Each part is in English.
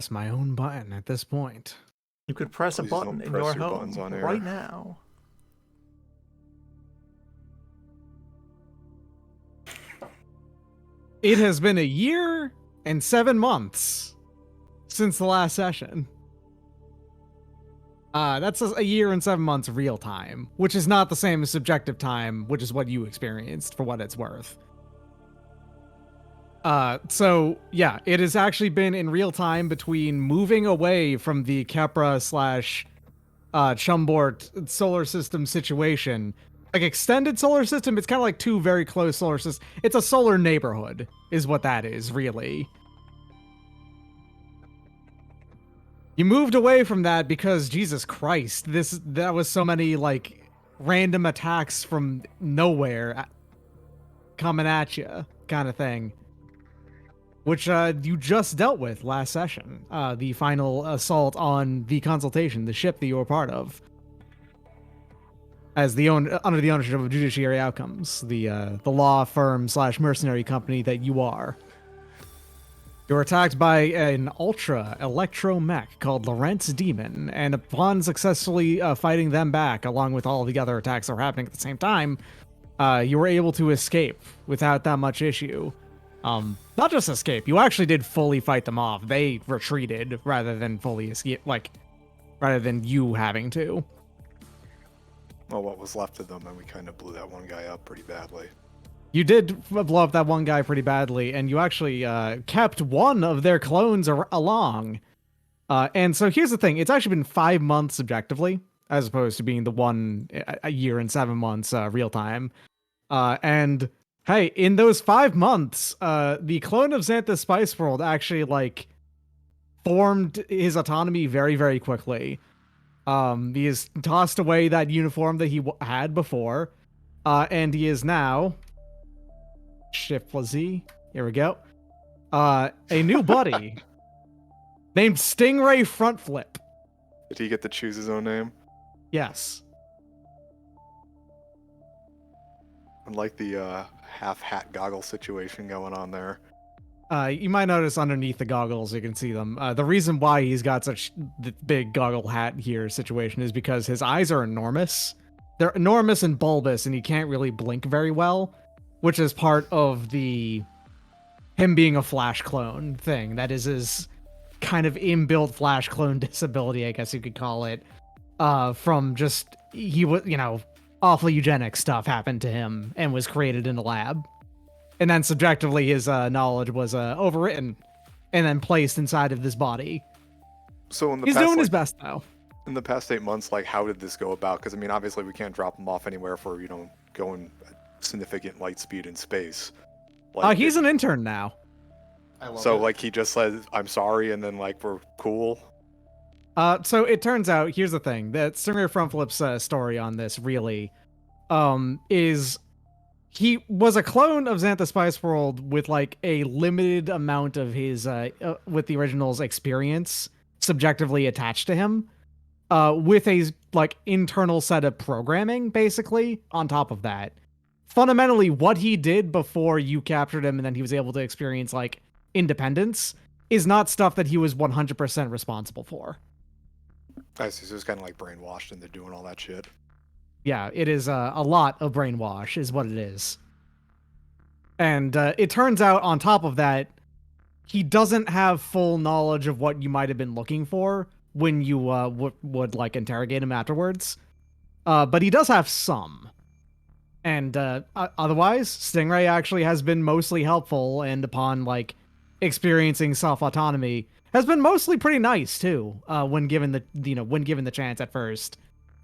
It's my own button at this point. You could press a Please button don't in press your your home buttons on air. right now. It has been a year and 7 months since the last session. That's a year and 7 months real time, which is not the same as subjective time, which is what you experienced for what it's worth. So yeah, it has actually been in real time between moving away from the Kepra slash Chumbort solar system situation. Like extended solar system, it's kind of like two very close solar systems. It's a solar neighborhood, is what that is, really. You moved away from that because Jesus Christ, that was so many like random attacks from nowhere coming at you, kind of thing. Which you just dealt with last session. The final assault on the consultation, the ship that you were part of, as under the ownership of Judiciary Outcomes, the law firm slash mercenary company that you are. You're attacked by an ultra electro mech called Lorentz Demon, and upon successfully fighting them back, along with all the other attacks that were happening at the same time, you were able to escape without that much issue. Not just escape, you actually did fully fight them off. They retreated rather than fully escape, rather than you having to. Well, what was left of them, and we kind of blew that one guy up pretty badly. You did blow up that one guy pretty badly, and you actually kept one of their clones along. And so here's the thing. It's actually been 5 months subjectively, as opposed to being a year and 7 months real time. And hey, in those 5 months, the clone of Xantha Spice World actually formed his autonomy very, very quickly. He has tossed away that uniform that he had before, and he is now Shift plus Z. Here we go. A new buddy named Stingray Front Flip. Did he get to choose his own name? Yes. Unlike the half-hat goggle situation going on there. You might notice underneath the goggles, you can see them. The reason why he's got such the big goggle hat here situation is because his eyes are enormous. They're enormous and bulbous, and he can't really blink very well, which is part of him being a Flash clone thing. That is his kind of inbuilt Flash clone disability, I guess you could call it. From just, he was, awful eugenic stuff happened to him and was created in a lab. And then subjectively, his knowledge was overwritten and then placed inside of this body. So he's doing his best, though. In the past 8 months, how did this go about? Because, I mean, obviously we can't drop him off anywhere for, going significant light speed in space. He's an intern now. He just said, I'm sorry, and then, we're cool? So it turns out, here's the thing, that Stingray Front Flip's story on this, really, is he was a clone of Xantha Spice World with, a limited amount of his, with the original's experience subjectively attached to him, with a, internal set of programming, basically, on top of that. Fundamentally, what he did before you captured him and then he was able to experience, independence is not stuff that he was 100% responsible for. I see, so it's kind of brainwashed into doing all that shit. Yeah, it is a lot of brainwash is what it is. And it turns out on top of that, he doesn't have full knowledge of what you might have been looking for when you would interrogate him afterwards. But he does have some. And otherwise, Stingray actually has been mostly helpful, and upon experiencing self-autonomy, has been mostly pretty nice too. When given the chance at first,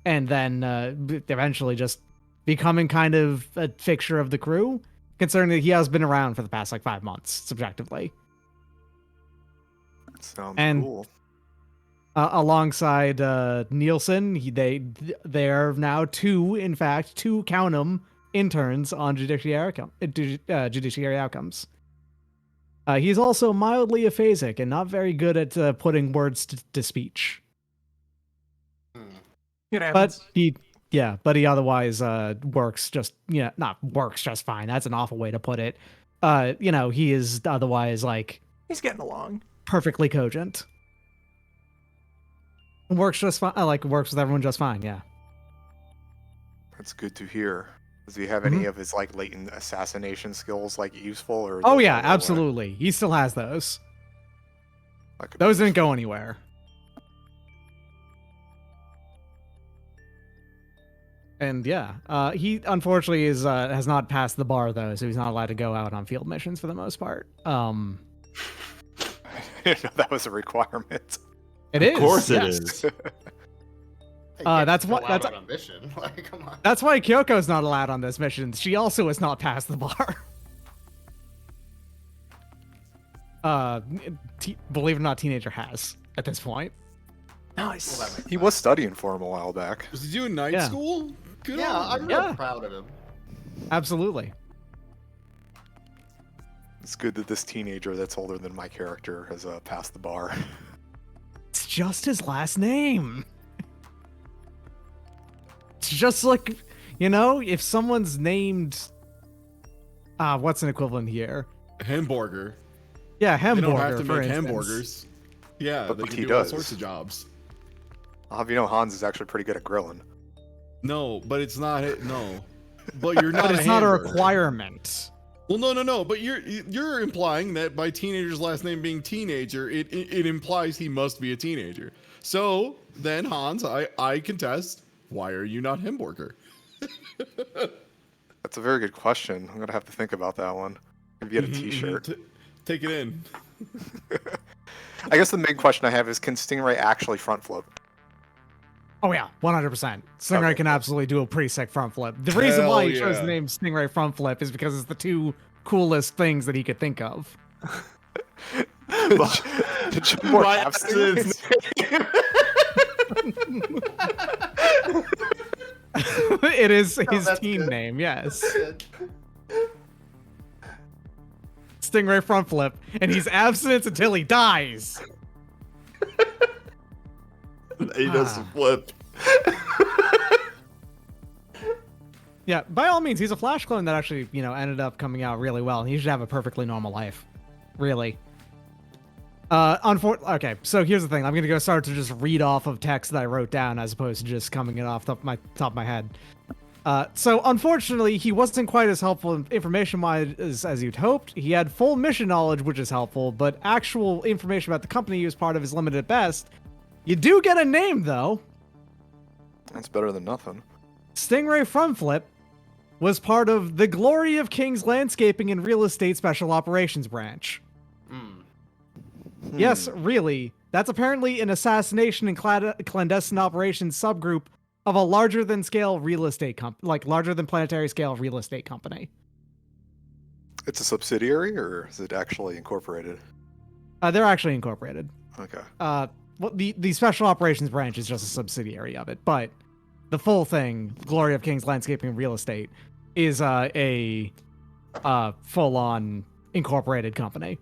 and then eventually just becoming kind of a fixture of the crew, considering that he has been around for the past 5 months subjectively. Sounds cool. Alongside Nielsen, they are now two count 'em, interns on Judiciary Outcomes. He's also mildly aphasic and not very good at putting words to speech. But he otherwise works just, not works just fine. That's an awful way to put it. He is otherwise he's getting along. Perfectly cogent. Works just fine. Like works with everyone just fine. Yeah. That's good to hear. Does he have Mhm. any of his like latent assassination skills like useful, or are Oh those yeah, out of the way? absolutely. He still has those. That could be Those didn't useful. go anywhere. And yeah, he unfortunately is has not passed the bar though, so he's not allowed to go out on field missions for the most part. I didn't know that was a requirement. It Of is. course it yes. is. Hey, you can't That's just go what. out That's on a mission. Like, come on. that's why Kyoko's not allowed on this mission. She also has not passed the bar. Believe it or not, teenager has at this point. Well, that makes He sense. was studying for him a while back. Was he doing night Yeah. school? Good Yeah, on I'm him. real Yeah. proud of him. Absolutely. It's good that this teenager that's older than my character has passed the bar. It's just his last name. It's just like, you know, if someone's named, what's an equivalent here? Hamburger. Yeah, They hamburger. don't have to for make instance. hamburgers. Yeah, But they look, can he do all does. sorts of jobs. I'll have you know, Hans is actually pretty good at grilling. No, but it's not. No, but you're not. But it's not a hamburger. requirement. Well, no. But you're implying that by teenager's last name being teenager, it implies he must be a teenager. So then, Hans, I contest. Why are you not hamburger? That's a very good question. I'm gonna have to think about that one. Maybe get a T-shirt. Take it in. I guess the main question I have is: can Stingray actually front flip? Oh yeah, 100%. Stingray Okay. can absolutely do a pretty sick front flip. The reason Hell why he chose yeah. the name Stingray front flip is because it's the two coolest things that he could think of. Did you more My have absence. Stingrays? It is his that's team good. name, yes. Good. Stingray front flip, and he's abstinence until he dies. He does Ah. flip. Yeah, by all means, he's a Flash clone that actually, you know, ended up coming out really well. He should have a perfectly normal life. Really. Okay, so here's the thing. I'm gonna go start to just read off of text that I wrote down as opposed to just coming it off top of my head. So unfortunately, he wasn't quite as helpful information-wise as you'd hoped. He had full mission knowledge, which is helpful, but actual information about the company he was part of is limited at best. You do get a name, though. That's better than nothing. Stingray Frontflip was part of the Glory of King's Landscaping and Real Estate Special Operations Branch. Yes, really. That's apparently an assassination and clandestine operations subgroup of a larger than larger than planetary scale real estate company. It's a subsidiary, or is it actually incorporated? They're actually incorporated. Okay. Well, the Special Operations Branch is just a subsidiary of it, but the full thing, Glory of King's Landscaping and Real Estate, is a full-on incorporated company.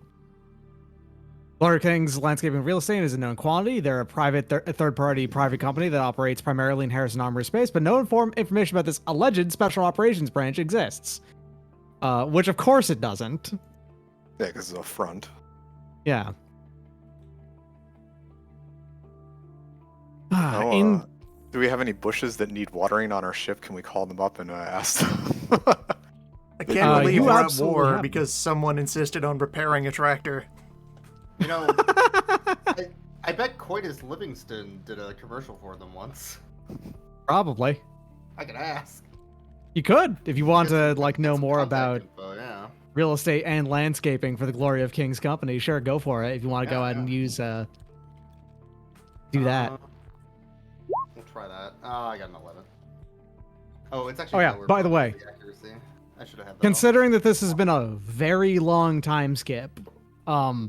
Glory of King's Landscaping and Real Estate is a known quantity. They're a private, third-party private company that operates primarily in Harrison Armory space, but no information about this alleged Special Operations Branch exists. Which, of course, it doesn't. Yeah, because it's a front. Yeah. Oh, do we have any bushes that need watering on our ship? Can we call them up and ask them? I can't believe you we're at absolutely war have because someone insisted on repairing a tractor. You know, I bet Coitus Livingston did a commercial for them once. Probably. I could ask. You could, if you want Get to some- like get know some more contact about info, yeah. real estate and landscaping for the Glory of King's company. Sure, go for it. If you want to go Yeah, ahead and yeah. use do that. We'll try that. Oh, I got an 11. Oh, it's actually. Oh, yeah, lower by the way. the accuracy. I should have had that. Considering that this has been a very long time skip,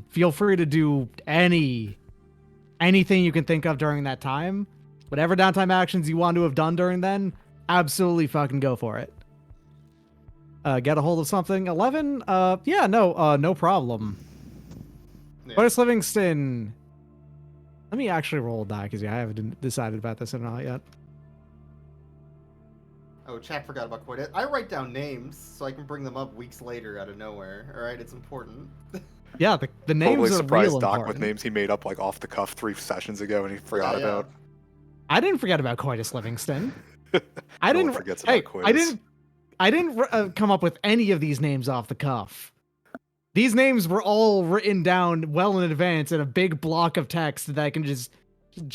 feel free to do anything you can think of during that time. Whatever downtime actions you want to have done during then, absolutely fucking go for it. Get a hold of something. 11? No problem. Yeah. Where's Livingston? Let me actually roll a die because I haven't decided about this or not yet. Oh, chat forgot about Coitus. I write down names so I can bring them up weeks later out of nowhere. All right, it's important. Yeah, the names Totally are surprised real Doc important. with names he made up like off the cuff 3 sessions ago and he forgot Yeah, yeah. about. I didn't forget about Coitus Livingston. No I one didn't. forgets Hey, about I Coitus. didn't come up with any of these names off the cuff. These names were all written down well in advance in a big block of text that I can just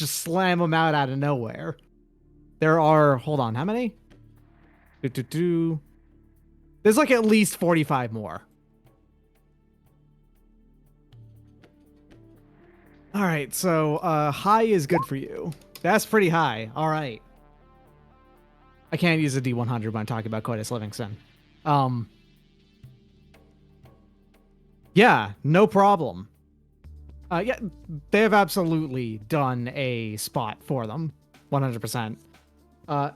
slam them out of nowhere. There are, hold on, how many? There's like at least 45 more. All right, so high is good for you. That's pretty high. All right. I can't use a D100 when I'm talking about Coitus Livingston. Yeah, no problem. Yeah, they have absolutely done a spot for them, 100%.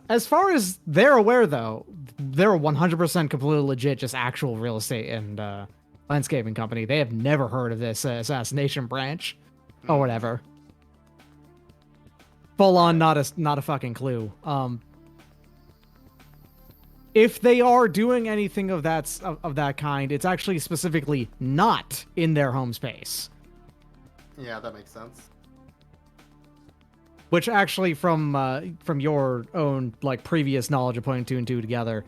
As far as they're aware, though, they're 100% completely legit, just actual real estate and landscaping company. They have never heard of this assassination branch or whatever. Full on, not a fucking clue. If they are doing anything of that kind, it's actually specifically not in their home space. Yeah, that makes sense. Which actually, from your own like previous knowledge of putting two and two together,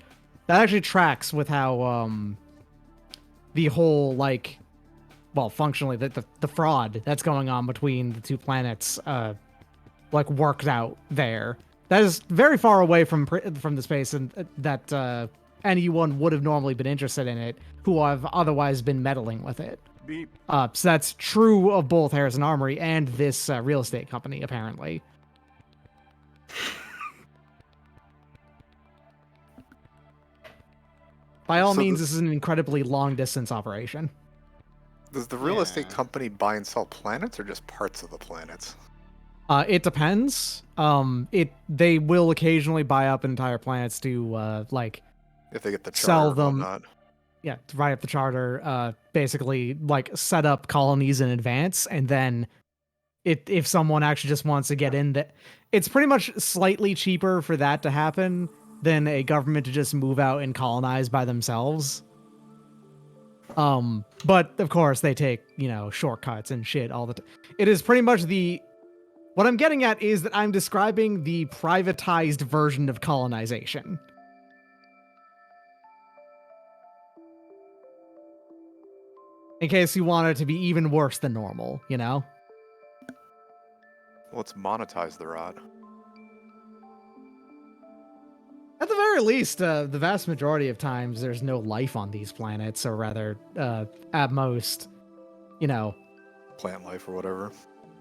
that actually tracks with how the whole like, well, functionally the fraud that's going on between the two planets like worked out there. That is very far away from the space and that anyone would have normally been interested in it, who have otherwise been meddling with it. Beep. So that's true of both Harrison Armory and this real estate company, apparently. By all So means, this is an incredibly long distance operation. Does the real estate Yeah. company buy and sell planets or just parts of the planets? It depends. They will occasionally buy up entire planets to like If they get the charter sell and them. whatnot. Yeah, to write up the charter, basically like set up colonies in advance, and then if someone actually just wants to get in, that it's pretty much slightly cheaper for that to happen than a government to just move out and colonize by themselves. But of course they take, shortcuts and shit all the time. It is pretty much what I'm getting at is that I'm describing the privatized version of colonization. In case you want it to be even worse than normal, Well, let's monetize the rod. At the very least, the vast majority of times there's no life on these planets, or rather, at most, Plant life or whatever.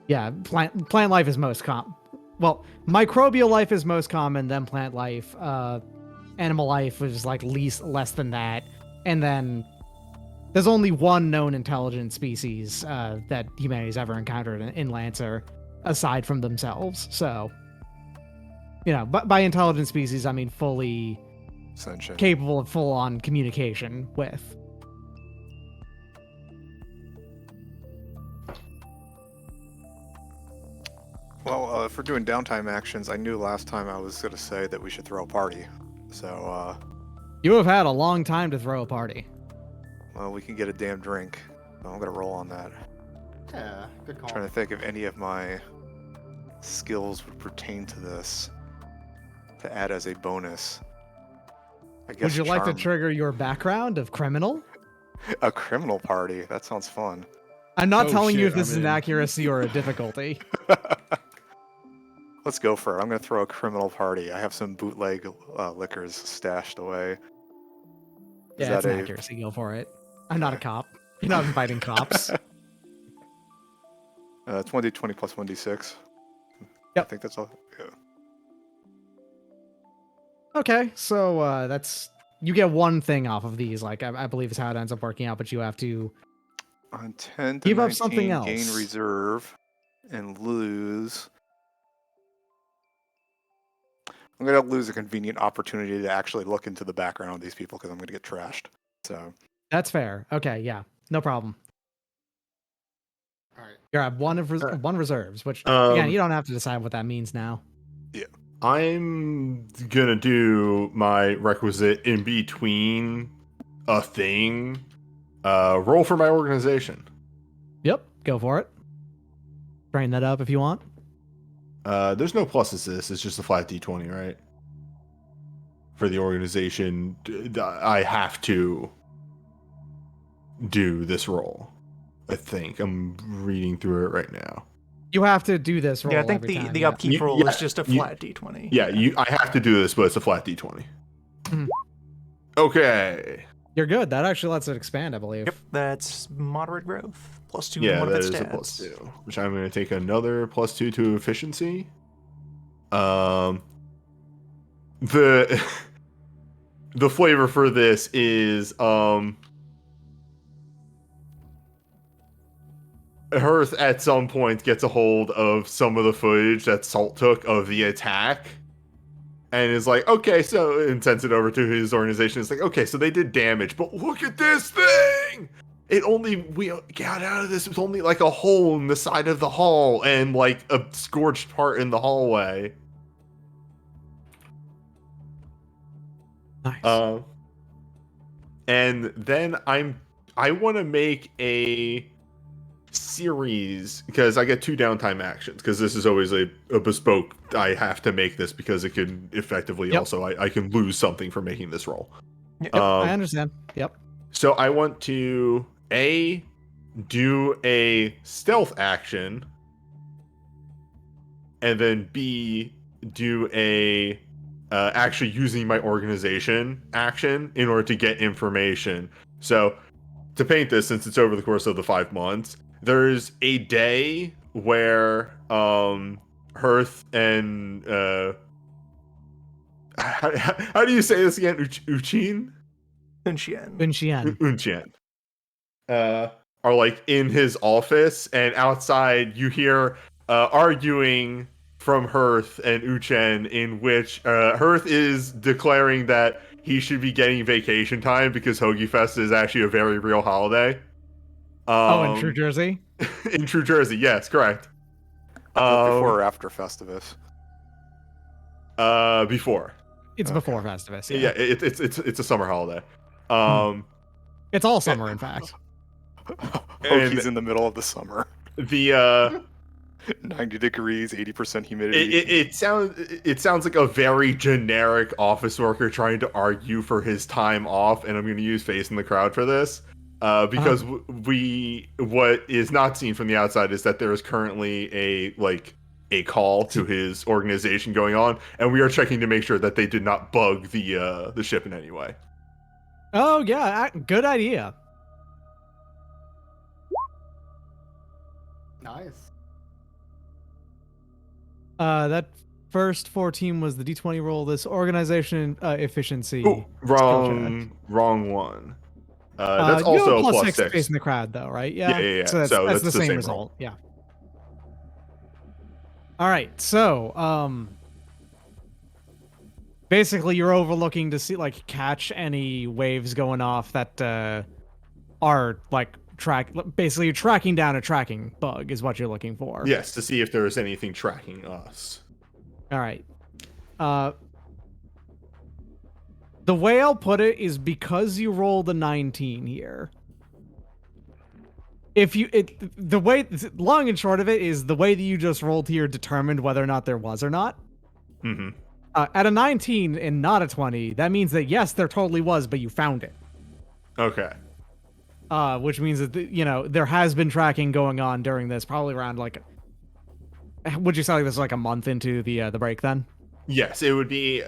yeah, plant life is most well, microbial life is most common, then plant life. Animal life is like less than that, and then there's only one known intelligent species that humanity's ever encountered in Lancer, aside from themselves. So, but by intelligent species, I mean fully Sentient. capable of full-on communication with. Well, if we're doing downtime actions, I knew last time I was going to say that we should throw a party. So, You have had a long time to throw a party. well, we can get a damn drink. So I'm going to roll on that. Yeah, good call. Trying to think if any of my skills would pertain to this to add as a bonus. I guess Would you like to charm. trigger your background of criminal? A criminal party? That sounds fun. I'm not Oh, telling you shit, if this I'm is an in. accuracy or a difficulty. Let's go for it. I'm going to throw a criminal party. I have some bootleg liquors stashed away. Is Yeah, it's that an accuracy. Go for it. I'm not a cop. You're not inviting cops. 20 plus 1d6. I Yep. think that's all. Yeah. Okay, so that's you get one thing off of these. Like I believe is how it ends up working out, but you have to On 10 to give 19, up something else. gain reserve and lose. I'm going to lose a convenient opportunity to actually look into the background of these people because I'm going to get trashed. So, That's fair. Okay, yeah, no problem. All right. You're at one reserves, which again Um, you don't have to decide what that means now. I'm gonna do my requisite in between a thing. Roll for my organization. Yep, go for it. Train that up if you want. There's no pluses to this. It's just a flat d20, right? For the organization, I have to do this roll. I think I'm reading through it right now. You have to do this roll Yeah, I think every the time. the yeah. upkeep roll is just a flat d20. Yeah, I have to do this, but it's a flat d20. Mhm. Okay. You're good. That actually lets it expand, I believe. Yep, that's moderate growth. Plus 2 in Yeah, one of that its is a stats. +2, which I'm going to take another +2 to efficiency. The the flavor for this is Hearth at some point gets a hold of some of the footage that Salt took of the attack and is like, okay, so, and sends it over to his organization. It's like, okay, so they did damage, but look at this thing! We got out of this with only like a hole in the side of the hall and like a scorched part in the hallway. Nice. And then I want to make a series because I get 2 downtime actions because this is always a bespoke. I have to make this because it can effectively also I can lose something for making this roll. Yep, I understand. Yep. So I want to do a stealth action, and then B, do a actually using my organization action in order to get information. So to paint this, since it's over the course of the 5 months, there's a day where Hearth and how do you say this again? Uchin? Unxian. Unchen. Are like in his office, and outside you hear arguing from Hearth and Uchen, in which Hearth is declaring that he should be getting vacation time because Hoagie Fest is actually a very real holiday. In True Jersey? In True Jersey, yes, correct. Before or after Festivus? Before. It's before Festivus. Yeah, it's a summer holiday. It's all summer, in fact. Hoagie's in the middle of the summer. The 90 degrees, 80% humidity. it sounds like a very generic office worker trying to argue for his time off, and I'm going to use face in the crowd for this. Because what is not seen from the outside is that there is currently a call to his organization going on, and we are checking to make sure that they did not bug the ship in any way. Oh, yeah. Good idea. Nice. That first 14 was the D20 roll. This organization efficiency. Ooh, wrong one. That's you have also a a plus +6. space in the crowd, though, right? Yeah. Yeah. So that's the same roll. result. Yeah. All right. So, basically, you're overlooking to see, like, catch any waves going off that are like basically you're tracking down a tracking bug is what you're looking for. Yes, to see if there is anything tracking us. All right. The way I'll put it is because you rolled a 19 here. Long and short of it is the way that you just rolled here determined whether or not there was or not. Mm-hmm. At a 19 and not a 20, that means that yes, there totally was, but you found it. Okay. Which means that there has been tracking going on during this, probably around would you say like this is like a month into the break then? Yes, it would be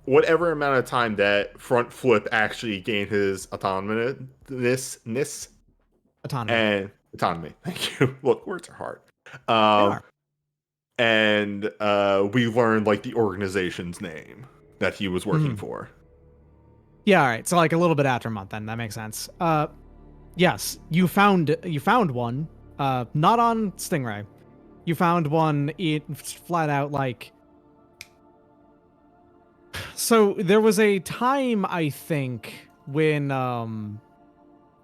whatever amount of time that Front Flip actually gained his autonomy. Thank you. Look, words are hard. They are. And we learned like the organization's name that he was working for. Yeah, all right. So like a little bit after a month then. That makes sense. Yes, you found one. Not on Stingray. You found one flat out like. So there was a time, I think, when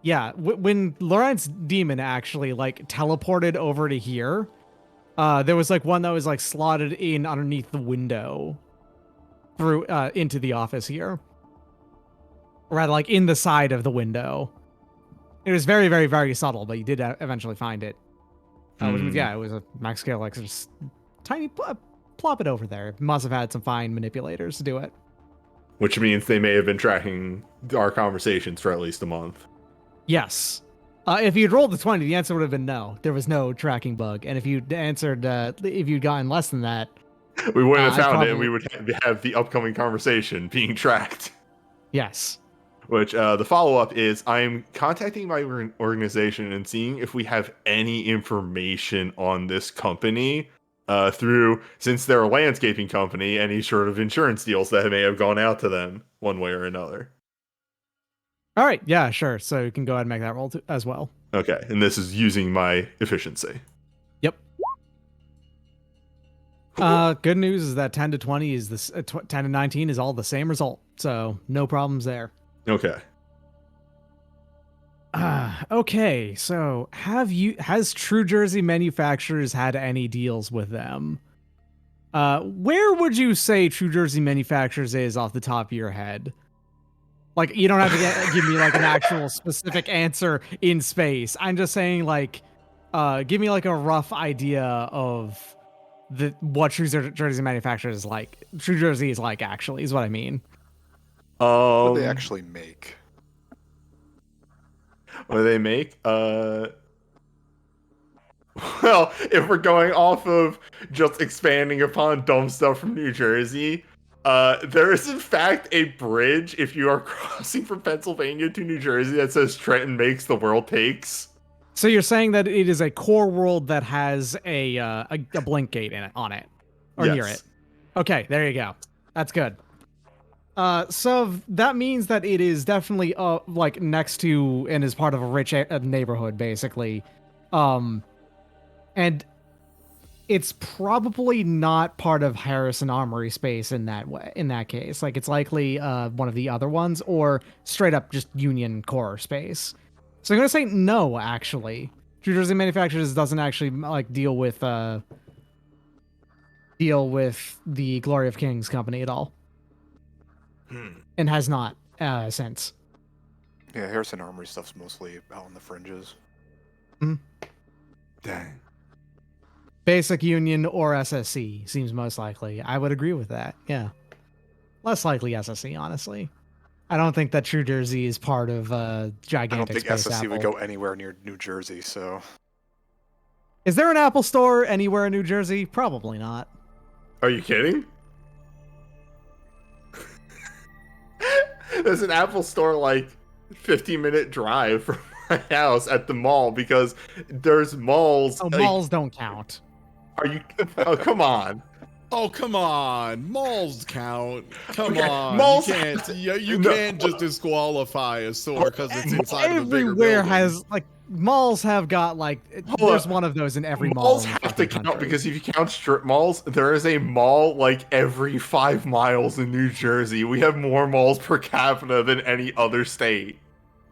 when Lawrence Demon actually like teleported over to here. There was like one that was like slotted in underneath the window through into the office here. Rather like in the side of the window. It was very, very, very subtle, but you did eventually find it. Which means, yeah, it was a max scale, like just tiny plop it over there. Must have had some fine manipulators to do it. Which means they may have been tracking our conversations for at least a month. Yes. If you'd rolled the 20, the answer would have been no. There was no tracking bug. And if you'd answered, if you'd gotten less than that, We wouldn't have found it, and we would have the upcoming conversation being tracked. Yes. Which the follow-up is, I'm contacting my organization and seeing if we have any information on this company through, since they're a landscaping company, any sort of insurance deals that may have gone out to them one way or another. All right. Yeah, sure. So you can go ahead and make that roll as well. Okay, and this is using my efficiency. Yep. Good news is that 10 to 20 is this 10 to 19 is all the same result. So no problems there. Okay. Okay, so has True Jersey Manufacturers had any deals with them? Where would you say True Jersey Manufacturers is off the top of your head? Like, you don't have to give me like an actual specific answer in space. I'm just saying, like, give me like a rough idea of what True Jersey Manufacturers is like. True Jersey is like, actually, is what I mean. What do they actually make? What do they make? Well, if we're going off of just expanding upon dumb stuff from New Jersey, there is in fact a bridge if you are crossing from Pennsylvania to New Jersey that says Trenton makes, the world takes. So you're saying that it is a core world that has a blink gate in it, on it, or Yes. near it. Okay, there you go. That's good. So that means that it is definitely like next to and is part of a rich neighborhood, basically. And it's probably not part of Harrison Armory space in that way. In that case, like it's likely one of the other ones, or straight up just Union Core space. So I'm gonna say no. Actually, True Jersey Manufacturers doesn't actually like deal with the Glory of Kings company at all. And has not since. Yeah, Harrison Armory stuff's mostly out on the fringes. Dang. Basic Union or SSC seems most likely. I would agree with that. Yeah. Less likely SSC, honestly. I don't think that True Jersey is part of gigantic I don't think space SSC Apple. would go anywhere near New Jersey, so... Is there an Apple store anywhere in New Jersey? Probably not. Are you kidding? There's an Apple store like 15-minute drive from my house at the mall, because there's malls. Oh, like, malls don't count. Are you? Oh, come on. Oh, come on. Malls count. Come Okay, on. malls- You can't, you No. can't just disqualify a store because it's inside of a bigger Everywhere building. has like malls have got like Hold there's up. one of those in every mall. Malls in the have to fucking count, country. because if you count strip malls, there is a mall like every 5 miles in New Jersey. We have more malls per capita than any other state.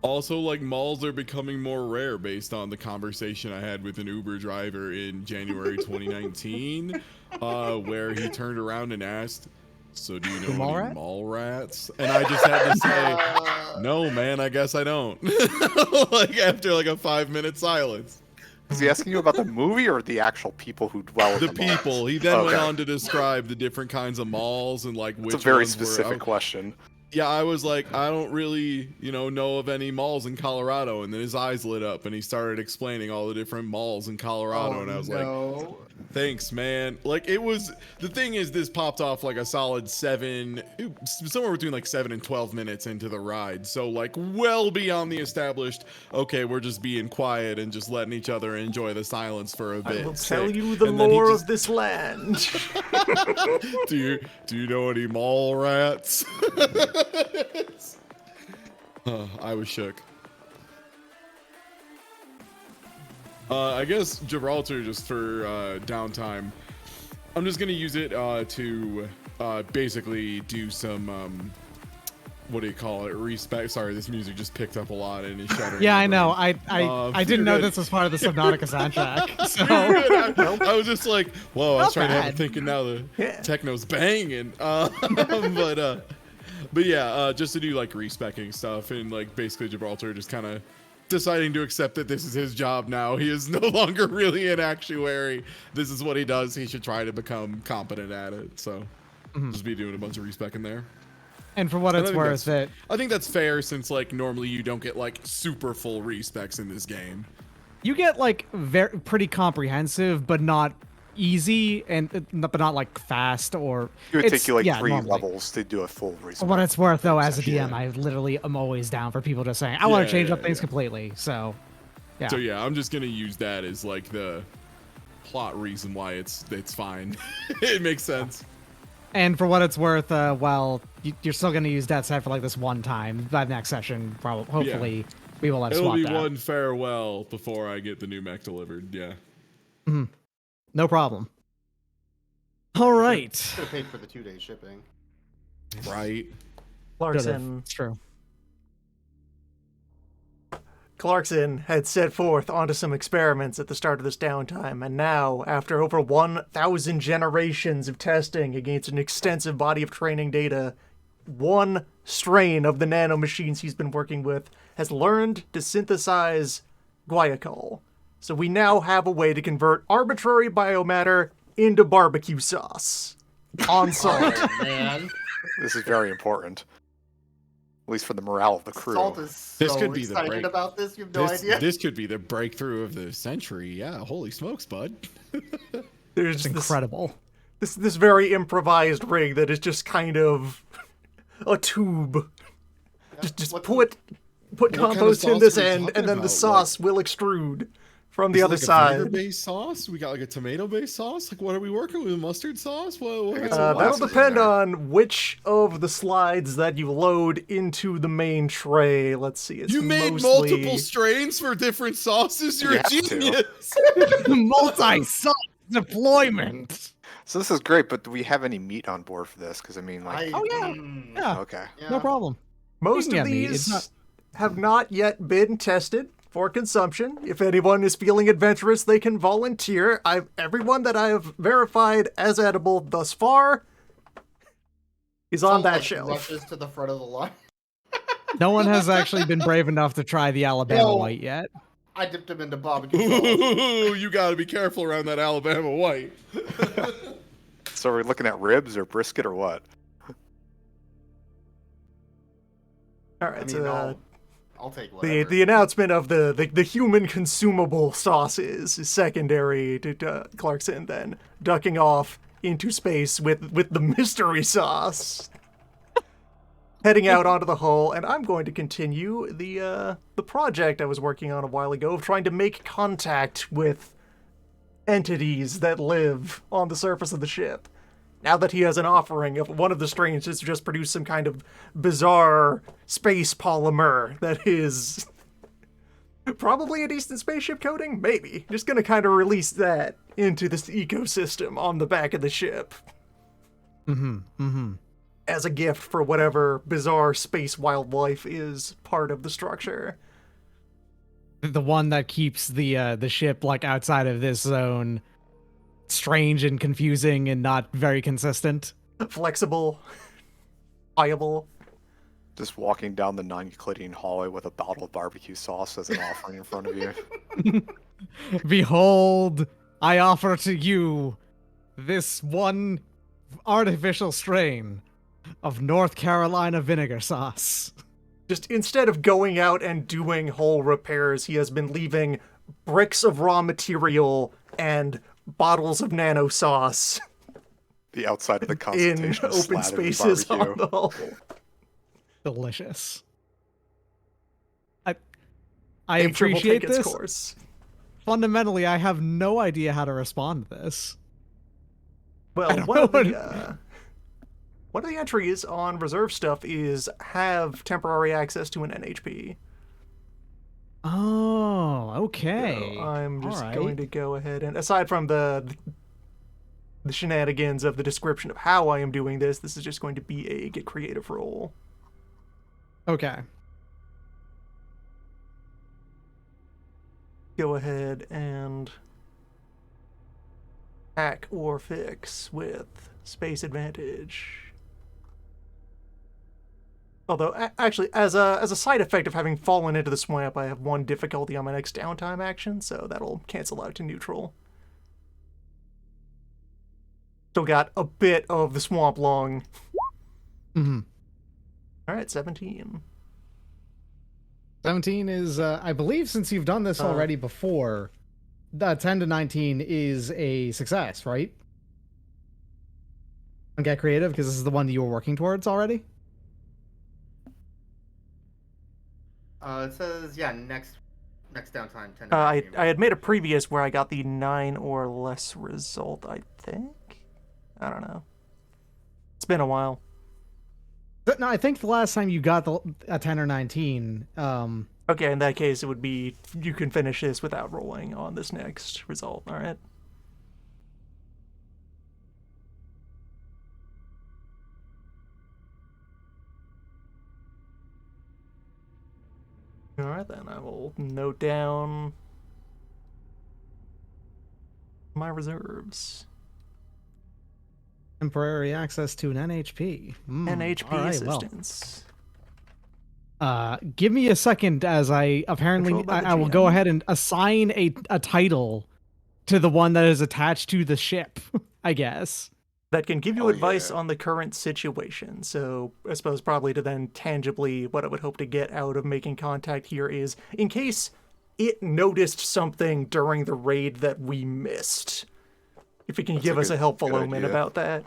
Also, like, malls are becoming more rare based on the conversation I had with an Uber driver in January 2019, where he turned around and asked, "So do you know mall any rat? mall rats?" And I just had to say, "No, man, I guess I don't." Like, after like a 5-minute silence. Is he asking you about the movie or the actual people who dwell in The the malls? people. He then went Okay. on to describe the different kinds of malls and like which It's a very ones were- specific question. Yeah, I was like, I don't really, know of any malls in Colorado. And then his eyes lit up and he started explaining all the different malls in Colorado. And I was like, thanks, man. Like, it was, the thing is, this popped off like a solid somewhere between like 7 and 12 minutes into the ride. So, like, well beyond the established, okay, we're just being quiet and just letting each other enjoy the silence for a bit. I will tell you the And then he lore just- of this land. do you know any mall rats? I was shook. I guess Gibraltar, just for downtime, I'm just gonna use it to basically do some what do you call it? Respect. Sorry, this music just picked up a lot and is shuddering. Yeah, I over. know. I didn't know this was part of the Subnautica soundtrack. So I was just like, whoa, I was Not trying to have bad. it thinking now the Yeah. techno's banging. But yeah, just to do like respecking stuff and like basically Gibraltar just kind of deciding to accept that this is his job now. He is no longer really an actuary. This is what he does. He should try to become competent at it. So just be doing a bunch of respec in there. And for what And it's I think worth, I think that's fair since like normally you don't get like super full respecs in this game. you get like pretty comprehensive, but not easy, but not like fast or. You would take you like three normally. levels to do a full race. For what it's worth, though, as a DM, Yeah. I literally am always down for people just saying, I want to change up things yeah. completely. So, yeah. So yeah, I'm just gonna use that as like the plot reason why it's fine. It makes sense. And for what it's worth, while you're still going to use that set for like this one time, by next session, probably, hopefully, we will have It'll swapped be out. one farewell before I get the new mech delivered. Yeah. No problem. All right. Should have paid for the 2-day shipping. Right. Clarkson It's true. had set forth onto some experiments at the start of this downtime, and now, after over 1,000 generations of testing against an extensive body of training data, one strain of the nanomachines he's been working with has learned to synthesize guaiacol. So we now have a way to convert arbitrary biomatter into barbecue sauce. On site. Oh, man. This is very important. At least for the morale of the crew. Salt is so This could be the excited break. about this. You have no idea. This could be the breakthrough of the century. Yeah. Holy smokes, bud. There's It's this incredible. this very improvised rig that is just kind of a tube. Just What- put kind of compost in sauce this are we end, talking and then the about? sauce will extrude from the Is it other like a side. vinegar-based sauce? We got like a tomato-based sauce. Like, what are we working with? Mustard sauce? What it's That'll molasses in depend there. on which of the slides that you load into the main tray. Let's see. It's You made mostly... multiple strains for different sauces. You're You a have to. genius. Multi-site deployment. So this is great, but do we have any meat on board for this? Because I mean, like, Oh, yeah. Yeah, okay. no problem. Most You of can get meat. It's these not- have not yet been tested for consumption. If anyone is feeling adventurous, they can volunteer. Everyone that I have verified as edible thus far is on that shelf. Rushes to the front of the line. No one has actually been brave enough to try the Alabama Yo. White yet. I dipped him into barbecue sauce. Ooh, you got to be careful around that Alabama white. So are we looking at ribs or brisket or what? All right, I mean, so I'll take whatever. the announcement of the human consumable sauces is secondary to Clarkson then ducking off into space with the mystery sauce. Heading out onto the hull, and I'm going to continue the project I was working on a while ago of trying to make contact with entities that live on the surface of the ship. Now that he has an offering of one of the strains has just produced some kind of bizarre space polymer that is probably a decent spaceship coating, maybe. Just gonna kind of release that into this ecosystem on the back of the ship. As a gift for whatever bizarre space wildlife is part of the structure. The one that keeps the ship like outside of this zone strange and confusing and not very consistent. Flexible. Viable. Just walking down the non-Euclidean hallway with a bottle of barbecue sauce as an offering in front of you. Behold, I offer to you this one artificial strain of North Carolina vinegar sauce. Just instead of going out and doing hull repairs, he has been leaving bricks of raw material and bottles of nano sauce The outside of the in consultation is open slathered in spaces on barbecue. the hull. Delicious. I Nature will appreciate take its this. course. Fundamentally, I have no idea how to respond to this. Well, don't know one of the entries on reserve stuff is have temporary access to an NHP. Oh, okay. So I'm just All right. going to go ahead and, aside from the shenanigans of the description of how I am doing this, this is just going to be a get creative roll. Okay. Go ahead and hack or fix with space advantage. Although, actually, as a side effect of having fallen into the swamp, I have 1 difficulty on my next downtime action, so that'll cancel out to neutral. Still got a bit of the swamp lung. Mm-hmm. Alright, 17. 17 is, I believe, since you've done this already before, the 10 to 19 is a success, right? And get creative because this is the one that you were working towards already. It says, yeah, next downtime 10 I 19. had made a previous where I got the 9 or less result, I think? I don't know. It's been a while. But no, I think the last time you got a 10 or 19, Okay, in that case, it would be you can finish this without rolling on this next result, alright? Alright then, I will note down my reserves. temporary access to an NHP. NHP all right, well. assistance. Give me a second as I apparently Controlled by the I will go GM. ahead and assign a title to the one that is attached to the ship, I guess. That can give you Oh, advice yeah. on the current situation. So I suppose probably to then tangibly what I would hope to get out of making contact here is in case it noticed something during the raid that we missed. If it can give us a helpful good omen idea. about that.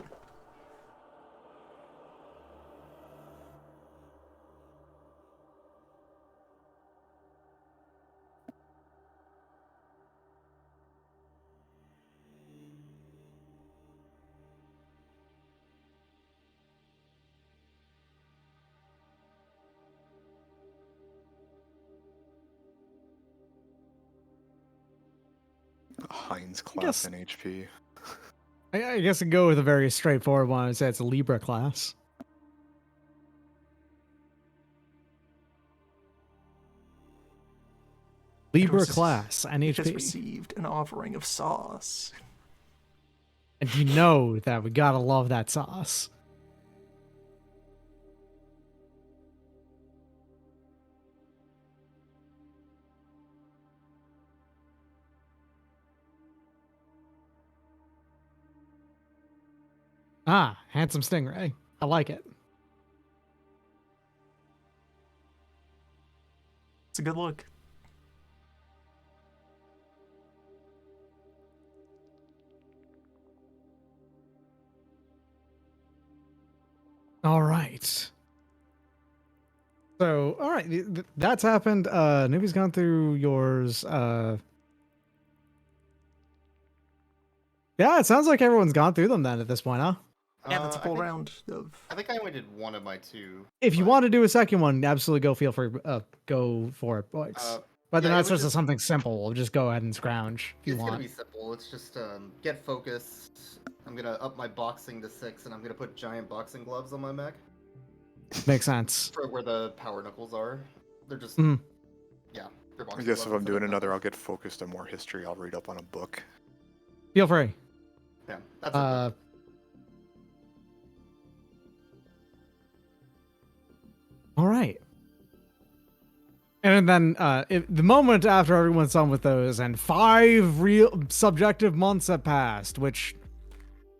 Heinz guess- class NHP. I guess I can go with a very straightforward one and say it's a Libra class. Libra was- class, It has NHP. received an offering of sauce. And you know that we gotta love that sauce. Ah, handsome stingray. I like it. It's a good look. All right. So, all right, that's happened. Newbie's gone through yours. Yeah, it sounds like everyone's gone through them then at this point, huh? Yeah, that's a I full think- round of. I think I only did one of my 2. If you but, want to do a second one, absolutely go for it, boys. Whether yeah, or not it it's was just just- something simple, we'll just go ahead and scrounge if you It's gonna want. be simple. It's just get focused. I'm gonna up my boxing to 6, and I'm gonna put giant boxing gloves on my mech Makes sense. for where the power knuckles are. They're just Mhm. yeah. They're I boxing guess if gloves I'm doing instead of another, I'll knuckles. get focused on more history. I'll read up on a book. Feel free. Yeah, that's it. Uh, all right. And then the moment after everyone's done with those, and 5 real subjective months have passed, which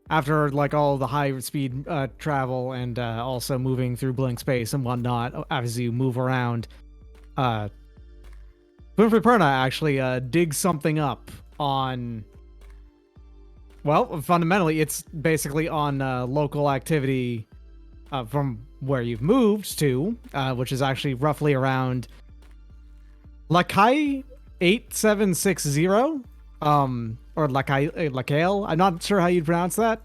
after like all the high speed travel and also moving through blank space and whatnot as you move around, Winfrey Perna actually digs something up on. Well, fundamentally, it's basically on local activity from where you've moved to, which is actually roughly around Lakai 8760, or Lakail. I'm not sure how you'd pronounce that.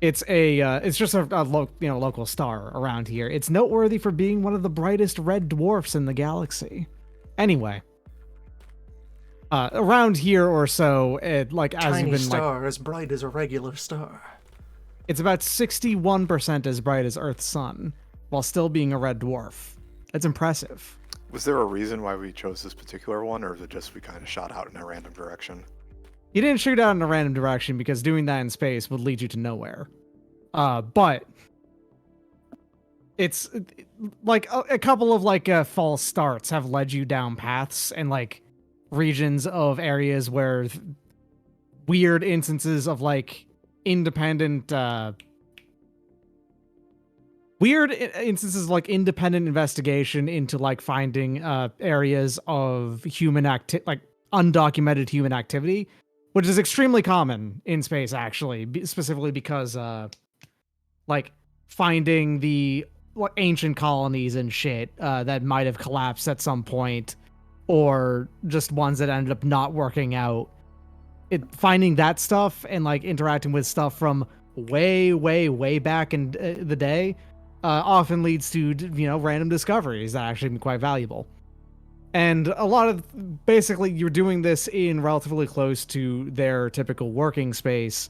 It's it's just a local star around here. It's noteworthy for being one of the brightest red dwarfs in the galaxy. Anyway, around here or so, as Tiny you've been star as bright as a regular star. it's about 61% as bright as Earth's sun, while still being a red dwarf. That's impressive. Was there a reason why we chose this particular one, or is it just we kind of shot out in a random direction? You didn't shoot out in a random direction because doing that in space would lead you to nowhere. But it's like a couple of like false starts have led you down paths and like regions of areas where weird instances of like independent independent investigation into like finding areas of like undocumented human activity, which is extremely common in space actually, specifically because like finding the ancient colonies and shit that might have collapsed at some point, or just ones that ended up not working out. Finding that stuff and like interacting with stuff from way back in the day often leads to random discoveries that actually be quite valuable. And a lot of basically you're doing this in relatively close to their typical working space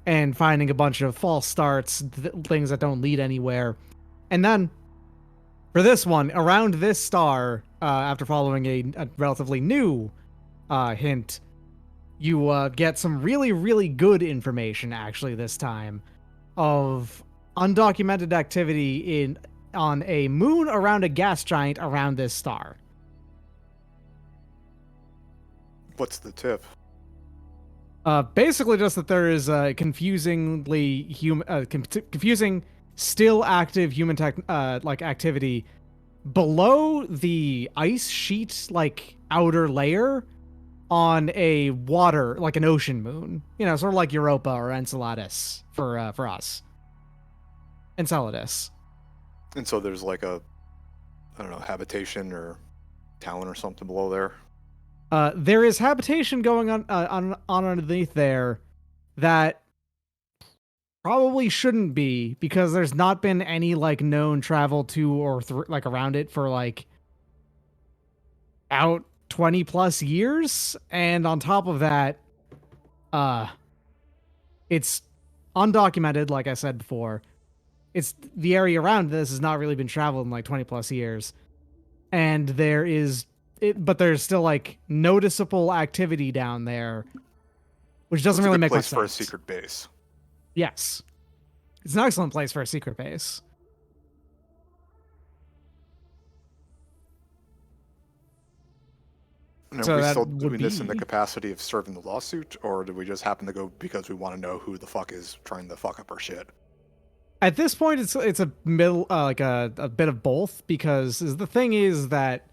and finding a bunch of false starts, things that don't lead anywhere. And then for this one, around this star, after following a relatively new hint, you get some really good information actually this time of undocumented activity on a moon around a gas giant around this star. What's the tip? Basically just that there is confusing still active human like activity below the ice sheet like outer layer on a water, like an ocean moon, sort of like Europa or Enceladus for us. Enceladus. And so there's like a, I don't know, habitation or town or something below there. There is habitation going on underneath there that probably shouldn't be, because there's not been any like known travel to or like around it for like out 20 plus years. And on top of that, it's undocumented, like I said before. It's the area around this has not really been traveled in like 20 plus years. And but there's still like noticeable activity down there, which doesn't really make much sense. It's a good place for a secret base. Yes. It's an excellent place for a secret base. And So are we that still would doing this in the be- capacity of serving the lawsuit, or do we just happen to go because we want to know who the fuck is trying to fuck up our shit? At this point, it's a middle, like a bit of both, because the thing is that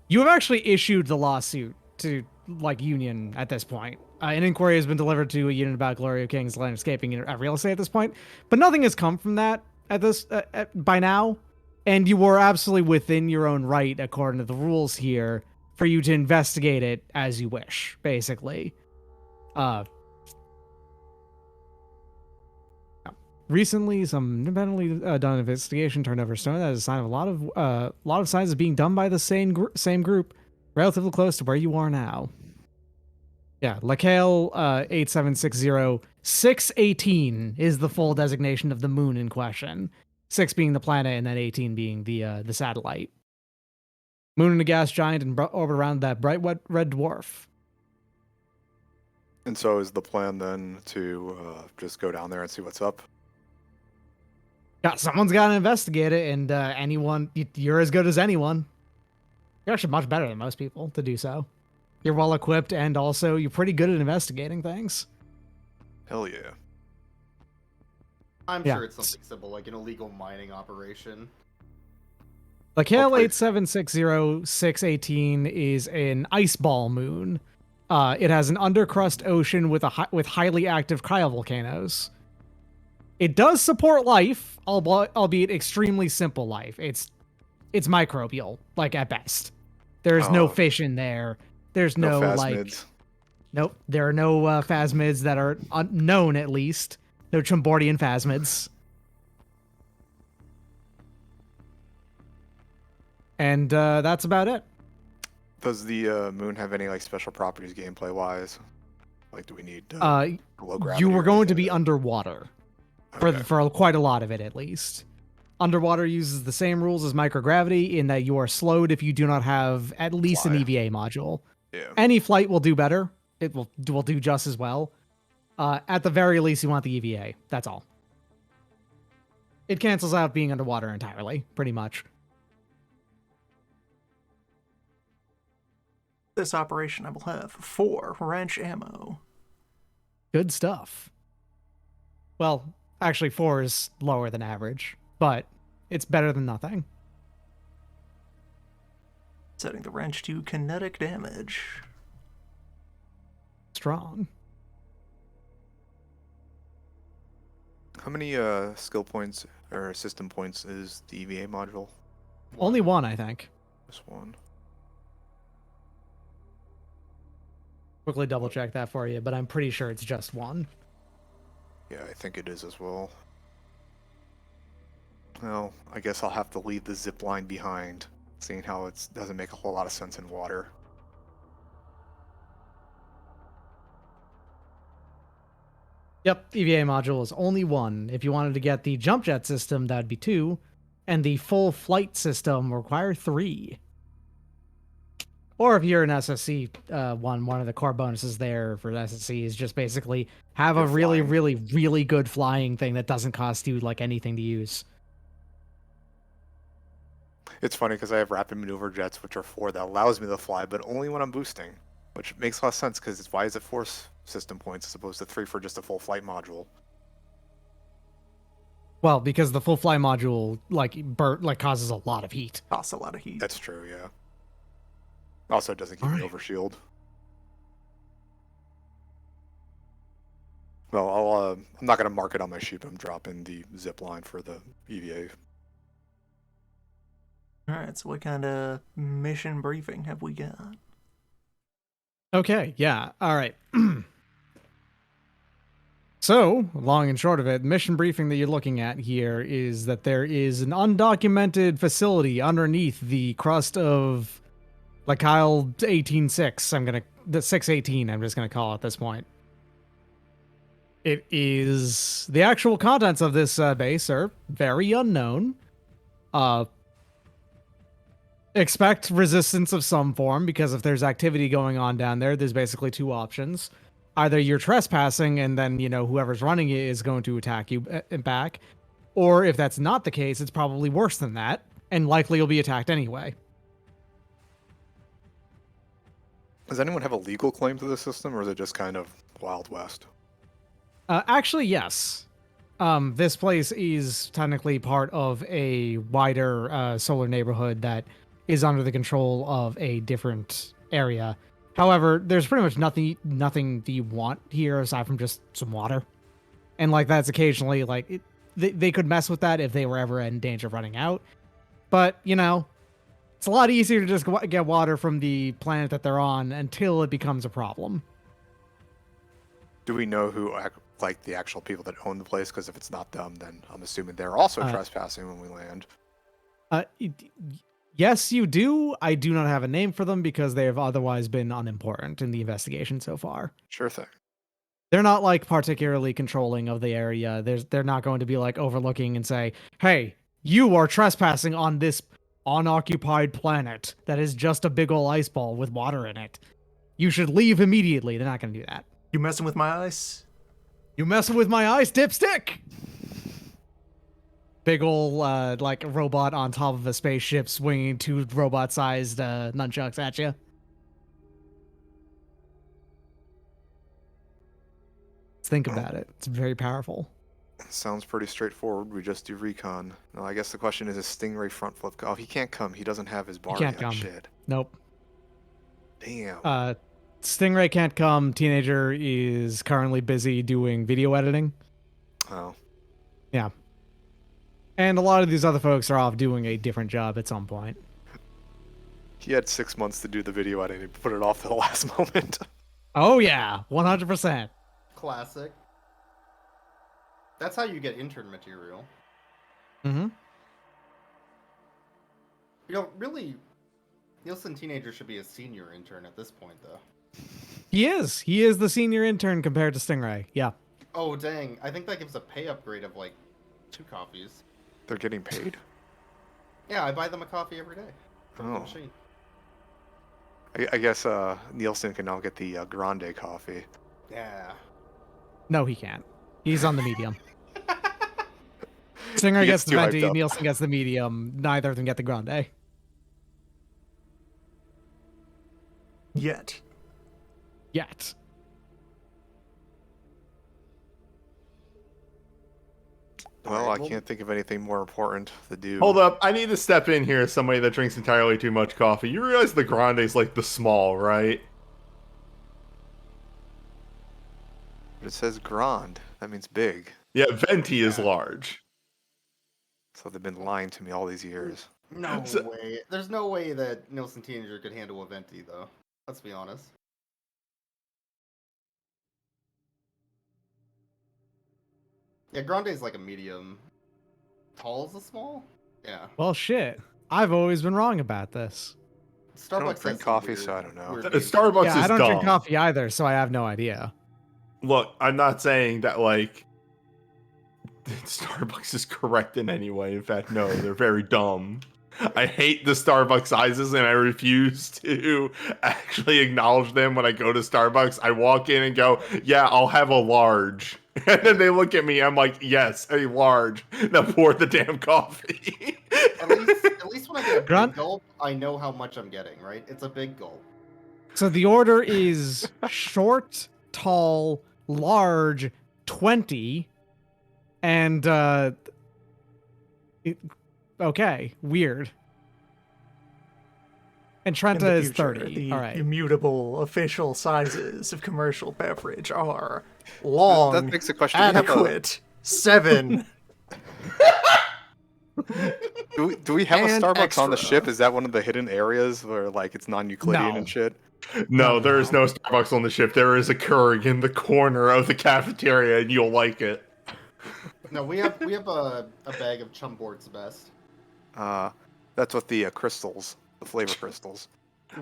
you have actually issued the lawsuit to like Union at this point. An inquiry has been delivered to a unit about Glory of Kings landscaping and real estate at this point, but nothing has come from that at this by now. And you were absolutely within your own right, according to the rules here, for you to investigate it as you wish, basically. Recently, some independently done investigation turned over stone that is a sign of a lot of signs of being done by the same group, relatively close to where you are now. Yeah, Lacale 8760-618 is the full designation of the moon in question. 6 being the planet, and then 18 being the satellite. Moon and a gas giant and orbit around that bright red dwarf. And so is the plan then to just go down there and see what's up? Yeah, someone's got to investigate it, and you're as good as anyone. You're actually much better than most people to do so. You're well equipped, and also you're pretty good at investigating things. Hell yeah. I'm Yeah. sure it's something simple, like an illegal mining operation. Lacale Okay. 8760-618 is an ice ball moon. It has an undercrust ocean with highly active cryovolcanoes. It does support life, albeit extremely simple life. It's microbial, like at best. There's no Oh. fish in there. There's No no like. phasmids. Nope, there are no phasmids that are unknown, at least. No Chombordian phasmids. And that's about it. Does the moon have any like special properties gameplay wise? Like, do we need low gravity? You were or going to anything be like underwater that? for Okay. for quite a lot of it, at least. Underwater uses the same rules as microgravity in that you are slowed if you do not have at least an Fly. EVA module. Yeah. Any flight will do better. It will do just as well. At the very least, you want the EVA. That's all. It cancels out being underwater entirely, pretty much. This operation, I will have 4 wrench ammo. Good stuff. Well, actually, 4 is lower than average, but it's better than nothing. Setting the wrench to kinetic damage. Strong. How many skill points or system points is the EVA module? Only 1, I think. Just one. Quickly double check that for you, but I'm pretty sure it's just 1. Yeah, I think it is as well. Well, I guess I'll have to leave the zip line behind, seeing how it doesn't make a whole lot of sense in water. Yep, EVA module is only 1. If you wanted to get the jump jet system, that'd be 2. And the full flight system require 3. Or if you're an SSC one of the core bonuses there for SSC is just basically have a Good really, flying. really, really good flying thing that doesn't cost you like anything to use. It's funny because I have rapid maneuver jets, which are 4 that allows me to fly, but only when I'm boosting, which makes a lot of sense because why is it 4 system points as opposed to 3 for just a full flight module? Well, because the full fly module causes a lot of heat. Costs a lot of heat. That's true, yeah. Also, it doesn't keep me Alright. overshield. Well, I'm not gonna mark it on my sheet, but I'm dropping the zip line for the EVA. Alright, so what kind of mission briefing have we got? Okay, yeah, all right. So, long and short of it, mission briefing that you're looking at here is that there is an undocumented facility underneath the crust of Kyle 18-6. The 618, I'm just gonna call it at this point. It is the actual contents of this base are very unknown. Expect resistance of some form, because if there's activity going on down there, there's basically 2 options. Either you're trespassing and then, whoever's running it is going to attack you back. Or if that's not the case, it's probably worse than that, and likely you'll be attacked anyway. Does anyone have a legal claim to the system, or is it just kind of Wild West? Actually, yes. This place is technically part of a wider solar neighborhood that is under the control of a different area. However, there's pretty much nothing that you want here aside from just some water. And that's occasionally they could mess with that if they were ever in danger of running out. But, it's a lot easier to just get water from the planet that they're on until it becomes a problem. Do we know who, the actual people that own the place? Because if it's not them, then I'm assuming they're also trespassing when we land. Yes, you do. I do not have a name for them because they have otherwise been unimportant in the investigation so far. Sure thing. They're not particularly controlling of the area. They're not going to be overlooking and say, "Hey, you are trespassing on this unoccupied planet that is just a big ol' ice ball with water in it. You should leave immediately." They're not going to do that. You messing with my ice? You messing with my ice, dipstick? Big ol' robot on top of a spaceship swinging 2 robot-sized nunchucks at you. Think about it. It's very powerful. Sounds pretty straightforward. We just do recon. Now, I guess the question is Stingray front flip? Oh, he can't come. He doesn't have his bar can't yet. come. Shit. Nope. Damn. Stingray can't come. Teenager is currently busy doing video editing. Oh. Yeah. And a lot of these other folks are off doing a different job at some point. He had 6 months to do the video editing. He put it off to the last moment. Oh yeah, 100%. Classic. That's how you get intern material. Mm-hmm. Really, Nielsen Teenager should be a senior intern at this point, though. He is. He is the senior intern compared to Stingray. Yeah. Oh, dang. I think that gives a pay upgrade of, 2 coffees. They're getting paid? Yeah, I buy them a coffee every day from the Oh. machine. I guess Nielsen can now get the grande coffee. Yeah. No, he can't. He's on the medium. Singer He gets gets the too hyped venti, up. Nielsen gets the medium. Neither of them get the grande. Yet. Yet. Well, Alright, I well- can't think of anything more important to do. Hold up, I need to step in here as somebody that drinks entirely too much coffee. You realize the grande is like the small, right? It says grand. That means big. Yeah, venti is Yeah. large. So they've been lying to me all these years. No So- way. There's no way that Nielsen Teenager could handle a venti, though. Let's be honest. Yeah, Grande is like a medium. Tall is a small? Yeah. Well, shit. I've always been wrong about this. Starbucks I don't has drink some coffee, weird- so I don't know. weird names. Starbucks Yeah, is I don't drink dumb. coffee either, so I have no idea. Look, I'm not saying that like Starbucks is correct in any way. In fact, no, they're very dumb. I hate the Starbucks sizes and I refuse to actually acknowledge them when I go to Starbucks. I walk in and go, yeah, I'll have a large. And then they look at me, I'm like, yes, a large. Now pour the damn coffee. At least when I get a Grunt? big gulp, I know how much I'm getting, right? It's a big gulp. So the order is short, tall, large, 20, and okay, weird. And In Trenta the is future, 30. the All right. immutable official sizes of commercial beverage are long, That makes the question, do we have a- adequate, 7. Do we have a And Starbucks on the extra. ship? Is that one of the hidden areas where like it's non-Euclidean No. and shit? No, there is no Starbucks on the ship. There is a Keurig in the corner of the cafeteria, and you'll like it. No, we have a bag of Chumboard's best. That's what the crystals, the flavor crystals.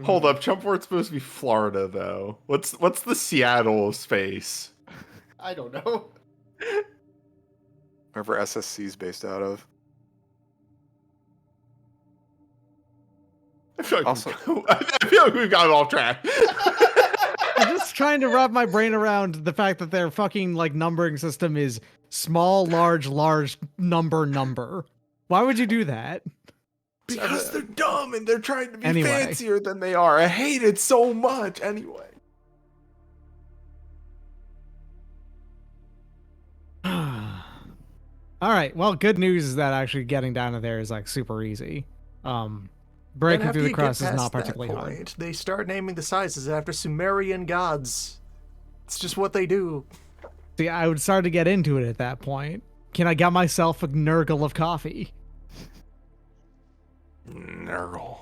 Hold up, Chumpworth's supposed to be Florida, though. What's the Seattle of space? I don't know. Wherever SSC is based out of. I feel like, Also- I feel like we've gotten off track. I'm just trying to wrap my brain around the fact that their fucking like numbering system is small, large, number. Why would you do that? Because they're dumb and they're trying to be Anyway. fancier than they are. I hate it so much. Anyway. All right. Well, good news is that actually getting down to there is like super easy. Breaking Then after through the you get crust is past not that particularly hard. point, they start naming the sizes after Sumerian gods. It's just what they do. See, I would start to get into it at that point. Can I get myself a nurgle of coffee? Nurgle.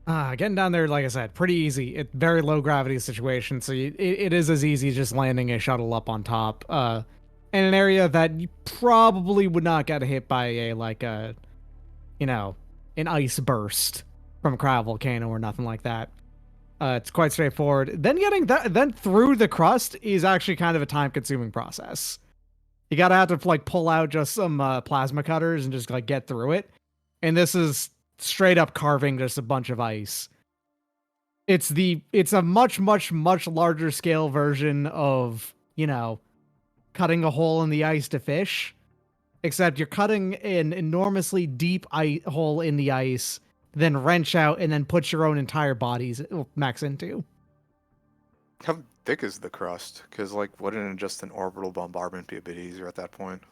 Getting down there, like I said, pretty easy. It's very low gravity situation, so it is as easy as just landing a shuttle up on top. In an area that you probably would not get hit by an ice burst from a cryovolcano or nothing like that. It's quite straightforward. Then then through the crust is actually kind of a time-consuming process. You gotta have to like pull out just some plasma cutters and just like get through it. And this is straight up carving just a bunch of ice. It's a much larger scale version of, cutting a hole in the ice to fish, except you're cutting an enormously deep hole in the ice, then wrench out and then put your own entire bodies max into. How thick is the crust? Because like, wouldn't just an orbital bombardment be a bit easier at that point?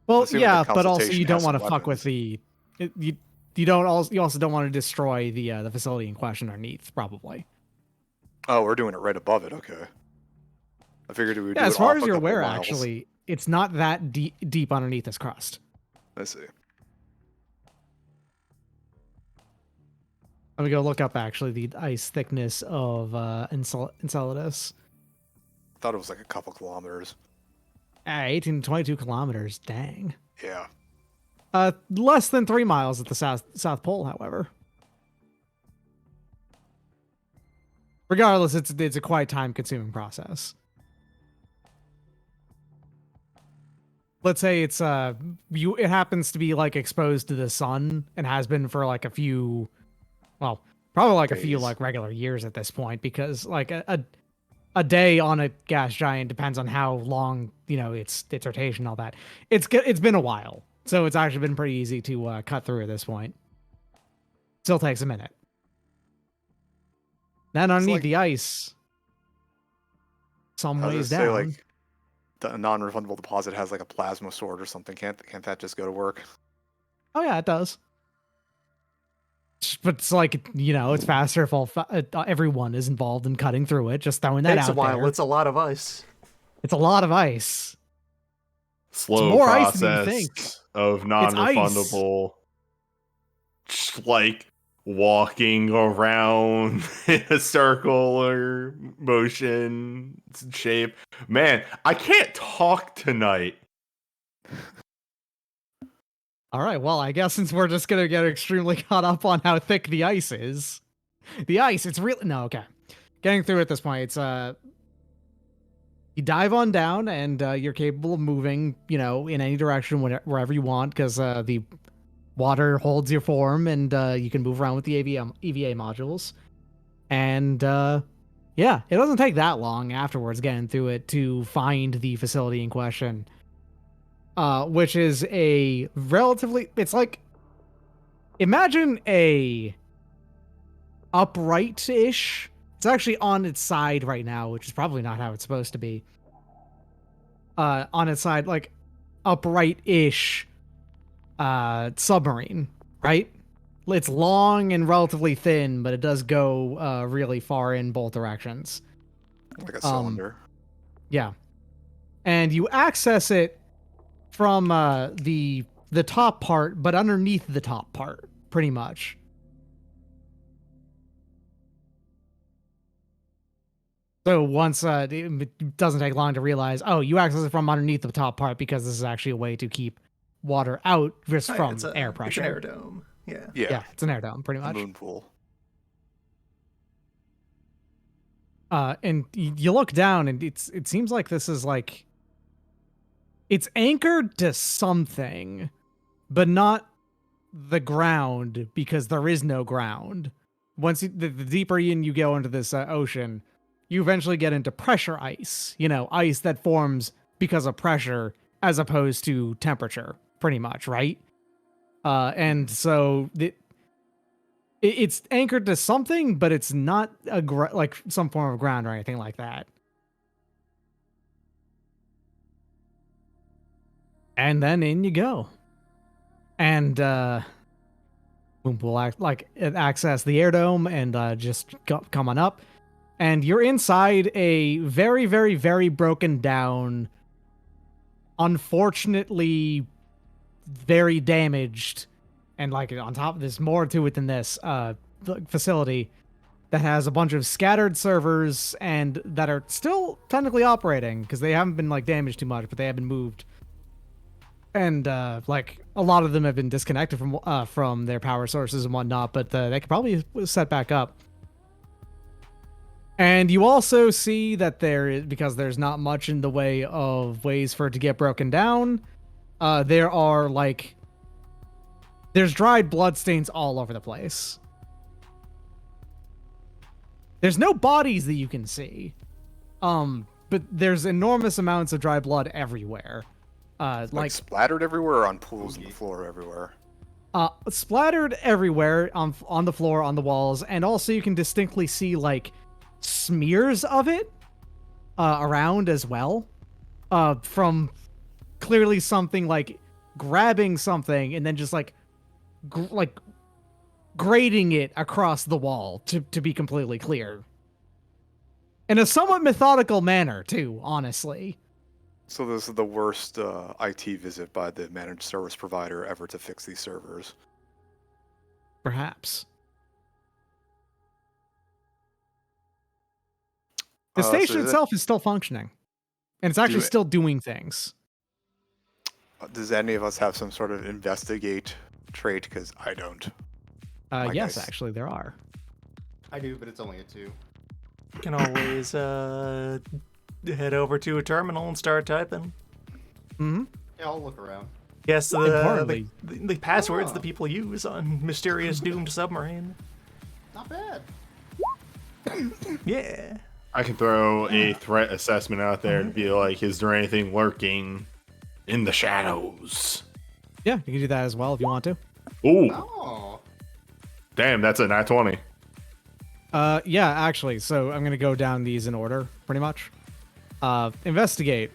Well, Assuming yeah, the but also consultation you don't has want to some fuck with weapons. you also don't want to destroy the facility in question underneath, probably. Oh, we're doing it right above it. Okay. I figured we would. Yeah, do as it far off as a you're couple aware, miles. actually, it's not that deep underneath this crust. I see. Let me go look up actually the ice thickness of Enceladus. Thought it was like a couple kilometers. 18 to 22 kilometers. Dang. Yeah. Less than 3 miles at the South Pole, however. Regardless, it's a quite time-consuming process. Let's say it happens to be like exposed to the sun and has been for like a few, well, probably like a few Days. like regular years at this point, because like a day on a gas giant depends on how long, its rotation and all that. It's been a while, so it's actually been pretty easy to cut through at this point. Still takes a minute. Then underneath like- the ice, some I was ways gonna say, down. like, the non-refundable deposit has like a plasma sword or something. Can't that just go to work? Oh yeah, it does. But it's like, it's faster if everyone is involved in cutting through it. Just throwing that Takes a out while. there. It's a lot of ice. It's a lot of ice. Slow more ice than you process think. of ice. non-refundable. Just like walking around in a circular motion shape. Man, I can't talk tonight. All right, well, I guess since we're just gonna get extremely caught up on how thick the ice is, it's really no. Getting through at this point, it's you dive on down and you're capable of moving, in any direction, wherever you want, because the water holds your form and you can move around with the EVA modules, and yeah, it doesn't take that long afterwards getting through it to find the facility in question. Which is a relatively, it's like, imagine a upright-ish, it's actually on its side right now, which is probably not how it's supposed to be. On its side, like, upright-ish submarine, right? It's long and relatively thin, but it does go really far in both directions. Like a cylinder. Yeah. And you access it from the top part, but underneath the top part, pretty much. So once it doesn't take long to realize, oh, you access it from underneath the top part because this is actually a way to keep water out just from air pressure. It's an air dome. Yeah. Yeah, it's an air dome, pretty The much. moon pool. And you look down, and it seems like this is like, it's anchored to something, but not the ground, because there is no ground. Once the deeper in you go into this ocean, you eventually get into pressure ice. Ice that forms because of pressure as opposed to temperature, pretty much, right? And so it's anchored to something, but it's not like some form of ground or anything like that. And then in you go. And boom, we'll access the air dome and just come on up. And you're inside a very, very, very broken down, unfortunately very damaged, and like on top of this, more to it than this, facility that has a bunch of scattered servers and that are still technically operating because they haven't been like damaged too much, but they have been moved. And like a lot of them have been disconnected from their power sources and whatnot, but they could probably set back up. And you also see that because there's not much in the way of ways for it to get broken down, there's dried bloodstains all over the place. There's no bodies that you can see, but there's enormous amounts of dry blood everywhere. Like splattered everywhere or on pools on the floor everywhere? Splattered everywhere on the floor, on the walls, and also you can distinctly see like smears of it around as well, from clearly something like grabbing something and then just like grating it across the wall, to be completely clear, in a somewhat methodical manner too, honestly. So this is the worst IT visit by the managed service provider ever to fix these servers. Perhaps. The station itself is still functioning, and it's actually still doing things. Does any of us have some sort of investigate trait? Because I don't. Yes, actually, there are. I do, but it's only a 2. You can always head over to a terminal and start typing. Mm-hmm. Yeah, I'll look around. Yes, Importantly. the passwords that people use on mysterious doomed submarine. Not bad. Yeah. I can throw a threat assessment out there to be like, is there anything lurking in the shadows? Yeah, you can do that as well if you want to. Ooh, Oh. damn, that's a nat 20. Yeah, actually, so I'm gonna go down these in order, pretty much. Investigate.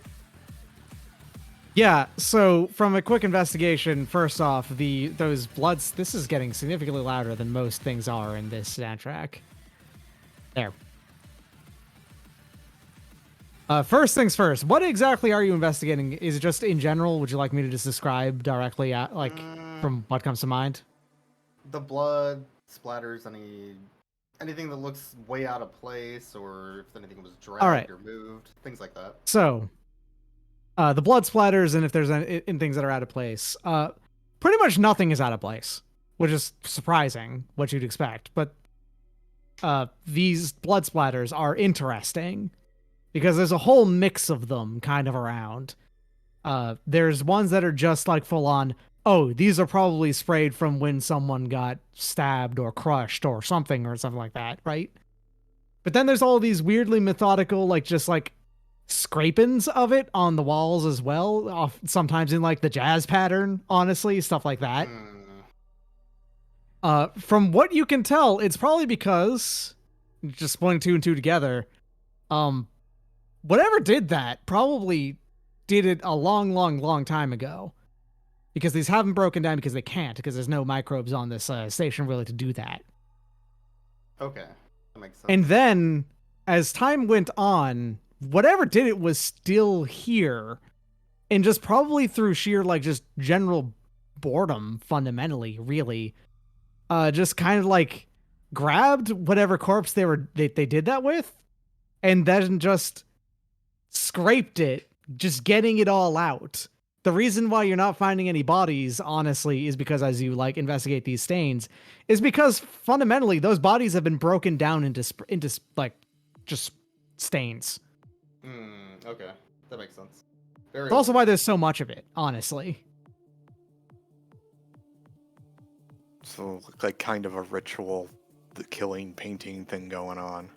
Yeah, so from a quick investigation, first off, those bloods. This is getting significantly louder than most things are in this soundtrack. There. First things first. What exactly are you investigating? Is it just in general? Would you like me to just describe directly, from what comes to mind? The blood splatters, anything that looks way out of place, or if anything was dragged right. or moved, things like that. So, the blood splatters, and if there's in things that are out of place, pretty much nothing is out of place, which is surprising. What you'd expect, but these blood splatters are interesting because there's a whole mix of them kind of around. There's ones that are just like full on. Oh, these are probably sprayed from when someone got stabbed or crushed or something like that, right? But then there's all these weirdly methodical, like just like scrapings of it on the walls as well, sometimes in like the jazz pattern, honestly, stuff like that. From what you can tell, it's probably because, just putting two and two together, whatever did that probably did it a long time ago. Because these haven't broken down because they can't, because there's no microbes on this station really to do that. Okay, that makes sense. And then, as time went on, whatever did it was still here, and just probably through sheer like just general boredom, fundamentally, really, just kind of like grabbed whatever corpse they did that with, and then just scraped it, just getting it all out. The reason why you're not finding any bodies, honestly, is because as you like investigate these stains, is because fundamentally those bodies have been broken down into like just stains. Okay, that makes sense. It's also why there's so much of it, honestly. So like kind of a ritual, the killing, painting thing going on.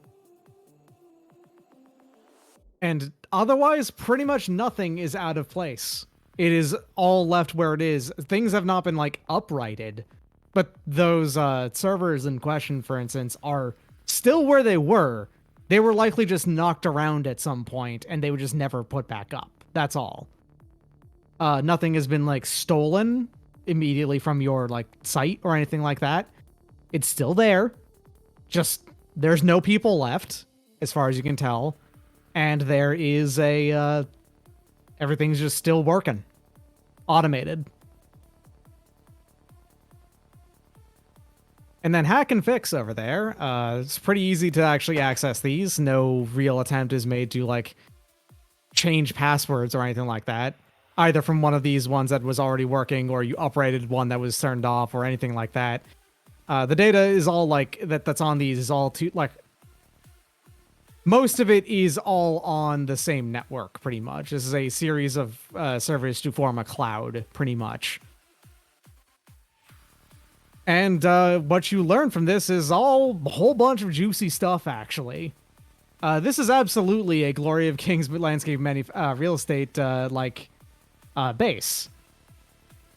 And otherwise, pretty much nothing is out of place. It is all left where it is. Things have not been like uprighted, but those servers in question, for instance, are still where they were. They were likely just knocked around at some point, and they were just never put back up. That's all. Nothing has been like stolen immediately from your like site or anything like that. It's still there. Just there's no people left, as far as you can tell, and there is everything's just still working. Automated. And then hack and fix over there. It's pretty easy to actually access these. No real attempt is made to like change passwords or anything like that. Either from one of these ones that was already working, or you uprated one that was turned off, or anything like that. The data is all like that's on these is all to like most of it is all on the same network, pretty much. This is a series of servers to form a cloud, pretty much. And what you learn from this is a whole bunch of juicy stuff, actually. This is absolutely a Glory of Kings landscape real estate base.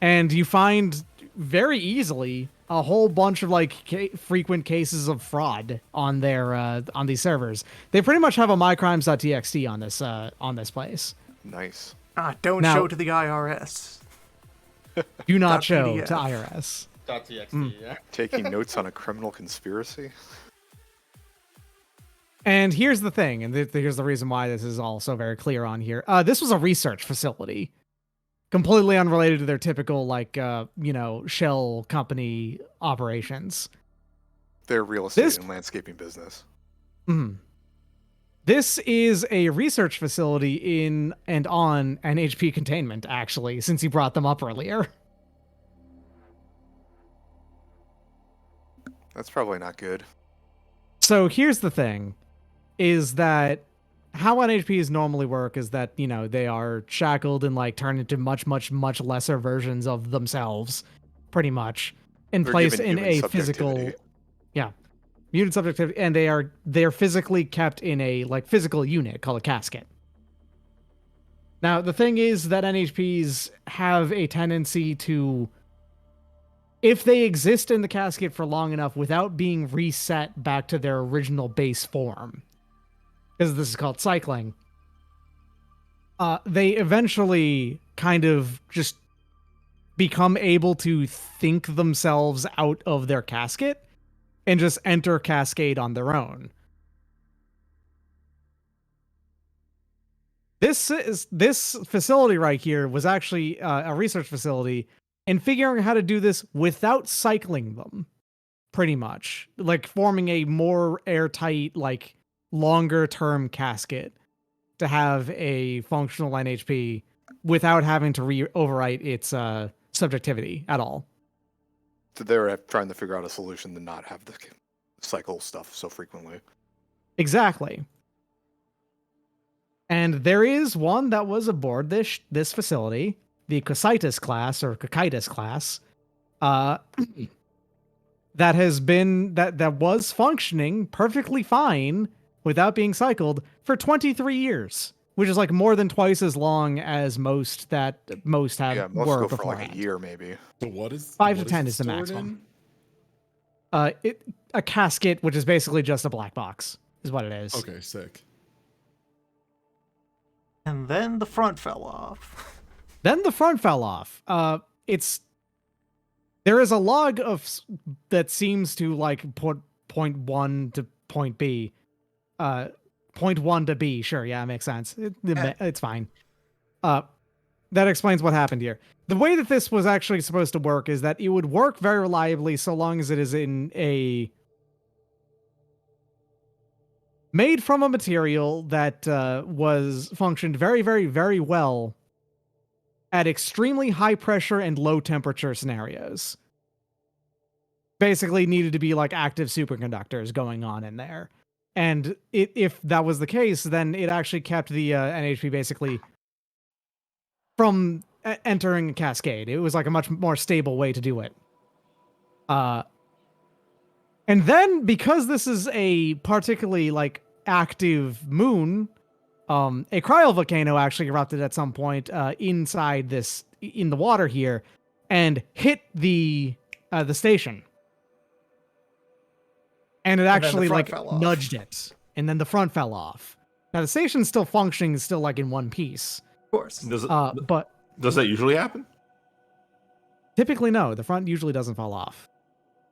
And you find very easily a whole bunch of like frequent cases of fraud on their on these servers. They pretty much have a mycrimes.txt on this place. Nice. Don't Now- show to the IRS. Do not show .pdf. to IRS. .txt, yeah. Taking notes on a criminal conspiracy? And here's the thing, and here's the reason why this is all so very clear on here. This was a research facility, completely unrelated to their typical shell company operations. Their real estate This- and landscaping business. Mhm. This is a research facility in and on an HP containment, actually, since you brought them up earlier. That's probably not good. So here's the thing, is that how NHPs normally work is that, they are shackled and like turned into much lesser versions of themselves, pretty much, and They're placed given in human a physical, subjectivity. yeah, Mutant subjectivity, and they're physically kept in a like physical unit called a casket. Now, the thing is that NHPs have a tendency to, if they exist in the casket for long enough without being reset back to their original base form, because this is called cycling, they eventually kind of just become able to think themselves out of their casket and just enter Cascade on their own. This facility right here was actually a research facility, and figuring out how to do this without cycling them, pretty much like forming a more airtight, like longer term casket to have a functional NHP without having to overwrite its subjectivity at all. So they're trying to figure out a solution to not have the cycle stuff so frequently. Exactly. And there is one that was aboard this facility, the Cositus class or Cocytus class, that has been that was functioning perfectly fine without being cycled for 23 years, which is like more than twice as long as most have Most were go for before. like a year, maybe. So what is 5 what to 10 it is the stored maximum. in? A casket, which is basically just a black box, is what it is. Okay, sick. And then the front fell off. Then the front fell off. There is a log that seems to like put point 1 to point B. Point 1 to B, sure, yeah, it makes sense. It's fine. That explains what happened here. The way that this was actually supposed to work is that it would work very reliably so long as it is in a made from a material that was functioned very, very, very well at extremely high pressure and low temperature scenarios. Basically needed to be like active superconductors going on in there. And if that was the case, then it actually kept the NHP basically from entering a cascade. It was like a much more stable way to do it. And then because this is a particularly like active moon, a cryovolcano actually erupted at some point inside this in the water here and hit the station. And it actually like nudged it, and then the front fell off. Now the station's still functioning, still like in one piece. Of course. But Does that usually happen? typically no, the front usually doesn't fall off.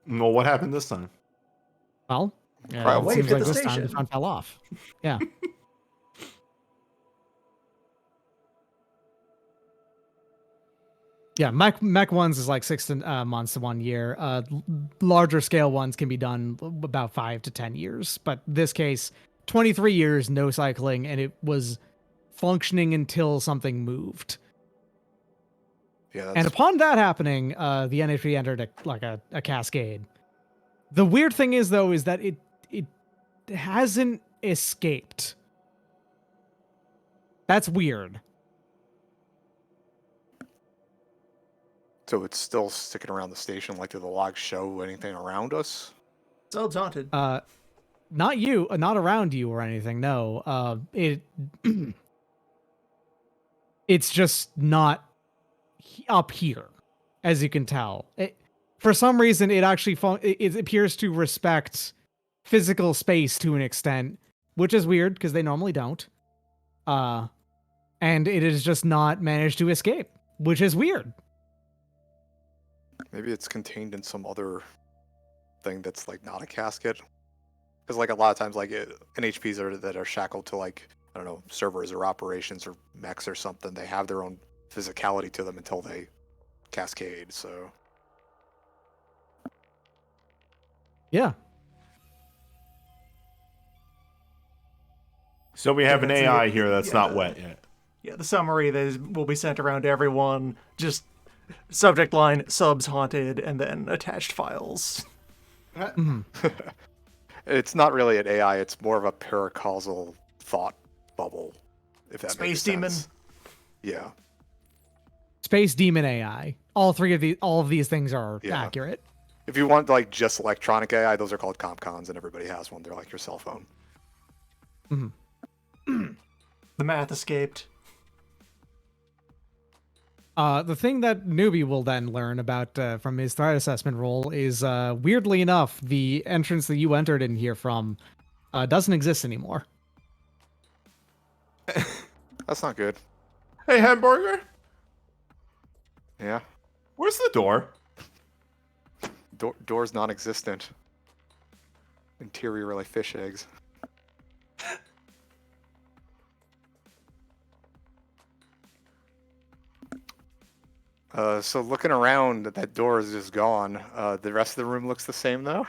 Well, what happened this time? Well, Cryo it wave seems hit like the this time the station. front fell off. Yeah. Yeah, mech ones is like 6 months to 1 year. Larger scale ones can be done about 5 to 10 years. But this case, 23 years, no cycling, and it was functioning until something moved. Yeah, And upon that happening, the NHP entered a cascade. The weird thing is, though, is that it hasn't escaped. That's weird. so it's still sticking around the station. Like, do the logs show anything around us? Sub's haunted. Not you, not around you or anything. No, it's just not up here, as you can tell. For some reason, it actually it appears to respect physical space to an extent, which is weird because they normally don't. And it is just not managed to escape, which is weird. Maybe it's contained in some other thing that's like not a casket. Because like a lot of times, like NHPs that are shackled to like, I don't know, servers or operations or mechs or something, they have their own physicality to them until they cascade. So Yeah. So we have an that's it. AI here that's Yeah. not wet yet. Yeah, the summary will be sent around to everyone. Just subject line, subs haunted, and then attached files. it's not really an AI. It's more of a paracausal thought bubble. If that Space makes demon. sense. Yeah. Space demon AI. All of these things are Yeah. accurate. If you want like just electronic AI, those are called compcons, and everybody has one. They're like your cell phone. The math escaped. The thing that newbie will then learn about from his threat assessment role is, weirdly enough, the entrance that you entered in here from doesn't exist anymore. That's not good. Hey, hamburger, Yeah. where's the door? Door's non-existent. Interior like fish eggs. So looking around, that door is just gone. The rest of the room looks the same though.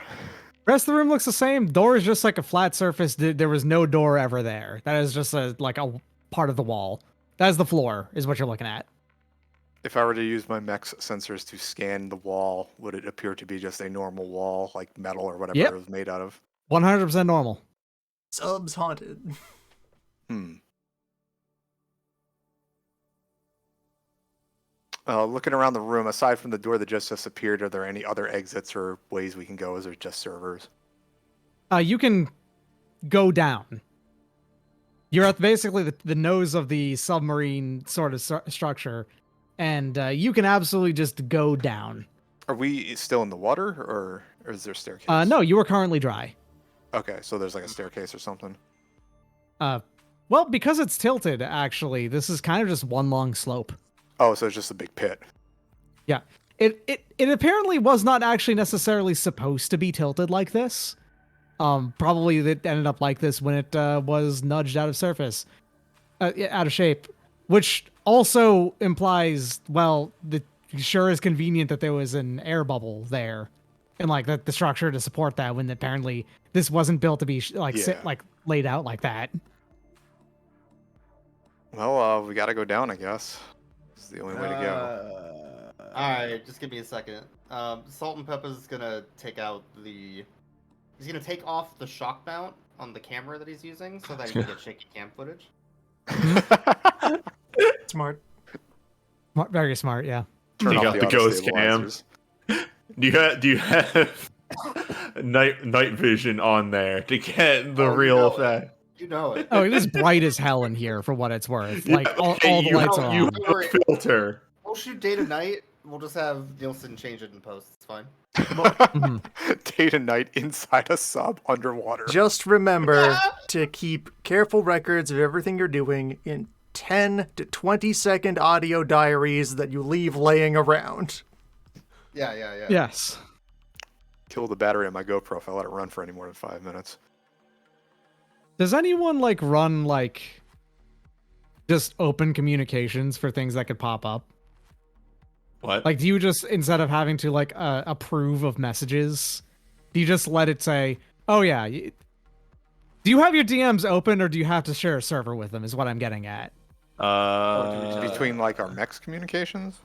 Rest of the room looks the same. Door is just like a flat surface. There was no door ever there. That is just a part of the wall. That is the floor, is what you're looking at. If I were to use my mech's sensors to scan the wall, would it appear to be just a normal wall, like metal or whatever Yep. it was made out of? 100% normal. Subs haunted. Looking around the room, aside from the door that just disappeared, are there any other exits or ways we can go? Is there just servers? You can go down. You're at basically the nose of the submarine sort of structure, and you can absolutely just go down. Are we still in the water, or is there a staircase? No, you are currently dry. Okay, so there's like a staircase or something. Well, because it's tilted, actually, this is kind of just one long slope. Oh, so it's just a big pit. Yeah. It apparently was not actually necessarily supposed to be tilted like this. Probably it ended up like this when it was nudged out of surface, out of shape, which also implies, well, it sure is convenient that there was an air bubble there, and like the structure to support that when apparently this wasn't built to be laid out like that. Well, we gotta go down, I guess. This is the only way to go. Alright, just give me a second. Salt and Pepper's gonna take out the... He's gonna take off the shock mount on the camera that he's using so that he can get shaky cam footage. Smart. Very smart, yeah. Turn Take off out the auto ghost cam. stabilizers. Do you have night vision on there to get the Oh, real no. effect? You know it. Oh, it is bright as hell in here for what it's worth. Like all the you lights have, are you on. have a filter. We'll shoot day to night. We'll just have Nielsen change it in post. It's fine. Day to night inside a sub underwater. Just remember to keep careful records of everything you're doing in 10 to 20-second audio diaries that you leave laying around. Yeah. Yes. Kill the battery on my GoPro if I let it run for any more than 5 minutes. Does anyone run just open communications for things that could pop up? What? Like, do you just, instead of having to approve of messages, do you just let it say, oh yeah, do you have your DMs open or do you have to share a server with them is what I'm getting at. Between our mech's communications?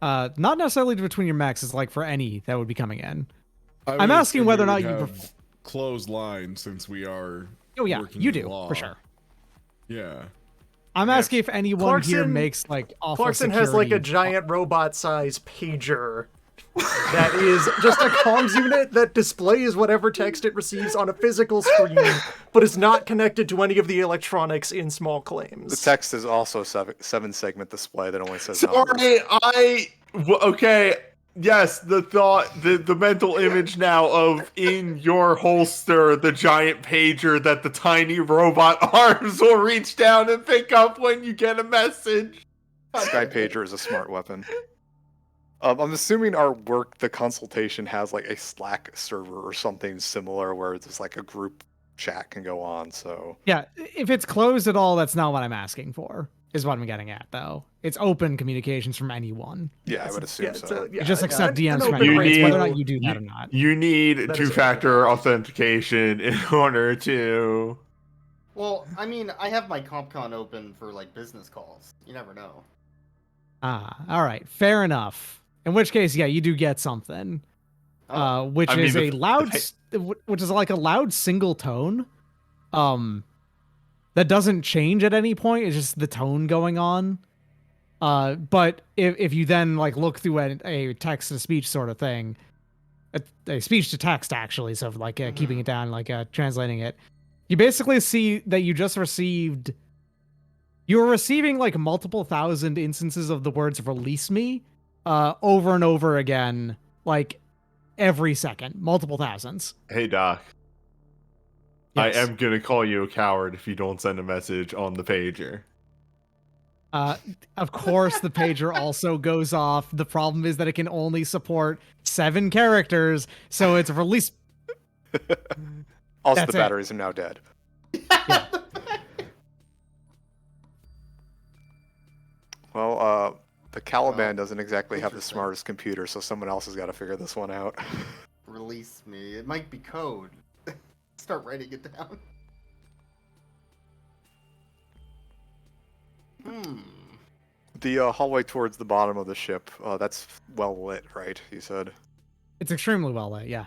Not necessarily between your mechs, it's for any that would be coming in. I I'm would asking assume whether or we not would you have closed lines since we are. Oh yeah, working you in do, law. for sure. Yeah. I'm asking if anyone here Clarkson- makes awful Clarkson has security. a giant robot-sized pager that is just a comms unit that displays whatever text it receives on a physical screen, but is not connected to any of the electronics in small claims. The text is also seven segment display that only says numbers. Sorry, okay. Yes, the mental image now of in your holster, the giant pager that the tiny robot arms will reach down and pick up when you get a message. Sky pager is a smart weapon. I'm assuming the consultation has a Slack server or something similar where it's a group chat can go on. So Yeah, if it's closed at all, that's not what I'm asking for, is what I'm getting at, though. It's open communications from anyone. yeah, I would assume so. You just accept DMs an from open anyone. It's radio- whether or not you do that or not. You need That is two-factor authentication in order to. Well, I mean, I have my CompCon open for business calls. You never know. Ah, all right, fair enough. In which case, yeah, you do get something, which I mean, is a the- loud, which is a loud single tone, that doesn't change at any point. It's just the tone going on. But if you then look through a text to speech sort of thing, a speech to text actually, so like keeping it down, like translating it. You basically see that you're receiving like multiple thousand instances of the words "release me" over and over again, like every second, multiple thousands. Hey, Doc. Yes. I am gonna call you a coward if you don't send a message on the pager. Uh, of course, the pager also goes off. The problem is that it can only support 7 characters, so it's release. Also, That's the it. batteries are now dead. Yeah. Well, the Caliban doesn't exactly have the interesting. smartest computer, so someone else has got to figure this one out. Release me. It might be code. Start writing it down. The hallway towards the bottom of the ship, that's well lit, right? You said. It's extremely well lit, yeah.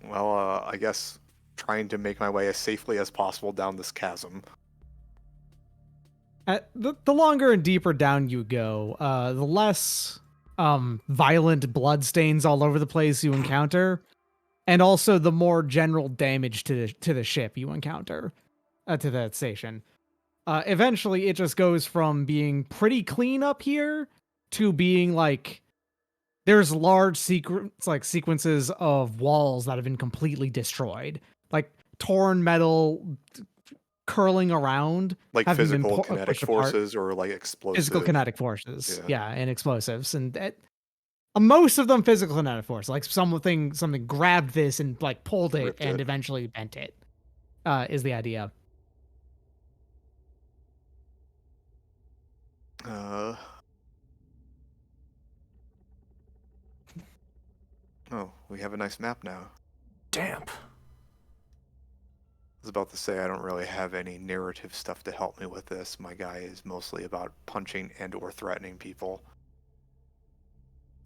Well, I guess trying to make my way as safely as possible down this chasm. The longer and deeper down you go, the less violent bloodstains all over the place you encounter, and also the more general damage to the ship you encounter, to that station. Eventually, it just goes from being pretty clean up here to being like there's large sequences of walls that have been completely destroyed, like torn metal curling around, Like having been physical kinetic pushed apart. forces or like explosive. Physical kinetic forces, Yeah. and explosives, and most of them physical kinetic force. Like something grabbed this and like pulled it Ripped and it. eventually bent it. Is the idea. Oh, we have a nice map now. Damp. I was about to say I don't really have any narrative stuff to help me with this. My guy is mostly about punching and or threatening people.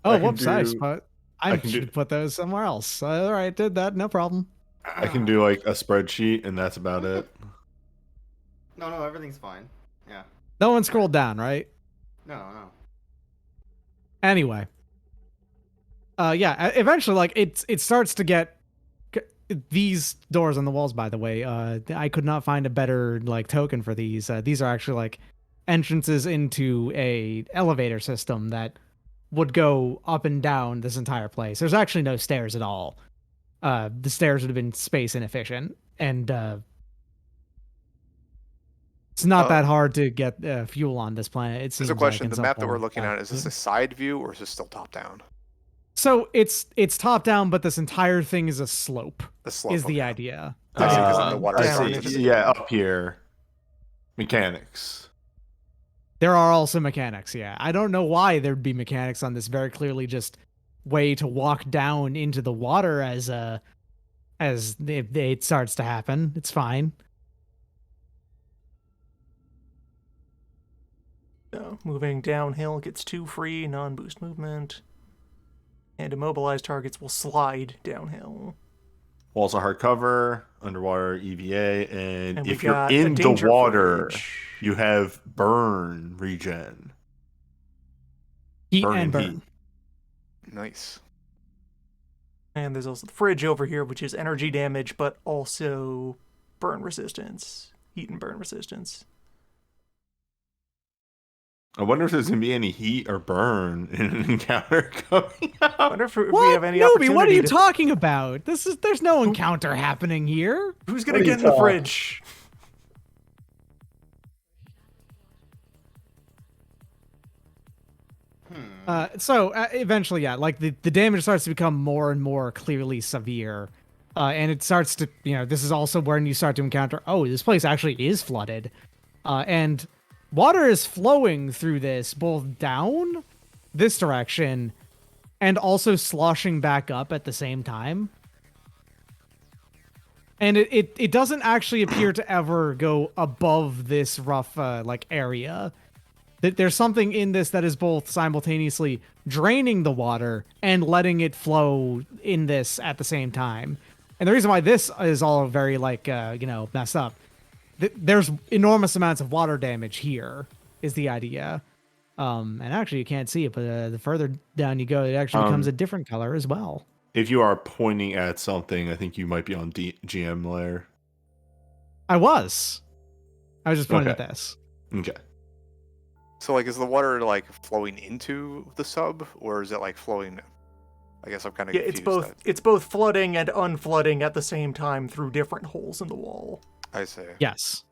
Oh, I can whoops! I do- I can should do- put those somewhere else. All right, did that, no problem. I can do like a spreadsheet, and that's about it. No, everything's fine. Yeah. No one scrolled down, right? No. Anyway. Yeah, eventually, like, it starts to get these doors on the walls, by the way, I could not find a better, like, token for these. These are actually, like, entrances into a elevator system that would go up and down this entire place. There's actually no stairs at all. The stairs would have been space inefficient, and it's not that hard to get fuel on this planet. It seems There's a question. like, The map that we're looking at at, is this a side view or is this still top down? So it's top down, but this entire thing is a slope. The slope, Is the okay. idea. I see, 'cause then the water I starts see. to- Yeah, up here. Mechanics. There are also mechanics. Yeah, I don't know why there'd be mechanics on this. Very clearly, just way to walk down into the water as it starts to happen. It's fine. Moving downhill gets 2 free non-boost movement. And immobilized targets will slide downhill. Walls are hard cover, underwater EVA, and And we if you're got a in the danger water, fridge. you have burn regen. Heat Burn and and burn. heat. Nice. And there's also the fridge over here, which is energy damage, but also burn resistance. Heat and burn resistance. I wonder if there's gonna be any heat or burn in an encounter coming I up. wonder if we What? have any Nobi, opportunity what are you to... talking about? There's no encounter happening here. Who's gonna What are get you in the talking- fridge? So eventually, yeah, like the damage starts to become more and more clearly severe. And it starts to, this is also when you start to encounter, oh, this place actually is flooded. And water is flowing through this, both down this direction and also sloshing back up at the same time. And it doesn't actually appear to ever go above this rough, area. There's something in this that is both simultaneously draining the water and letting it flow in this at the same time. And the reason why this is all very, messed up, there's enormous amounts of water damage here, is the idea. And actually, you can't see it, but the further down you go, it actually becomes a different color as well. If you are pointing at something, I think you might be on GM layer. I was just pointing at Okay. this. Okay. So like, is the water like flowing into the sub, or is it like flowing? I guess I'm kind of Yeah, confused. it's both flooding and unflooding at the same time through different holes in the wall. I see. Yes.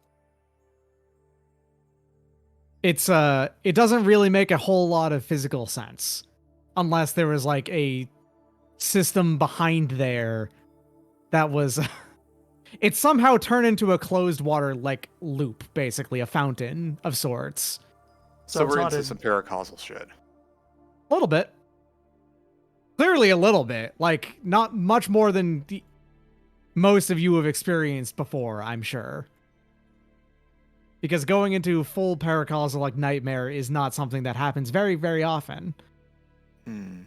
It's it doesn't really make a whole lot of physical sense unless there was like a system behind there that was it somehow turned into a closed water like loop, basically a fountain of sorts. So it's we're not into a- some paracausal shit. A little bit. Clearly a little bit. Like not much more than most of you have experienced before, I'm sure. Because going into full paracausal like nightmare is not something that happens very, very often. Hmm.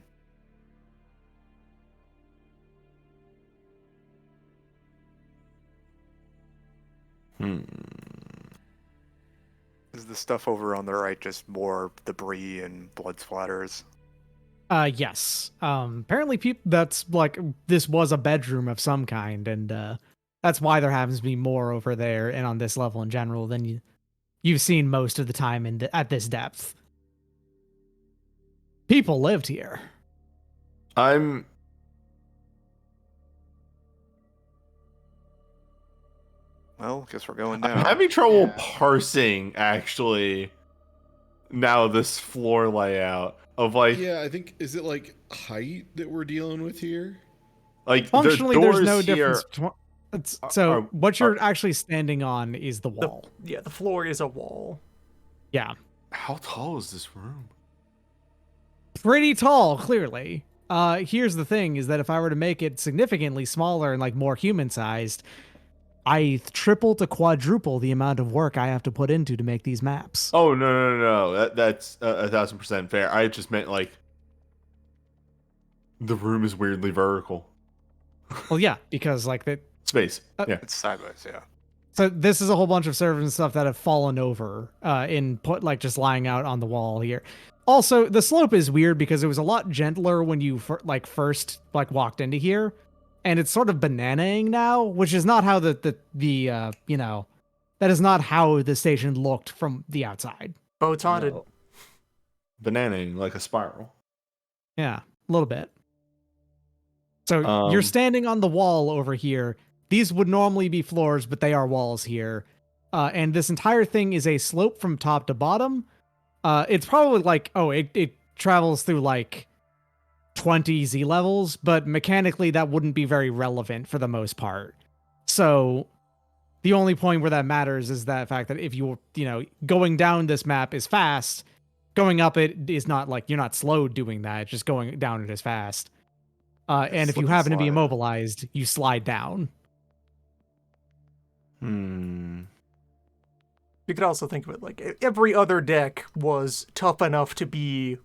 Is the stuff over on the right just more debris and blood splatters? Yes. Apparently that's like this was a bedroom of some kind, and that's why there happens to be more over there and on this level in general than you've seen most of the time at this depth. People lived here. I'm Well, guess we're going I'm down. having trouble Yeah. parsing actually now this floor layout of like Yeah, I think is it like height that we're dealing with here? the Functionally, there's doors no here difference. So are- what you're actually standing on is the The, wall. yeah, the floor is a wall. Yeah. How tall is this room? Pretty tall, clearly. Here's the thing is that if I were to make it significantly smaller and like more human sized, I triple to quadruple the amount of work I have to put into to make these maps. Oh no. That's 1,000% fair. I just meant like the room is weirdly vertical. Well, yeah, because like the Space. Yeah. It's sideways, yeah. so this is a whole bunch of servers and stuff that have fallen over in put like just lying out on the wall here. Also, the slope is weird because it was a lot gentler when you first walked into here, and it's sort of bananaing now, which is not how the you know, that is not how the station looked from the outside. Boat's haunted. No. Bananaing like a spiral. Yeah, a little bit. So you're Um, standing on the wall over here. These would normally be floors, but they are walls here. And this entire thing is a slope from top to bottom. It's probably like, it travels through like 20 Z levels, but mechanically that wouldn't be very relevant for the most part. So the only point where that matters is that fact that if you're, going down this map is fast, going up it is not like you're not slow doing that. It's just going down it is fast. And if slip you and happen to be slide. immobilized, you slide down. You could also think of it like every other deck was tough enough to be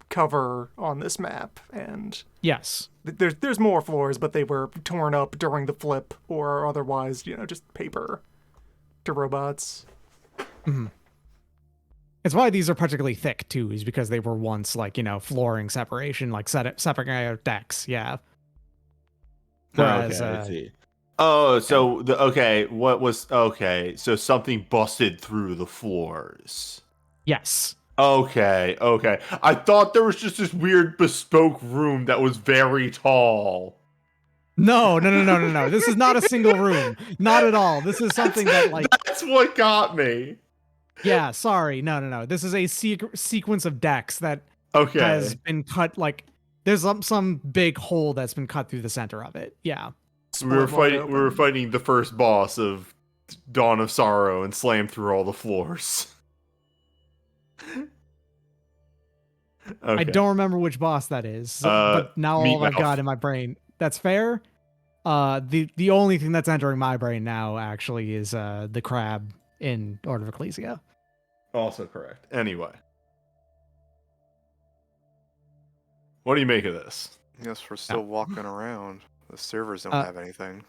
cover on this map, and Yes. there's more floors, but they were torn up during the flip or otherwise, just paper to robots. It's why these are particularly thick too, is because they were once like, flooring separation, like separating out decks. Yeah. Whereas, okay, I see. Oh, so so something busted through the floors. yes. Okay. I thought there was just this weird bespoke room that was very tall. No. This is not a single room. Not at all. This is something that like, That's what got me. yeah, sorry. No. This is a sequence of decks that Okay. has been cut. Like there's some big hole that's been cut through the center of it. Yeah. we were Split wide fighting open. the first boss of Dawn of Sorrow and slammed through all the floors. Okay. I don't remember which boss that is, but now all I've Meatmouth. got in my brain. That's fair. The only thing that's entering my brain now actually is the crab in Order of Ecclesia. Also correct. Anyway. What do you make of this? Yes, we're still walking around. The servers don't Uh, have anything.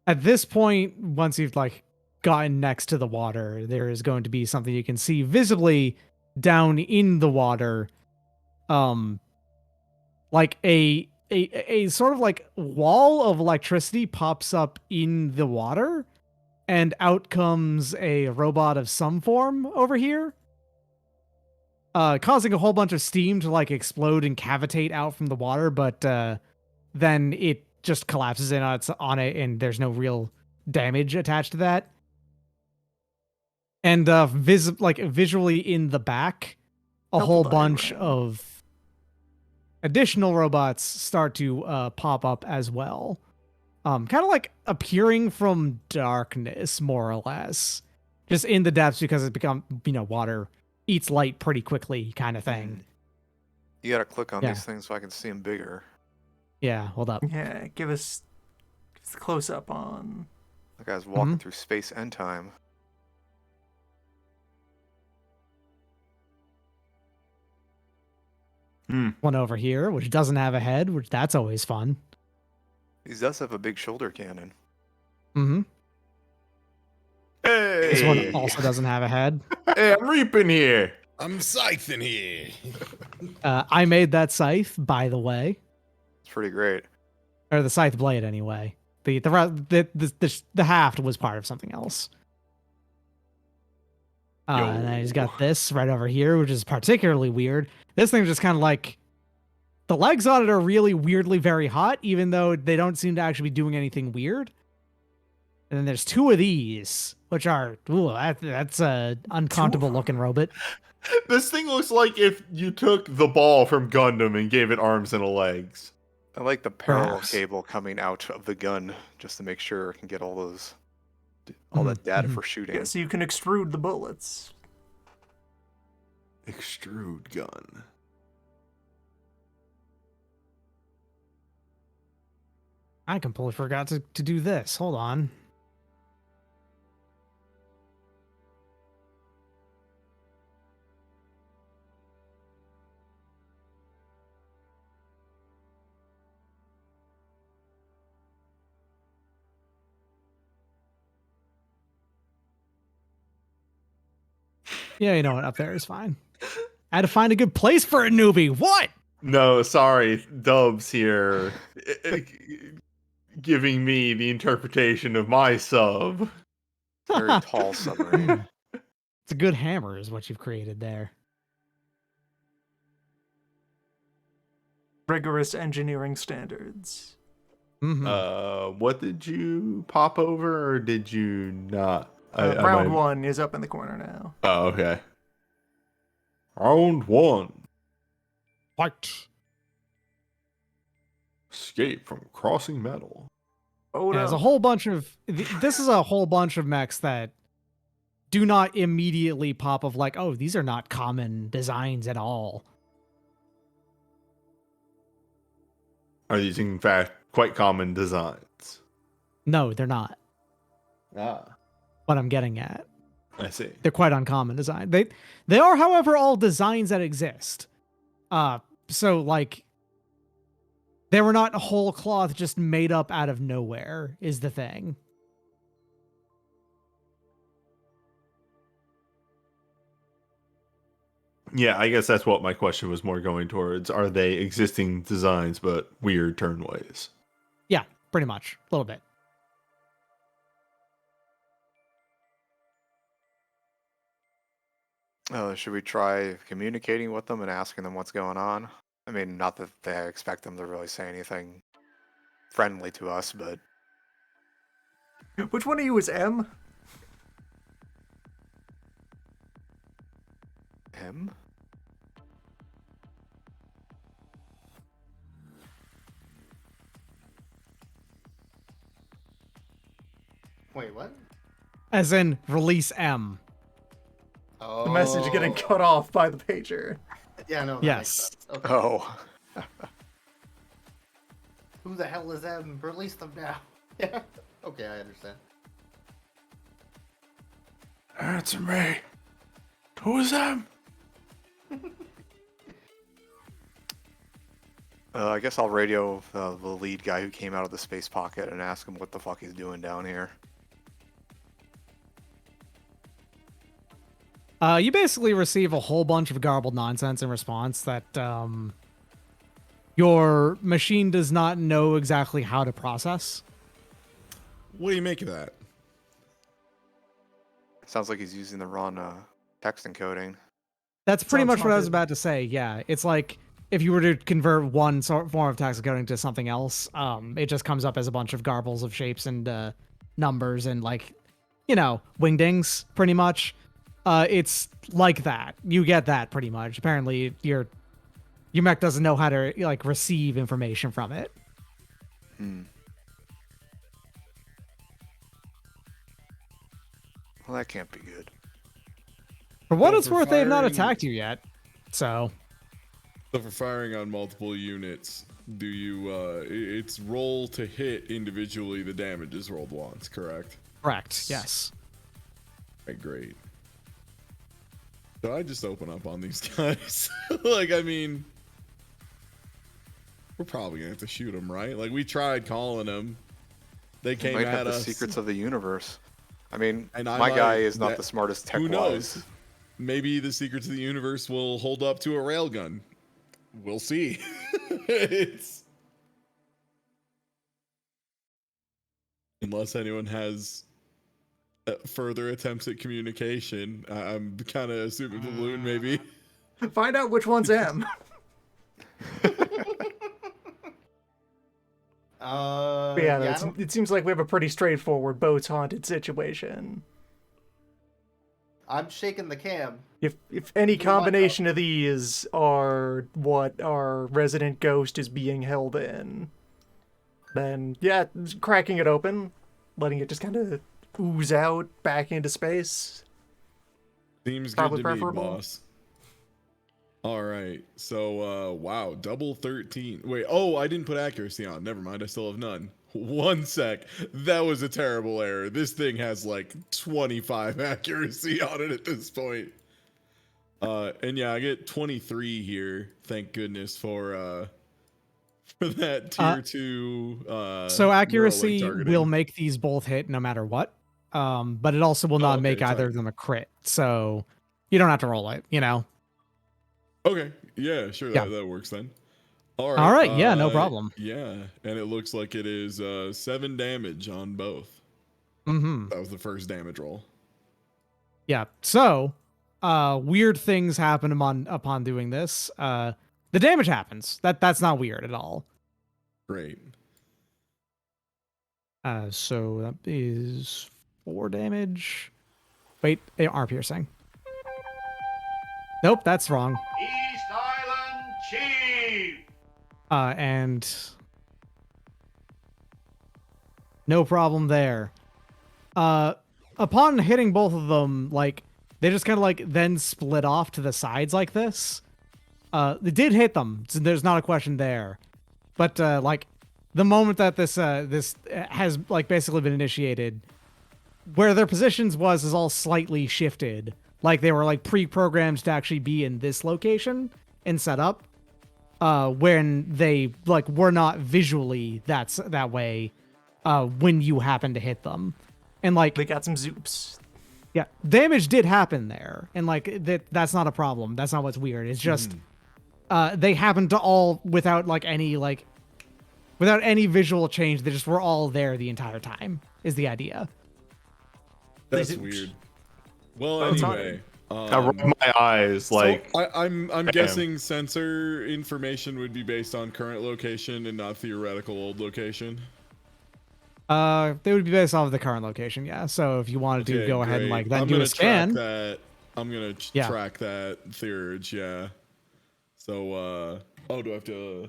At this point, once you've like gotten next to the water, there is going to be something you can see visibly down in the water. Like a a sort of like wall of electricity pops up in the water, and out comes a robot of some form over here, causing a whole bunch of steam to like explode and cavitate out from the water, but then it just collapses in on it, and there's no real damage attached to that. And visually in the back, a Helpful whole bunch diagram. of additional robots start to pop up as well. Kind of like appearing from darkness, more or less. Just in the depths because it's become, water eats light pretty quickly kind of thing. You gotta click on Yeah. these things so I can see them bigger. Yeah, hold up. Yeah, give us a close up on. The guy's walking Mhm. through space and time. One over here, which doesn't have a head, which that's always fun. He does have a big shoulder cannon. Mm-hmm. Hey, This one also doesn't have a head. hey, I'm reaping here. I'm scything here. I made that scythe, by the way, It's pretty great. or the scythe blade anyway. The haft was part of something else. And I just got this right over here, which is particularly weird. This thing's just kind of like the legs on it are really weirdly very hot, even though they don't seem to actually be doing anything weird. And then there's two of these, which are that's a uncomfortable looking robot. This thing looks like if you took the ball from Gundam and gave it arms and legs. I like the parallel Perhaps. cable coming out of the gun just to make sure I can get all that data Mhm. for shooting. Yeah, so you can extrude the bullets. Extrude gun. I completely forgot to do this. Hold on. Yeah, you know what? Up there is fine. I had to find a good place for a newbie. What? No, sorry, Dubs here, giving me the interpretation of my sub. Very tall submarine. It's a good hammer, is what you've created there. Rigorous engineering standards. Mhm. What did you pop over, or did you not? Round one is up in the corner now. Oh, okay. Round one. Fight. Escape from crossing metal. Oh, Yeah, there's a whole bunch of. This is a whole bunch of mechs that do not immediately pop of like, oh, these are not common designs at all. Are these in fact quite common designs? No, they're not. Ah, What I'm getting at. I see. They're quite uncommon design. They are, however, all designs that exist. So like they were not whole cloth just made up out of nowhere, is the thing. Yeah, I guess that's what my question was more going towards. Are they existing designs but weird turnways? Yeah, pretty much. A little bit. Should we try communicating with them and asking them what's going on? I mean, not that they expect them to really say anything friendly to us, but Which one of you is M? him? Wait, what? As in release M. Oh. The message getting cut off by the pager. Yeah, no. That Yes. Makes sense. Okay. Oh. Who the hell is them? Release them now. Yeah. Okay, I understand. Answer me. Who is them? I guess I'll radio the lead guy who came out of the space pocket and ask him what the fuck he's doing down here. You basically receive a whole bunch of garbled nonsense in response that your machine does not know exactly how to process. What do you make of that? Sounds like he's using the wrong text encoding. That's pretty Sounds much what I was haunted. about to say. Yeah, it's like if you were to convert one form of text encoding to something else, it just comes up as a bunch of garbles of shapes and numbers and like, wingdings, pretty much. It's like that. You get that pretty much. Apparently, your mech doesn't know how to like receive information from it. Hmm. Well, that can't be good. For what So it's for worth, they have not firing- attacked you yet. So So for firing on multiple units, do you it's roll to hit individually, the damage is rolled once, correct? correct. Yes. Okay, great. So I just open up on these guys. Like, I mean, we're probably gonna have to shoot them, right? Like, we tried calling them. They He came might at have the us. secrets of the universe. I mean, And I my guy might- is not that- the smartest Who tech-wise. knows? Maybe the secrets of the universe will hold up to a railgun. We'll see. It's unless anyone has further attempts at communication. I'm kind of assuming balloon, maybe. Find out which one's M. But yeah, I that's, don't- it seems like we have a pretty straightforward boats haunted situation. I'm shaking the cam. If any Who am I combination of these are what our resident ghost is being held in, then yeah, cracking it open, letting it just kind of ooze out back into space. Seems Probably good to preferable. me, boss. All right. So, wow, double 13. Wait, oh, I didn't put accuracy on. Never mind. I still have none. 1 sec. That was a terrible error. This thing has like 25 accuracy on it at this point. And yeah, I get 23 here. Thank goodness for that tier 2 So Neuralink accuracy targeting. will make these both hit no matter what. But it also will not okay, make either tight. of them a crit. So you don't have to roll it, Okay. Yeah, sure. Yeah. That works then. All right. All right, yeah, no problem. Yeah, and it looks like it is 7 damage on both. Mm-hmm. That was the first damage roll. Yeah. So, weird things happen upon doing this. The damage happens. That's not weird at all. Great. So that is 4 damage. Wait, arm piercing. Nope, that's wrong. East Island Chief! And no problem there. Upon hitting both of them, like they just kind of like then split off to the sides like this. They did hit them, so there's not a question there. But like the moment that this has like basically been initiated, where their positions is all slightly shifted, like they were like pre-programmed to actually be in this location and set up. When they like were not visually that way, when you happen to hit them, and like They got some zoops. yeah, damage did happen there, and like that's not a problem. That's not what's weird. It's just they happened to all without any visual change. They just were all there the entire time. Is the idea? That's did- weird. Well, That's anyway. I rub my eyes like I'm Damn. guessing sensor information would be based on current location and not theoretical old location. They would be based off of the current location. Yeah. So if you wanted to Okay, go ahead and great. like then I'm do gonna a scan. Track that. I'm gonna Yeah. track that theurge. Yeah. So, oh, do I have to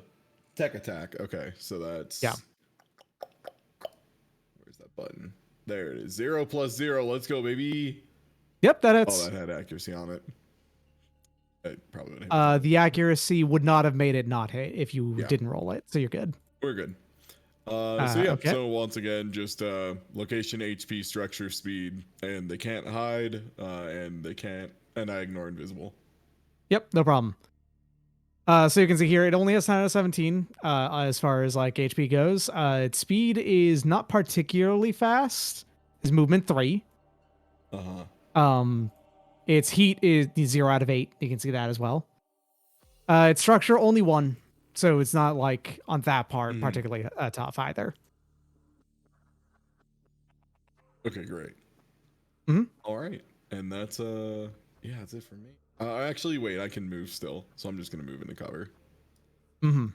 tech attack? Okay, so that's Yeah. Where's that button? There it is. 0 plus 0. Let's go, baby. Yep, that Oh, hits. that had accuracy on it. It probably would have. The accuracy would not have made it not hit if you Yeah. didn't roll it. So you're good. We're good. So yeah, okay. so once again, just location, HP, structure, speed, and they can't hide, and they can't, and I ignore invisible. Yep, no problem. So you can see here, it only has 10 out of 17 as far as like HP goes. Its speed is not particularly fast. Its movement 3. Its heat is 0 out of 8. You can see that as well. Its structure only 1. So it's not like on that part particularly tough either. Okay, great. Mhm. All right, and that's yeah, that's it for me. Actually, wait, I can move still, so I'm just gonna move into cover. Mm-hmm.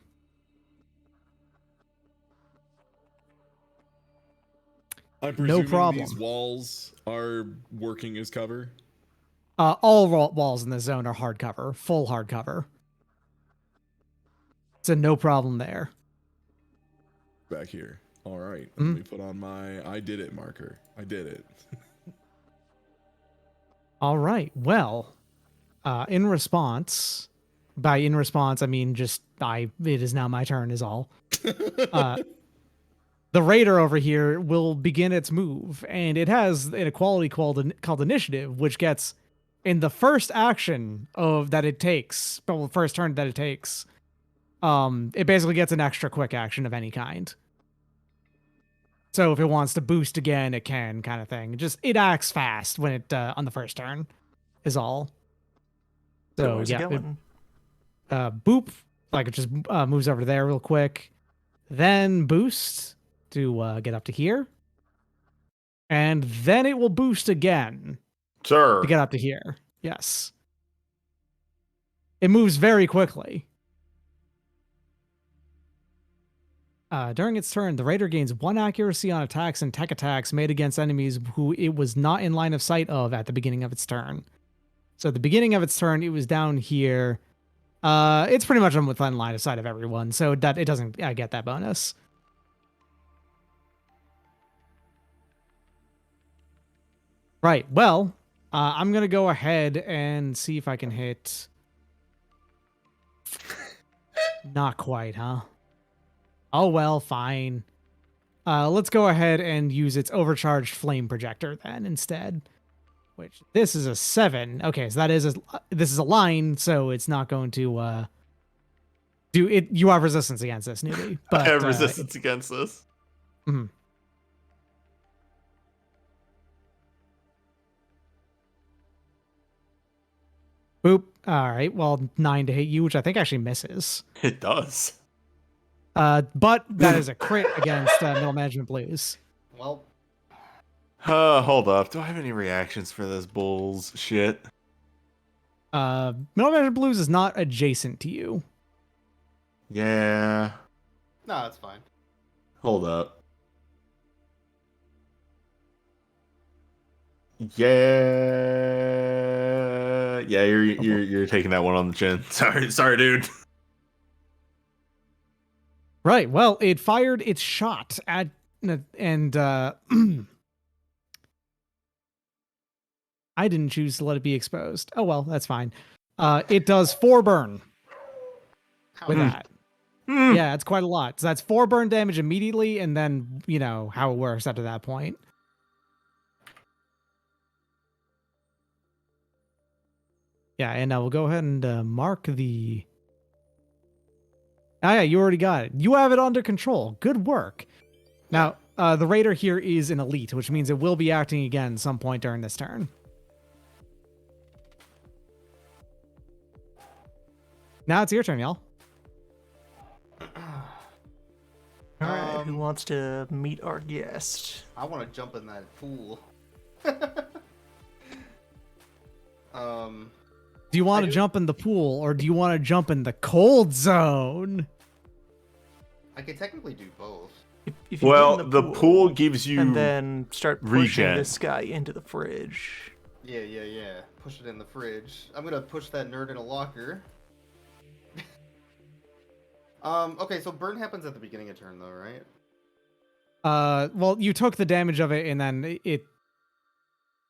I'm No presuming these problem. walls are working as cover. All walls in this zone are hardcover, full hardcover. So no problem there. Back here. All right, Mhm. let me put on my "I did it" marker. I did it. All right. Well, in response, by in response, I mean just it is now my turn is all. Uh, the raider over here will begin its move, and it has an equality called initiative, which gets in the first action of that it takes, well, first turn that it takes. It basically gets an extra quick action of any kind. So if it wants to boost again, it can, kind of thing. Just it acts fast when it on the first turn, is all. So Where's it yeah, going? boop, like it just moves over to there real quick, then boost to get up to here, and then it will boost again Sir. to get up to here. Yes, it moves very quickly. During its turn, the raider gains 1 accuracy on attacks and tech attacks made against enemies who it was not in line of sight of at the beginning of its turn. So at the beginning of its turn, it was down here. It's pretty much within line of sight of everyone, so that it doesn't get that bonus. Right. Well, I'm gonna go ahead and see if I can hit. Not quite, huh? Oh well, fine. Let's go ahead and use its overcharged flame projector then instead. Which this is a 7. Okay, so this is a line, so it's not going to do it. You have resistance against this, newbie, I but have resistance against this. Mhm. Boop. All right. Well, 9 to hit you, which I think actually misses. It does. But that is a crit against middle management blues. Well, Hold up. Do I have any reactions for this bull's shit? Middle management blues is not adjacent to you. Yeah. no, it's fine. Hold up. Yeah, you're taking that one on the chin. Sorry, dude. Right. Well, it fired its shot at and I didn't choose to let it be exposed. Oh well, that's fine. It does 4 burn with that. Yeah, it's quite a lot. So that's 4 burn damage immediately, and then you know how it works after that point. Yeah, and we'll go ahead and mark the. Ah, yeah, you already got it. You have it under control. Good work. Now, the raider here is an elite, which means it will be acting again some point during this turn. Now it's your turn, y'all. All right, who Um, wants to meet our guest? I want to jump in that pool. Do you want to jump in the pool, or do you want to jump in the cold zone? I could technically do both. If you Well, get in the pool gives you and then start pushing regen. this guy into the fridge. Yeah. Push it in the fridge. I'm gonna push that nerd in a locker. Okay, so burn happens at the beginning of turn, though, right? Well, you took the damage of it, and then it.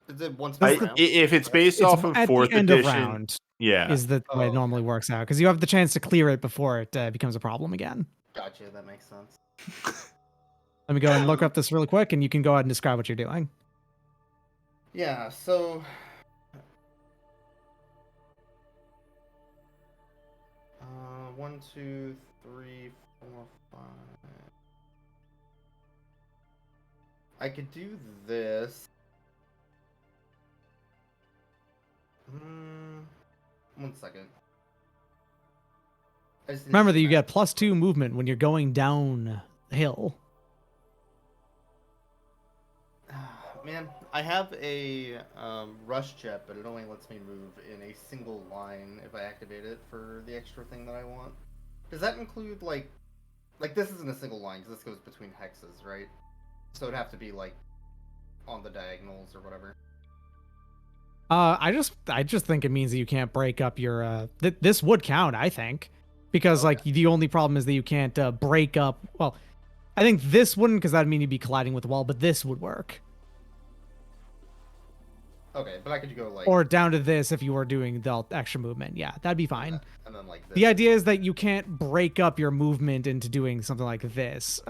Is it once per round? If it's based It's off of at 4th the end of edition, round. yeah. Is the way it normally works out because you have the chance to clear it before it becomes a problem again. Gotcha, that makes sense. Let me go and look up this really quick, and you can go ahead and describe what you're doing. Yeah, so... 1, 2, 3, 4, 5... I could do this. 1 second. I just need to Remember see that you that. get +2 movement when you're going down the hill. Man, I have a rush jet, but it only lets me move in a single line if I activate it for the extra thing that I want. Does that include like this isn't a single line because this goes between hexes, right? So it'd have to be like on the diagonals or whatever. I just think it means that you can't break up your this would count, I think, because Okay. like the only problem is that you can't break up. Well, I think this wouldn't, because that'd mean you'd be colliding with the wall, but this would work. Okay, but I could go like Or down to this if you were doing the extra movement. Yeah, that'd be fine. and then like this. The idea is that you can't break up your movement into doing something like this,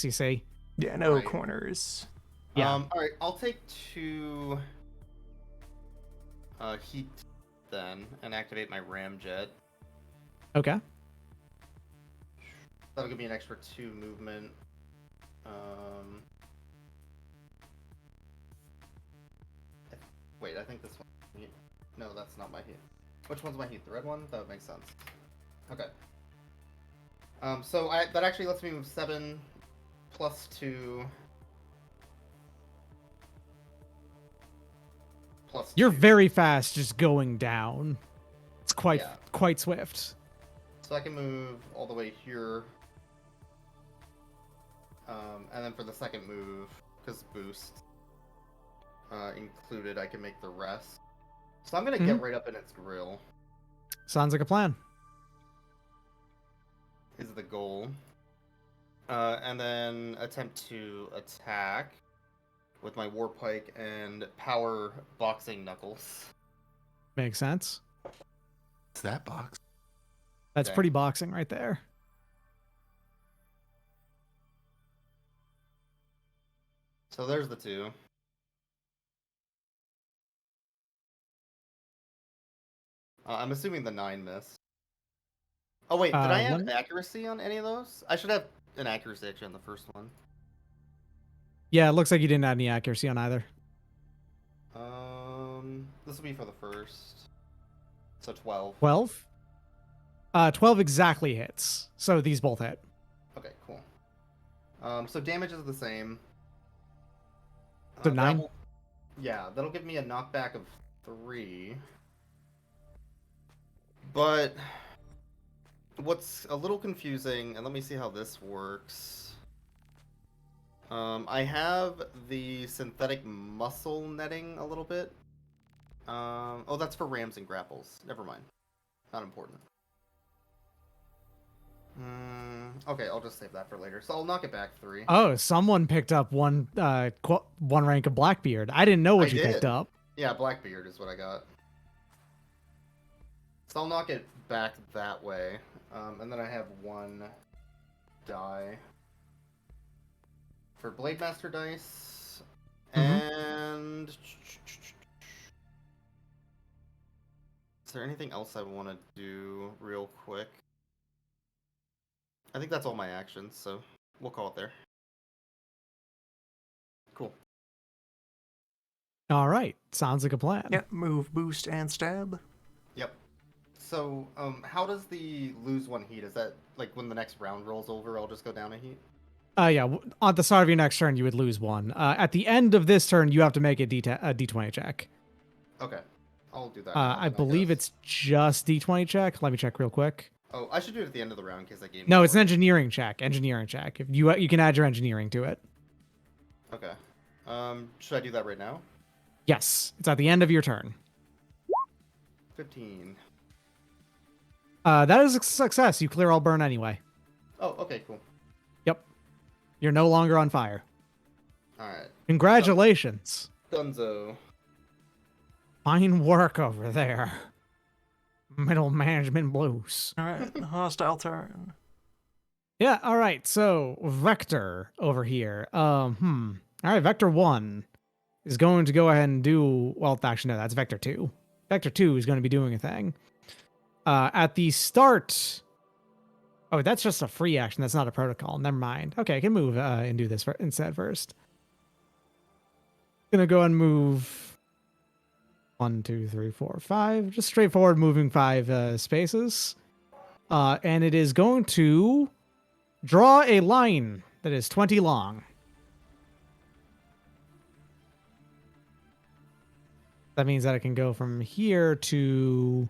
you see? Yeah, no Right. corners. Yeah. All right, I'll take 2 heat then and activate my ramjet. Okay. That'll give me an extra 2 movement. Wait, I think this one. No, that's not my heat. Which one's my heat? The red one? That would make sense. Okay. So that actually lets me move 7 plus 2 plus. You're 2. very fast just going down. It's quite Yeah. quite swift. So I can move all the way here. And then for the second move, because boost included, I can make the rest. So I'm gonna get right up in its grill. Sounds like a plan. Is the goal. And then attempt to attack with my war pike and power boxing knuckles. Makes sense. What's that box? That's Okay. pretty boxing right there. So there's the 2. I'm assuming the 9 missed. Oh wait, did I let add me- accuracy on any of those? I should have an accuracy actually on the first one. Yeah, it looks like you didn't add any accuracy on either. This will be for the first. So 12. 12? 12 exactly hits. So these both hit. Okay, cool. So damage is the same. So that 9? Yeah, that'll give me a knockback of 3. But what's a little confusing, and let me see how this works. I have the synthetic muscle netting a little bit. Oh, that's for rams and grapples. Never mind. Not important. Okay, I'll just save that for later. So I'll knock it back 3. Oh, someone picked up one rank of Blackbeard. I didn't know what I you picked did. up. Yeah, Blackbeard is what I got. So I'll knock it back that way. And then I have 1 die for Blade Master dice. And is there anything else I want to do real quick? I think that's all my actions, so we'll call it there. Cool. All right. Sounds like a plan. Yeah, move, boost, and stab. Yep. So, how does the lose 1 heat? Is that like when the next round rolls over, I'll just go down a heat? Yeah. On the start of your next turn, you would lose 1. At the end of this turn, you have to make a D20 check. Okay. I'll do that. now, I then, believe guess. it's just D20 check. Let me check real quick. Oh, I should do it at the end of the round in case I gave. No, it's an engineering check. Engineering check. If you can add your engineering to it. Okay. Should I do that right now? Yes, it's at the end of your turn. 15. That is a success. You clear all burn anyway. Oh, okay, cool. Yep. You're no longer on fire. All right. Congratulations. Dunzo. Fine work over there. Middle management blues. All right, hostile turn. Yeah, all right. So, Vector over here. All right, Vector 1 is going to go ahead and do, well, actually no, that's Vector 2. Vector 2 is going to be doing a thing. At the start, oh, that's just a free action. That's not a protocol. Never mind. Okay, I can move and do this instead first. Gonna go and move 1, 2, 3, 4, 5. Just straightforward moving 5 spaces. and it is going to draw a line that is 20 long. That means that it can go from here to...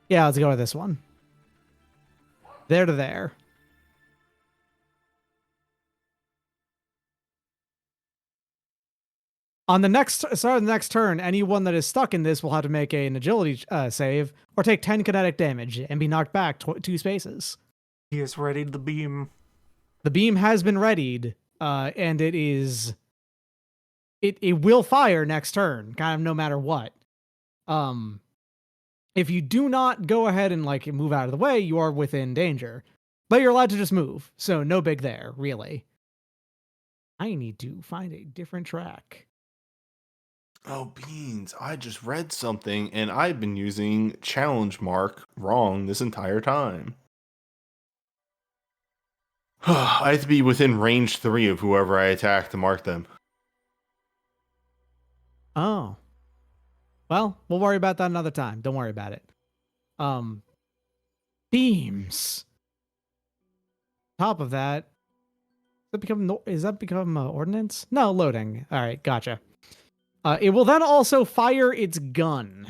Yeah, let's go with this one. There to there. On the next start of the next turn, anyone that is stuck in this will have to make an agility save or take 10 kinetic damage and be knocked back 2 spaces. He has readied the beam. The beam has been readied, and it is... It will fire next turn, kind of no matter what. If you do not go ahead and like move out of the way, you are within danger. But you're allowed to just move, so no big there, really. I need to find a different track. Oh, Beans, I just read something and I've been using challenge mark wrong this entire time. I have to be within range 3 of whoever I attack to mark them. Oh. Well, we'll worry about that another time. Don't worry about it. Beams. Top of that. Is that become ordnance? No, loading. All right, gotcha. It will then also fire its gun.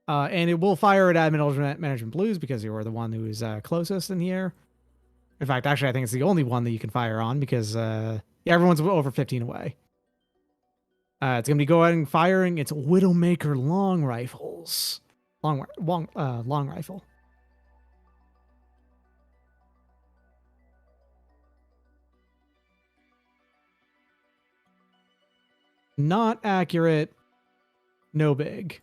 And it will fire at Admin Management Blues because you are the one who is closest in here. In fact, actually, I think it's the only one that you can fire on because everyone's over 15 away. It's going to be going firing its Widowmaker long rifles. Long rifle. Not accurate. No big.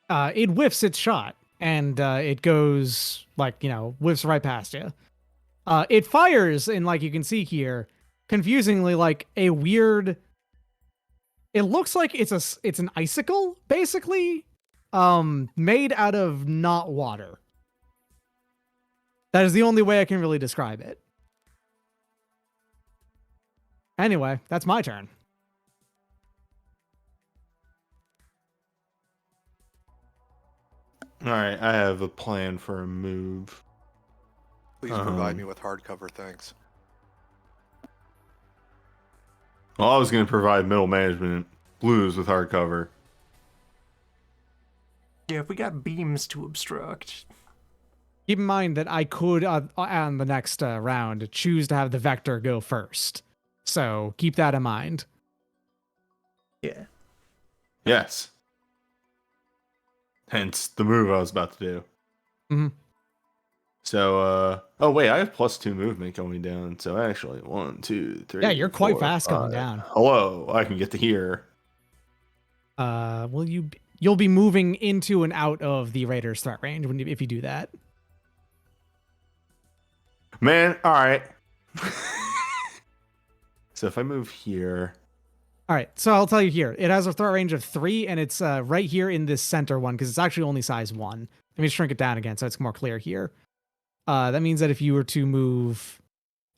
It whiffs its shot, and it goes, like, whiffs right past you. It fires, and like you can see here, confusingly, like a weird... It looks like it's an icicle, basically, made out of not water. That is the only way I can really describe it. Anyway, that's my turn. All right, I have a plan for a move. Please provide me with hardcover, thanks. Well, I was going to provide Middle Management Blues with hardcover. Yeah, if we got beams to obstruct. Keep in mind that I could, on the next round, choose to have the Vector go first. So keep that in mind. Yeah. Yes. Hence the move I was about to do. Mm-hmm. So, oh wait, I have +2 movement going down. So actually, 1, 2, 3. Yeah, you're quite 4, fast 5. going down. Hello, I can get to here. You'll be moving into and out of the Raider's threat range if you do that. Man, all right. So if I move here, All right, so I'll tell you here. It has a threat range of 3, and it's right here in this center one because it's actually only size 1. Let me shrink it down again so it's more clear here. That means that if you were to move,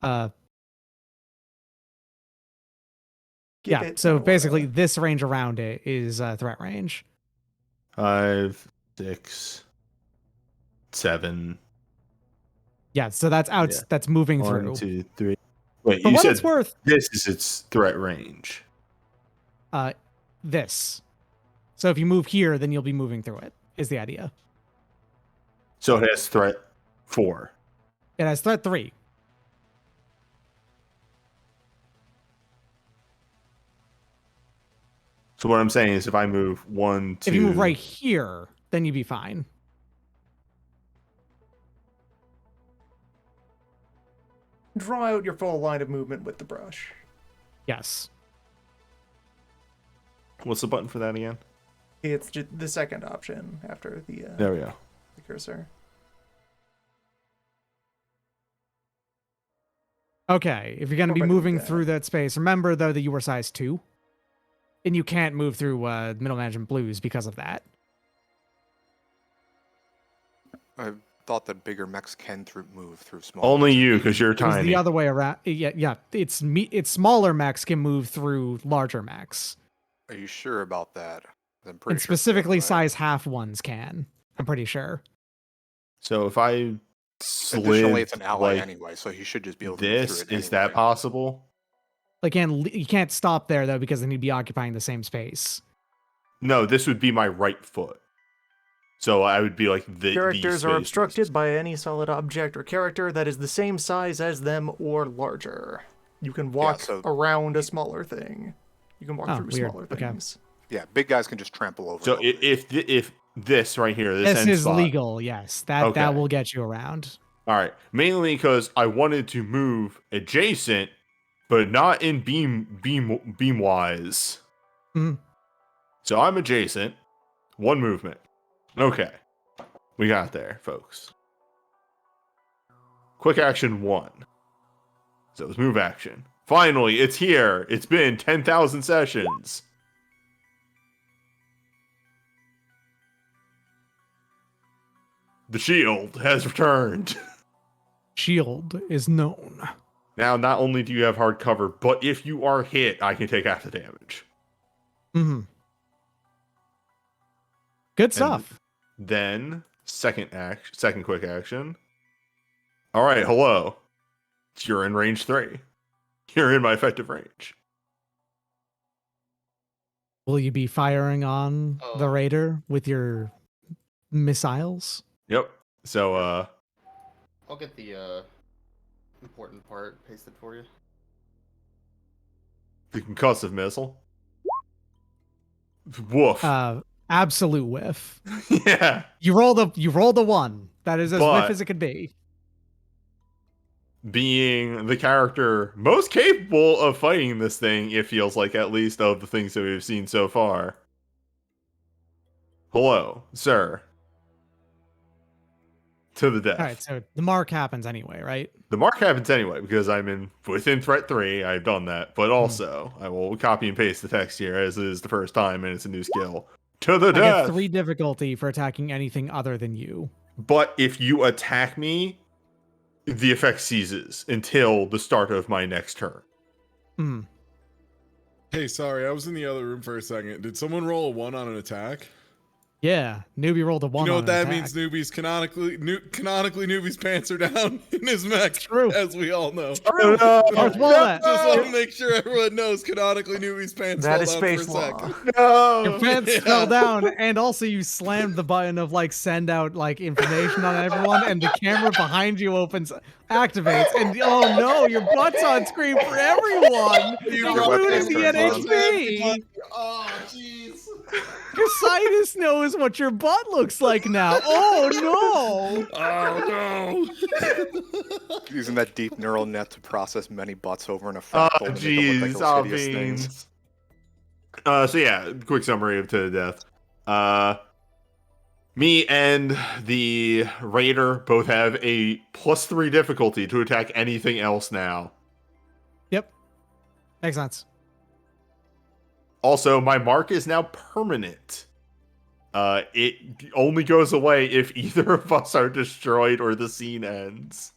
so basically this range around it is threat range. 5, 6, 7. Yeah, so that's out. Yeah. That's moving 1, through. 2, 3. Wait, For you what said it's worth, this is its threat range. this. So if you move here, then you'll be moving through it. Is the idea? So it has threat 4. It has threat 3. So what I'm saying is, if I move 1, 2, If you move right here, then you'd be fine. Draw out your full line of movement with the brush. Yes. what's the button for that again? It's just the second option after the There we go. cursor. Okay, if you're going to be Or better moving than that. through that space, remember though that you were size 2, and you can't move through Middle Management Blues because of that. I thought that bigger mechs can move through small. Only you, because you're It was tiny. the other way around. Yeah. It's smaller mechs can move through larger mechs. Are you sure about that? I'm pretty And sure specifically, right. size half ones can. I'm pretty sure. So if I Additionally, it's slid an ally like anyway, so he should just be able to move through this, it is anyway. that possible? Like, you can't stop there though because then he'd be occupying the same space. No, this would be my right foot. So I would be like these Characters are spaces. obstructed by any solid object or character that is the same size as them or larger. You can walk so- around a smaller thing. You can walk Oh, through weird. smaller Okay. things. Yeah, big guys can just trample over. So it. if this right here, this This end is spot, legal, yes. That Okay. will get you around. all right, mainly because I wanted to move adjacent, but not in beam wise. Mhm. So I'm adjacent, one movement. Okay, we got there, folks. Quick action 1. So it's move action. Finally, it's here. It's been 10,000 sessions. The shield has returned. Shield is known. Now, not only do you have hard cover, but if you are hit, I can take half the damage. Mm-hmm. Good stuff. Then, second quick action. All right, hello. You're in range 3. You're in my effective range. Will you be firing on the Oh. raider with your missiles? Yep. So, I'll get the important part pasted for you. the concussive missile. Woof. Absolute whiff. Yeah. You rolled a 1. That is as But- whiff as it could be. Being the character most capable of fighting this thing, it feels like, at least of the things that we've seen so far. Hello, sir. To the death. All right, so the mark happens anyway, right? The mark happens anyway because I'm within threat 3. I've done that, but also I will copy and paste the text here as it is the first time and it's a new skill. To the I get death. 3 difficulty for attacking anything other than you. But if you attack me, the effect ceases until the start of my next turn. Hmm. Hey, sorry, I was in the other room for a second. Did someone roll a 1 on an attack? Yeah, newbie rolled a 1. You know on what an that attack. means? Newbies canonically newbies pants are down in his mech. True. As we all know. True. Darth Wallet. Just want to make sure everyone knows canonically newbies pants That fell is down for a space sec. law. No. Your pants Yeah. fell down, and also you slammed the button of like send out like information on everyone, and the camera behind you activates, and oh no, your butt's on screen for everyone, You including the webcam turns on. NHP. Oh, jeez. Casitas knows what your butt looks like now. Oh Oh, no. Using that deep neural net to process many butts over in a Oh, fractal to make it look jeez. like those hideous things. So yeah, quick summary of To the Death. Me and the Raider both have a +3 difficulty to attack anything else now. no! Yep, makes sense. Also, my mark is now permanent. It only goes away if either of us are destroyed or the scene ends.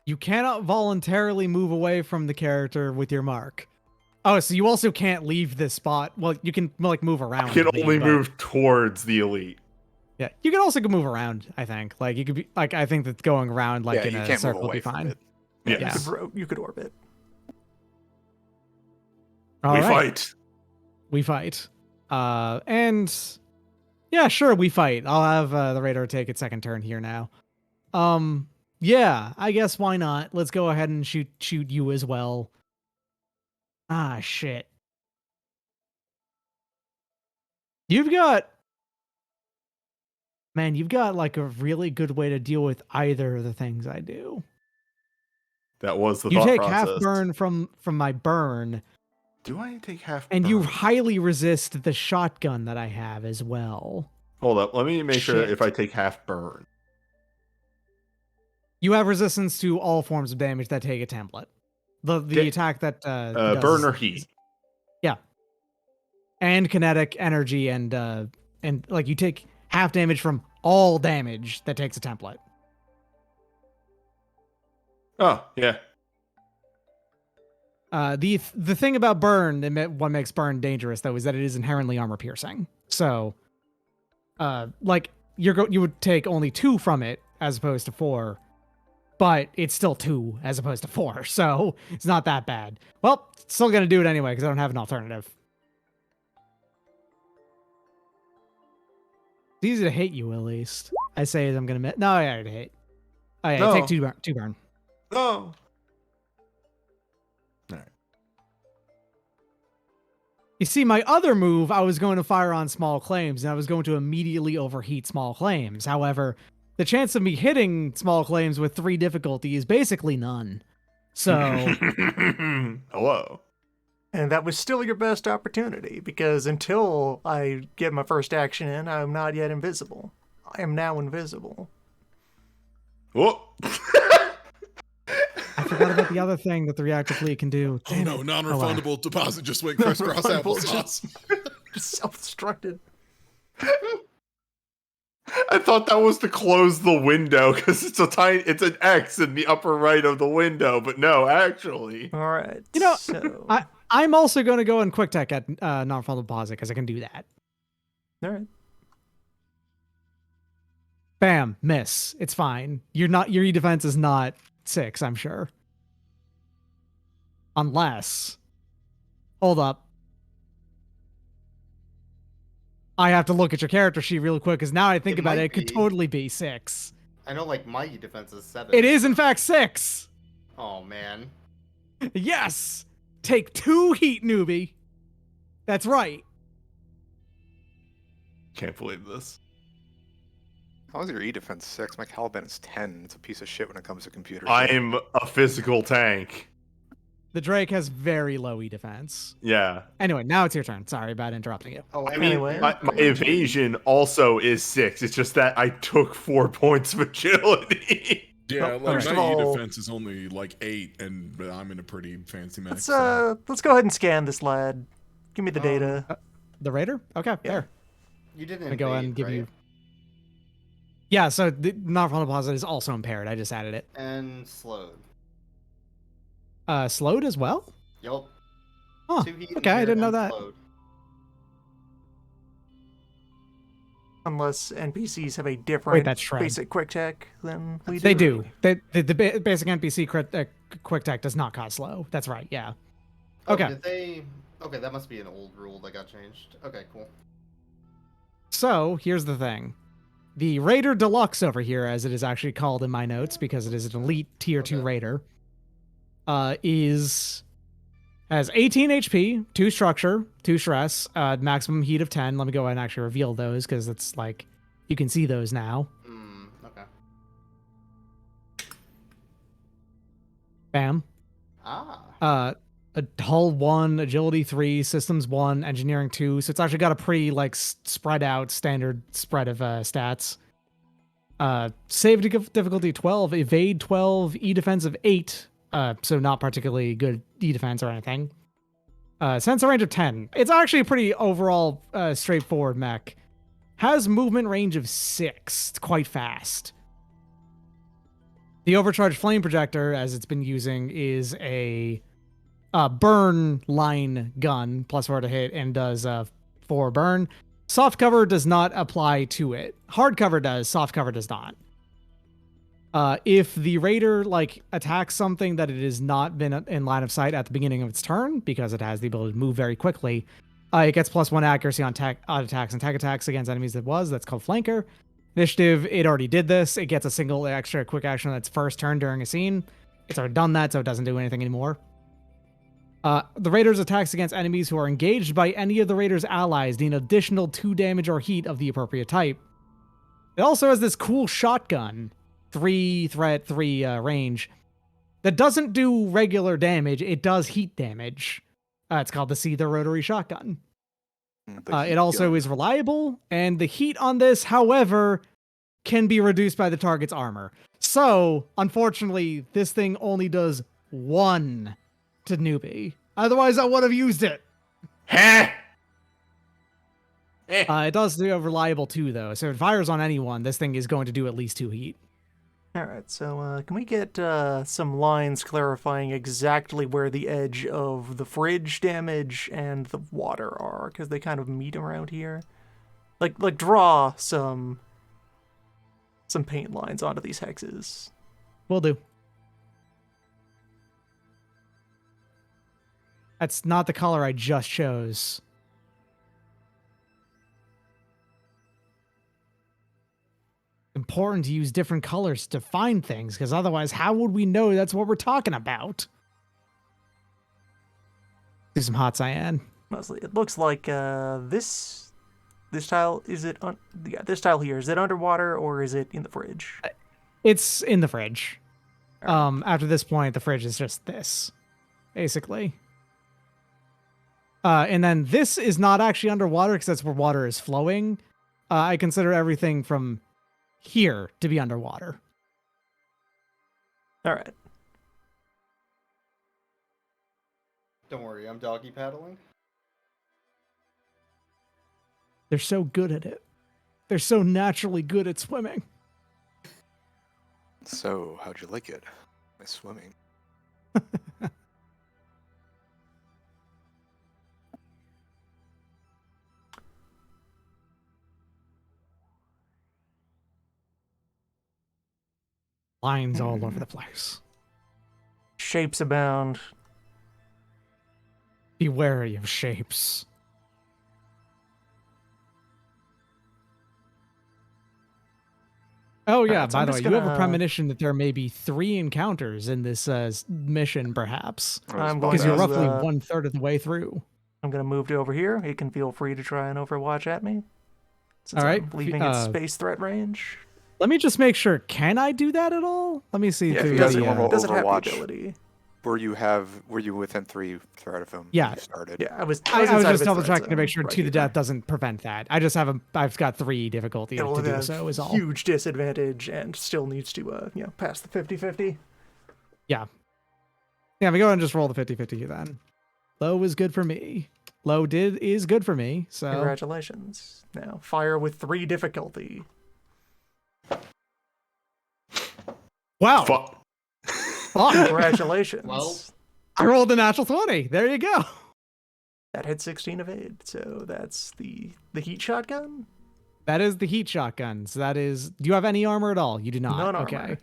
You cannot voluntarily move away from the character with your mark. Oh, so you also can't leave this spot. Well, you can like move around. I can the, only but- move towards the elite. Yeah, you can also move around. I think like you could be like I think that going around like Yeah, in you a can't move circle would away be from fine. it. Yes. You could orbit. All We right. fight. We fight. And yeah, sure, we fight. I'll have the Raider take its second turn here now. Yeah, I guess why not? Let's go ahead and shoot you as well. Ah, shit. You've got like a really good way to deal with either of the things I do. That was the You thought take process. half burn from my burn, Do I take half and you burn? highly resist the shotgun that I have as well. Hold up. Let me make sure Shit. if I take half burn. You have resistance to all forms of damage that take a template. The Da- attack that does Burn or heat? and kinetic energy and like you take half damage from all damage that takes a template. Oh, yeah. The thing about burn, what makes burn dangerous though, is that it is inherently armor piercing. So, like you would take only 2 from it as opposed to 4, but it's still 2 as opposed to 4, so it's not that bad. Well, still gonna do it anyway because I don't have an alternative. It's easy to hate you at least. I say I'm gonna no, I already hate. Oh yeah, No. take 2 burn. No. You see, my other move, I was going to fire on small claims, and I was going to immediately overheat small claims. However, the chance of me hitting small claims with 3 difficulty is basically none. So, Hello. And that was still your best opportunity, because until I get my first action in, I'm not yet invisible. I am now invisible. Whoa. I forgot about the other thing that the reactor fleet can do. Oh no, non-refundable deposit just went crisscross Non-refundable applesauce. Just self-destructed. I thought that was to close the window because it's an X in the upper right of the window, but no, actually. All right. You know, so, I'm also going to go in quick tech at non-refundable deposit because I can do that. all right. Bam, miss. It's fine. Your E defense is not 6, I'm sure. Unless, hold up. I have to look at your character sheet real quick because now I think It about it, might it could be. totally be 6. I know, like, my defense is 7. It is in fact 6. Oh, man. Yes. Take 2 heat, newbie. That's right. Can't believe this. How is your E defense 6? My Caliban is 10. It's a piece of shit when it comes to computers. I'm a physical tank. The Drake has very low E defense. Yeah. Anyway, now it's your turn. Sorry about interrupting you. Oh, I mean, Anyway. my evasion also is 6. It's just that I took 4 points of agility. Yeah, Well, like first of my E all- defense is only like 8, and I'm in a pretty fancy max. Let's go ahead and scan this lad. Give me the data. The Raider? Okay, there. You didn't I'm gonna go ahead and invade, give right? you. Yeah, so the non-refundable deposit is also impaired. I just added it. And slowed. Slowed as well? Yup. Huh. 2 heat Okay, I didn't know impaired that. and slowed. Unless NPCs have a different that's shred. basic quick check than we do. They do. The basic NPC quick tech does not cause slow. That's right. Yeah. Oh, Okay. Did they? Okay, that must be an old rule that got changed. Okay, cool. So here's the thing. The Raider Deluxe over here, as it is actually called in my notes, because it is an elite tier 2 Okay. Raider, has 18 HP, 2 structure, 2 stress, maximum heat of 10. Let me go ahead and actually reveal those because it's like you can see those now. Okay. Bam. Ah. A hull 1, agility 3, systems 1, engineering 2. So it's actually got a pretty like spread out standard spread of stats. Save difficulty 12, evade 12, E defensive 8. So not particularly good E defense or anything. Sensor range of 10. It's actually a pretty overall straightforward mech. Has movement range of 6. It's quite fast. The overcharged flame projector, as it's been using, is a burn line gun, +4 to hit, and does 4 burn. Soft cover does not apply to it. Hard cover does, soft cover does not. If the Raider like attacks something that it has not been in line of sight at the beginning of its turn, because it has the ability to move very quickly, it gets +1 accuracy on odd attacks and tech attacks against enemies that's called Flanker. Initiative, it already did this. It gets a single extra quick action on its first turn during a scene. It's already done that, so it doesn't do anything anymore. The Raider's attacks against enemies who are engaged by any of the Raider's allies deal an additional 2 damage or heat of the appropriate type. It also has this cool shotgun, 3 threat, 3 range, that doesn't do regular damage. It does heat damage. It's called the Seether Rotary Shotgun. It also is reliable, and the heat on this, however, can be reduced by the target's armor. So, unfortunately, this thing only does 1 to newbie. Otherwise, I would have used it. Heh! It does do reliable too, though. So if it fires on anyone, this thing is going to do at least 2 heat. All right, so can we get some lines clarifying exactly where the edge of the fridge damage and the water are, because they kind of meet around here. Like draw some paint lines onto these hexes. Will do. That's not the color I just chose. Important to use different colors to find things, because otherwise, how would we know that's what we're talking about? Do some hot cyan. Mostly, it looks like this tile yeah, this tile here, is it underwater or is it in the fridge? It's in the fridge. After this point, the fridge is just this, basically. And then this is not actually underwater because that's where water is flowing. I consider everything from here to be underwater. All right. Don't worry, I'm doggy paddling. They're so good at it. They're so naturally good at swimming. So, how'd you like it? My swimming. Lines all over the place. Shapes abound. Be wary of shapes. Oh yeah, Alright, so by I'm the way, just you have a gonna- premonition that there may be 3 encounters in this mission, perhaps. I was I'm about going Because to you're to- ask- roughly 1/3 of the way through. I'm gonna move to over here. It can feel free to try and overwatch at me. Since All right, I'm leaving its space threat range. Let me just make sure. Can I do that at all? Let me see Yeah, if through he has the. a normal Does it have the Overwatch. ability? Were you within 3 threat of him? when Yeah. You started. Yeah, I was. I was inside of just its double threat checking to make zone sure right to the here. death doesn't prevent that. I just haven't. I've got 3 difficulty It'll to do have so. Is all. huge disadvantage and still needs to pass the 50-50. Yeah. Yeah, we go and just roll the 50-50 then. Low is good for me. Low is good for me. So Congratulations. Now fire with 3 difficulty. wow. Fuck. Fuck. Congratulations. Well- I rolled a natural 20. There you go. That hit 16 evade, so that's the heat shotgun. That is the heat shotgun. So that is. Do you have any armor at all? You do not. None okay. armor.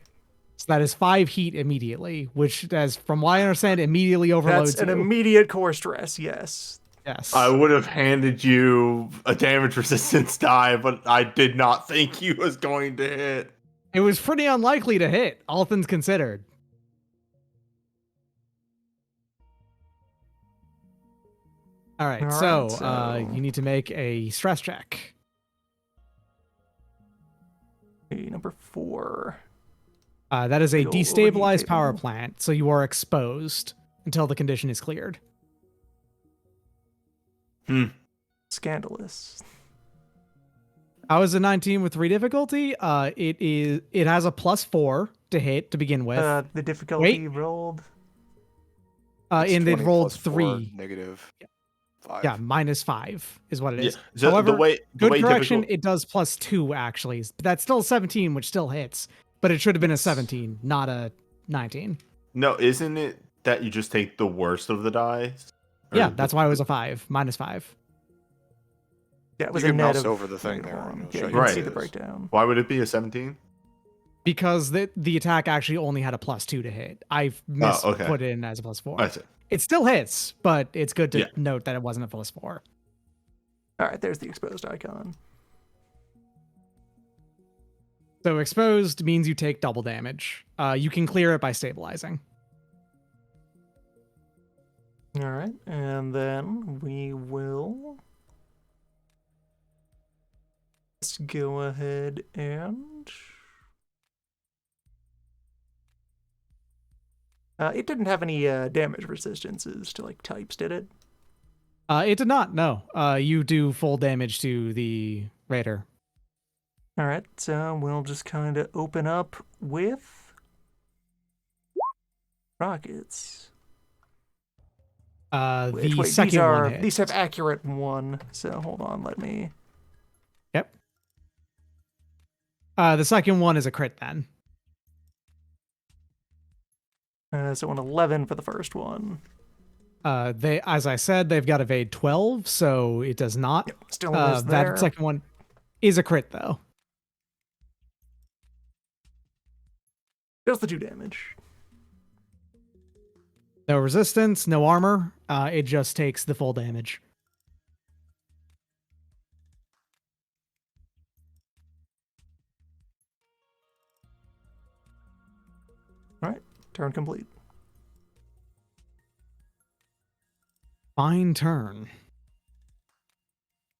So that is 5 heat immediately, which, as from what I understand, immediately overloads That's an you. immediate core stress. Yes. Yes. I would have handed you a damage resistance die, but I did not think he was going to hit. It was pretty unlikely to hit, all things considered. All right, All right, so so- you need to make a stress check. Okay, number 4. That is a Big ol' overheat destabilized power table. plant, so you are exposed until the condition is cleared. Scandalous. How is a 19 with 3 difficulty? It has a +4 to hit to begin with. The difficulty rolled. It's And it 20 rolled plus 4, 3. negative 5. Yeah, -5 is what it is. So However, the way good way correction, difficult- it does +2 actually. But that's still 17, which still hits. But it should have been a 17, not a 19. No, isn't it that you just take the worst of the dice? Or Yeah, that's why it was a 5, -5. Yeah, it was You a can net mouse of over the thing negative there, and 1. it'll Yeah, show you you can what see it the is. breakdown. Why would it be a 17? Because the attack actually only had a +2 to hit. I've okay. put it in as a +4. I see. It still hits, but it's good to Yeah. note that it wasn't a +4. All right, there's the exposed icon. So exposed means you take double damage. You can clear it by stabilizing. All right, and then we will let's go ahead and it didn't have any damage resistances to like types, did it? It did not, no. You do full damage to the raider. All right, so we'll just kind of open up with rockets. The Wait, second one hits. these have accurate 1. So hold on, let me. Yep. The second one is a crit then. So an 11 for the first one. They, as I said, they've got evade 12, so it does not. Still is That there. second one is a crit though. Just the 2 damage. No resistance, no armor. It just takes the full damage. All right, turn complete. Fine turn.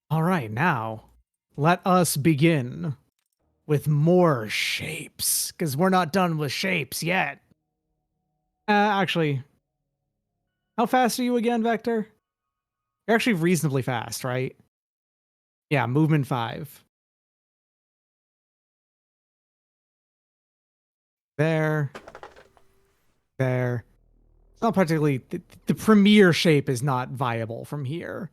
All right, now let us begin with more shapes, because we're not done with shapes yet. Actually, how fast are you again, Vector? You're actually reasonably fast, right? Yeah, movement 5. There. It's not particularly... The premier shape is not viable from here.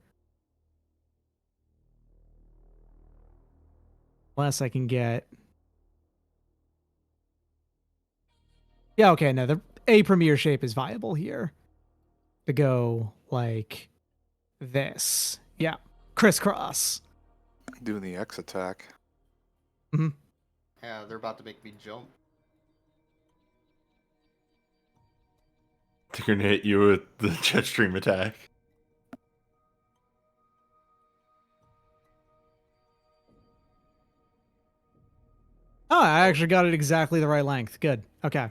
Unless I can get... Yeah, okay, no, a premier shape is viable here. To go like this. Yeah, crisscross. Doing the X attack. Yeah, they're about to make me jump. They're gonna hit you with the jet stream attack. Oh, I actually got it exactly the right length. Good. Okay.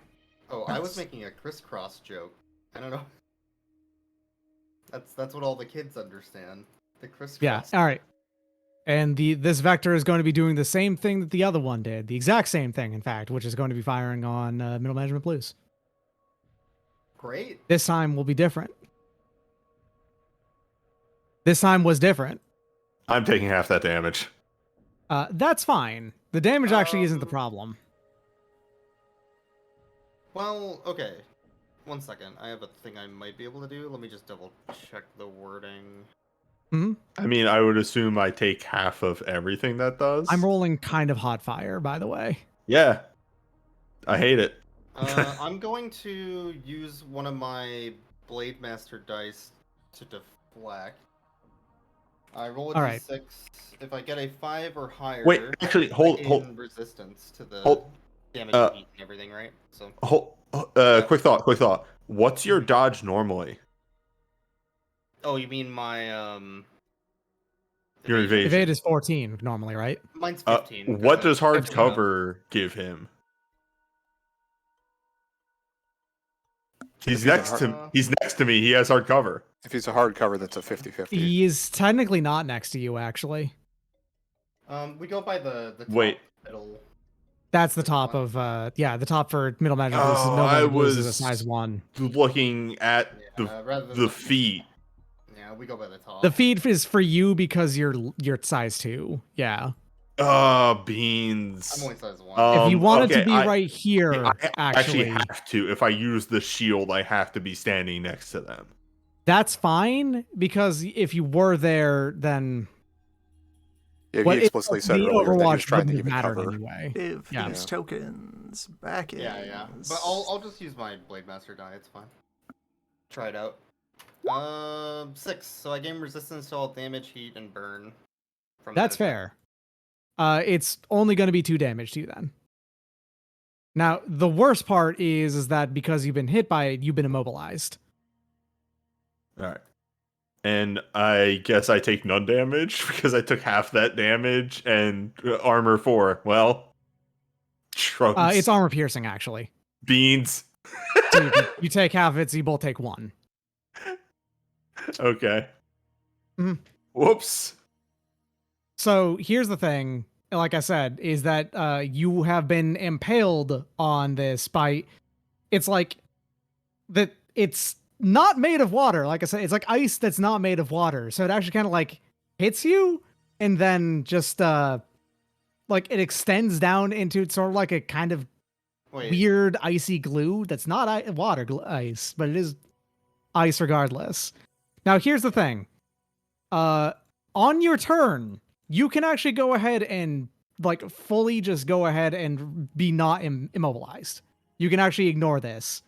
Oh, I was making a crisscross joke. I don't know. That's what all the kids understand. The crisscross. Yeah. All right. And this vector is going to be doing the same thing that the other one did. The exact same thing, in fact, which is going to be firing on middle management blues. Great. This time will be different. This time was different. I'm taking half that damage. That's fine. The damage actually isn't the problem. Well, okay. 1 second. I have a thing I might be able to do. Let me just double check the wording. Hmm. I mean, I would assume I take half of everything that does. I'm rolling kind of hot fire, by the way. Yeah. I hate it. I'm going to use one of my Blade Master dice to deflect. I roll a All right. d6. If I get a 5 or higher, Wait, actually, I hold. gain resistance to the Hold- damage uh, heat and everything, right? So Quick thought. What's your dodge normally? oh, you mean my Your evasion? evasion. Evade is 14 normally, right? Mine's 15. 'cause What I- does hard 15 up. cover give him? If he's He's next to me. He has hard cover. If he's a hardcover, that's a 50-50. He is technically not next to you, actually. We go by the top Wait. middle. That's the top of the top for middle management blues. Middle I management blues is a was size 1. looking at Rather than the feet. Yeah, we go by the top. The feed is for you because you're size 2. Yeah. Beans. I'm only size 1. If you wanted okay, to be right here, I actually actually, have to. If I use the shield, I have to be standing next to them. that's fine because if you were there, then Yeah, what he explicitly said the earlier that he was Overwatch trying to wouldn't give it have mattered cover. anyway. If Yeah. these tokens back in. Yeah. But I'll just use my Blade Master die. It's fine. Try it out. 6. So I gain resistance to all damage, heat, and burn. From That's that attack. fair. It's only going to be 2 damage to you then. Now, the worst part is that because you've been hit by it, you've been immobilized. All right. And I guess I take none damage because I took half that damage and armor 4. Well, shrugs. It's armor piercing, actually. Beans. So you take half of it, so you both take 1. Okay. Mhm. Whoops. So here's the thing, like I said, is that you have been impaled on this by, it's like that it's not made of water. Like I said, it's like ice that's not made of water. So it actually kind of like hits you and then just like it extends down into sort of like a kind of Wait. weird icy glue that's not ice, but it is ice regardless. Now here's the thing. On your turn, you can actually go ahead and like fully just go ahead and be not immobilized. You can actually ignore this.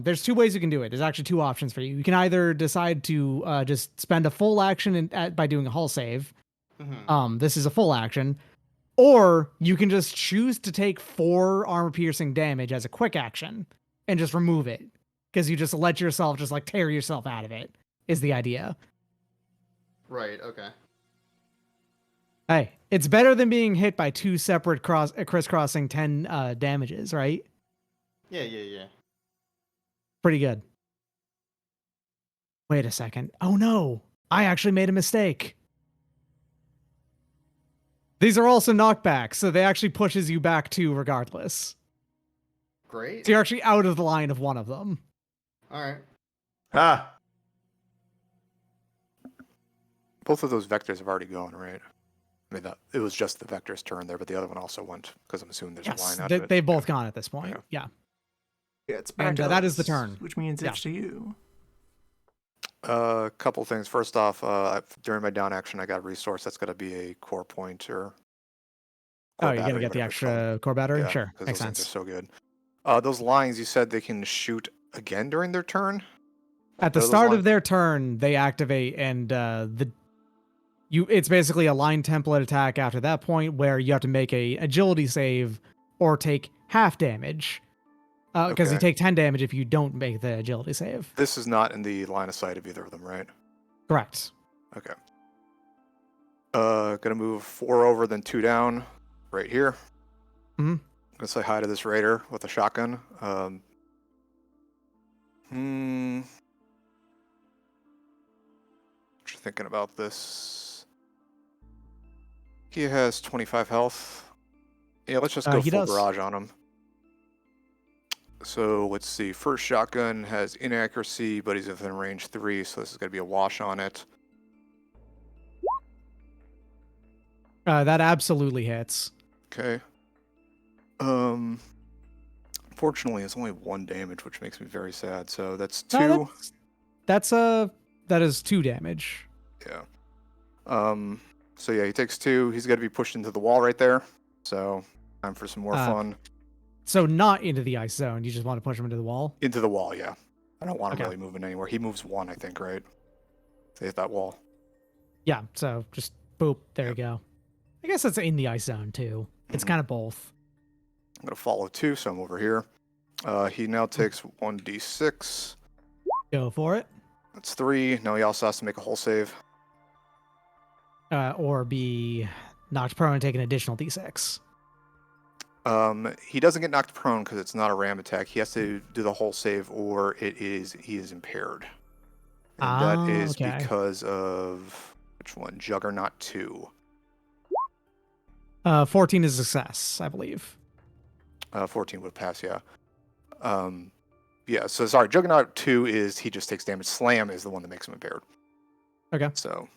there's two ways you can do it. There's actually two options for you. You can either decide to just spend a full action by doing a hull save. This is a full action. Or you can just choose to take 4 armor piercing damage as a quick action and just remove it. Because you just let yourself just like tear yourself out of it, is the idea. Right. Okay. Hey, it's better than being hit by 2 separate crisscrossing 10 damages, right? Yeah. Pretty good. Wait a second. Oh no, I actually made a mistake. These are also knockbacks, so they actually pushes you back 2 regardless. Great. So you're actually out of the line of one of them. All right. Ah, Both of those vectors have already gone, right? I mean, it was just the vector's turn there, but the other one also went because I'm assuming there's a line out of it. They've both gone at this point. Yeah. Yeah, it's back And to that is the us, turn. which means Yeah. it's to you. A couple things. First off, during my down action, I got a resource that's going to be a core point or. Oh, core you're gonna battery, get the whatever it's called. extra core battery? Yeah, Sure, 'cause makes those things sense. are so good. Those lines, you said they can shoot again during their turn. At the Those start lines- of their turn, they activate, and it's basically a line template attack after that point where you have to make a agility save or take half damage. Because you Okay. take 10 damage if you don't make the agility save. This is not in the line of sight of either of them, right? Correct. Okay. Gonna move 4 over, then 2 down, right here. Mhm. Gonna say hi to this raider with a shotgun. Just thinking about this. He has 25 health. Yeah, let's just go He full does. barrage on him. So let's see. First shotgun has inaccuracy, but he's within range 3, so this is gonna be a wash on it. That absolutely hits. Okay. Fortunately, it's only 1 damage, which makes me very sad. So that's 2. No, that is 2 damage. Yeah. So yeah, he takes 2. He's got to be pushed into the wall right there. So time for some more fun. So not into the ice zone. You just want to push him into the wall. Into the wall, yeah. I don't want him Okay. really moving anywhere. He moves 1, I think, right? To hit that wall. Yeah. So just boop. There you go. I guess that's in the ice zone too. It's kind of both. I'm gonna follow 2, so I'm over here. He now takes 1d6. Go for it. That's 3. Now he also has to make a hull save. Or be knocked prone and take an additional d6. He doesn't get knocked prone because it's not a ram attack. He has to do the hull save, or he is impaired. And that is okay. because of which one? Juggernaut 2. 14 is a success, I believe. 14 would pass, yeah. Yeah, so sorry, Juggernaut 2 is he just takes damage. Slam is the one that makes him impaired. Okay. So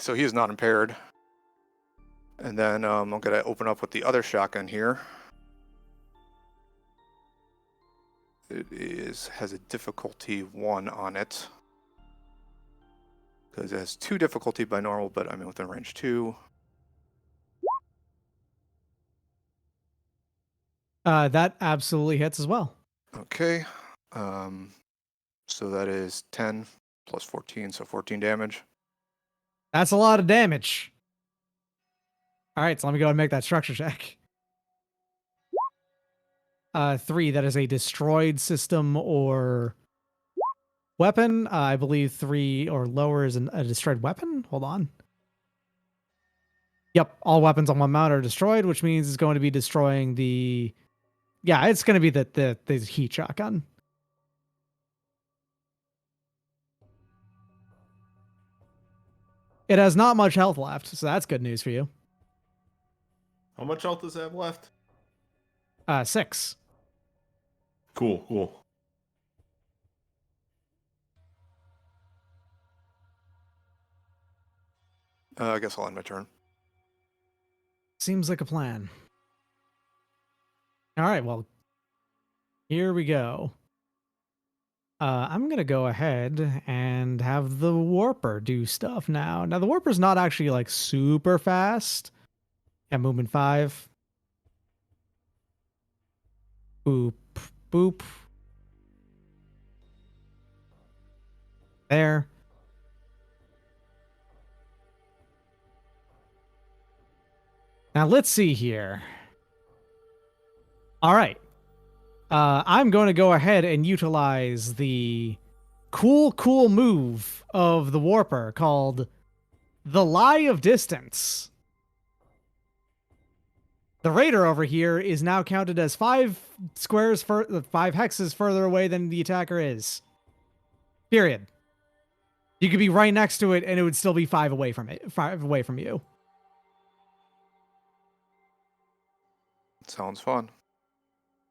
so he is not impaired. And then I'm gonna open up with the other shotgun here. It has a difficulty 1 on it. Because it has 2 difficulty by normal, but I'm within range 2. That absolutely hits as well. Okay. So that is 10 plus 14, so 14 damage. That's a lot of damage. All right, so let me go and make that structure check. 3, that is a destroyed system or weapon. I believe 3 or lower is a destroyed weapon. Hold on. Yep, all weapons on one mount are destroyed, which means it's going to be destroying the. Yeah, it's going to be the heat shotgun. It has not much health left, so that's good news for you. How much health does it have left? 6. cool. I guess I'll end my turn. Seems like a plan. All right, well, here we go. I'm going to go ahead and have the Warper do stuff now. Now, the Warper's not actually like super fast. Yeah, movement 5. Boop, boop. There. Now let's see here. All right. I'm going to go ahead and utilize the cool move of the Warper called the Lie of Distance. The Raider over here is now counted as 5 hexes further away than the attacker is. Period. You could be right next to it and it would still be 5 away from it, 5 away from you. Sounds fun.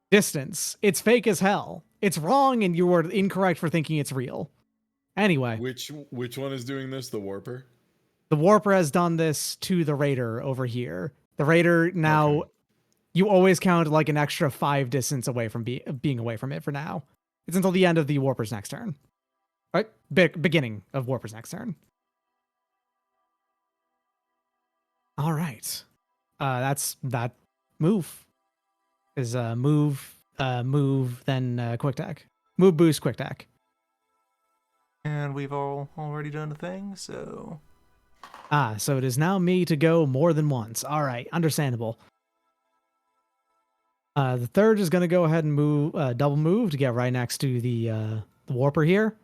Distance. It's fake as hell. It's wrong and you were incorrect for thinking it's real. Anyway. Which one is doing this? The Warper? The Warper has done this to the Raider over here. The Raider now, Okay. you always count like an extra 5 distance away from being away from it for now. It's until the end of the Warper's next turn. Right? Beginning of Warper's next turn. All right. That's that move. Is move, then quick attack. Move, boost, quick attack. And we've already done the thing, so... So it is now me to go more than once. All right, understandable. The third is going to go ahead and move, double move to get right next to the Warper here.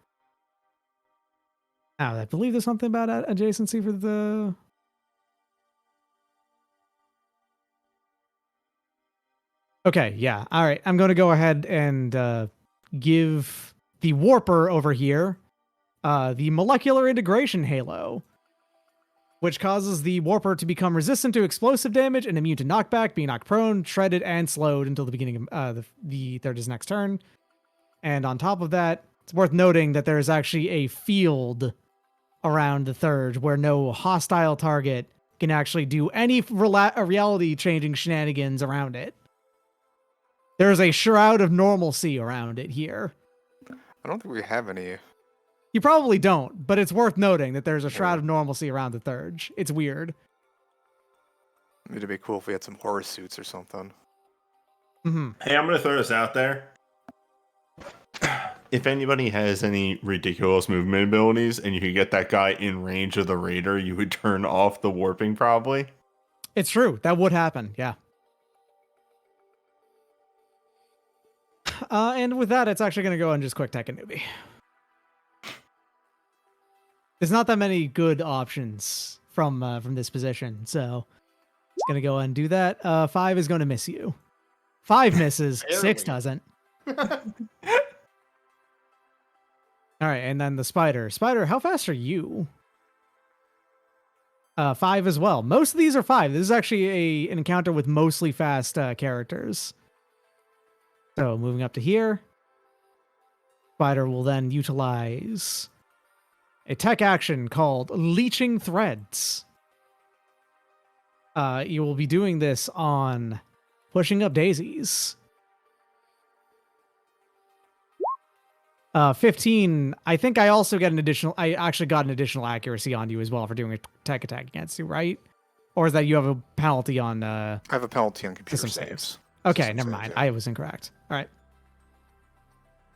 Now, I believe there's something about adjacency for the... Okay, yeah. All right, I'm going to go ahead and give the Warper over here the Molecular Integration Halo, which causes the Warper to become resistant to explosive damage and immune to knockback, being knocked prone, shredded, and slowed until the beginning of the third is next turn. And on top of that, it's worth noting that there is actually a field around the third where no hostile target can actually do any reality-changing shenanigans around it. There's a shroud of normalcy around it here. I don't think we have any. You probably don't, but it's worth noting that there's a shroud of normalcy around the third. It's weird. It'd be cool if we had some horror suits or something. Mm-hmm. Hey, I'm gonna throw this out there. If anybody has any ridiculous movement abilities and you could get that guy in range of the Raider, you would turn off the warping probably. It's true. That would happen. Yeah. And with that, it's actually going to go and just quick tech a newbie. There's not that many good options from this position, so it's going to go and do that. 5 is going to miss you. 5 misses. 6 doesn't. All right, and then the spider. Spider, how fast are you? 5 as well. Most of these are 5. This is actually an encounter with mostly fast characters. So moving up to here, Spider will then utilize a tech action called Leeching Threads. You will be doing this on pushing up daisies. 15. I think I also get an additional. I actually got an additional accuracy on you as well for doing a tech attack against you, right? Or is that you have a penalty on? I have a penalty on computer System saves. saves. Okay, System never saves, mind. yeah. I was incorrect. All right.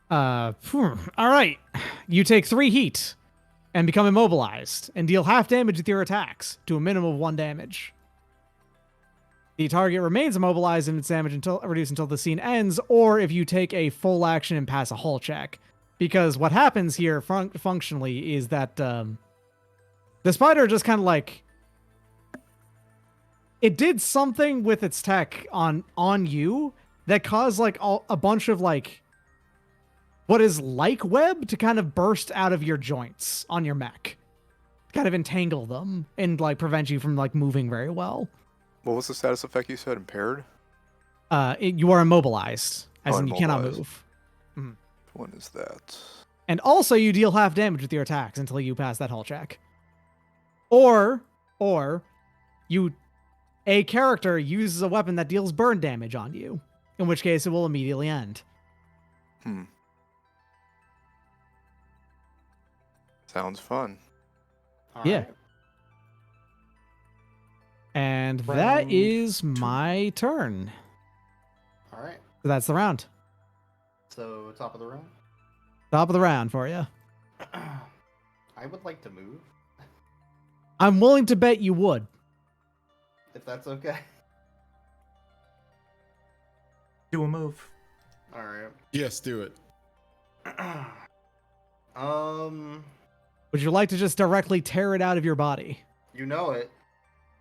All right. You take 3 heat and become immobilized and deal half damage with your attacks to a minimum of 1 damage. The target remains immobilized and its damage reduced until the scene ends, or if you take a full action and pass a hull check. Because what happens here functionally is that the spider just kind of like it did something with its tech on you that caused like a bunch of like what is like web to kind of burst out of your joints on your mech, kind of entangle them and like prevent you from like moving very well. What was the status effect you said? Impaired? You are immobilized, as in you cannot immobilized. move. When is that? And also you deal half damage with your attacks until you pass that hull check. Or a character uses a weapon that deals burn damage on you, in which case it will immediately end. Sounds fun. All Yeah. right. And that Round is 2. my turn. All right. So that's the round. So top of the round. Top of the round for you. I would like to move, I'm willing to bet you would. if that's okay. Do a move. All right. Yes, do it. Would you like to just directly tear it out of your body? You know it.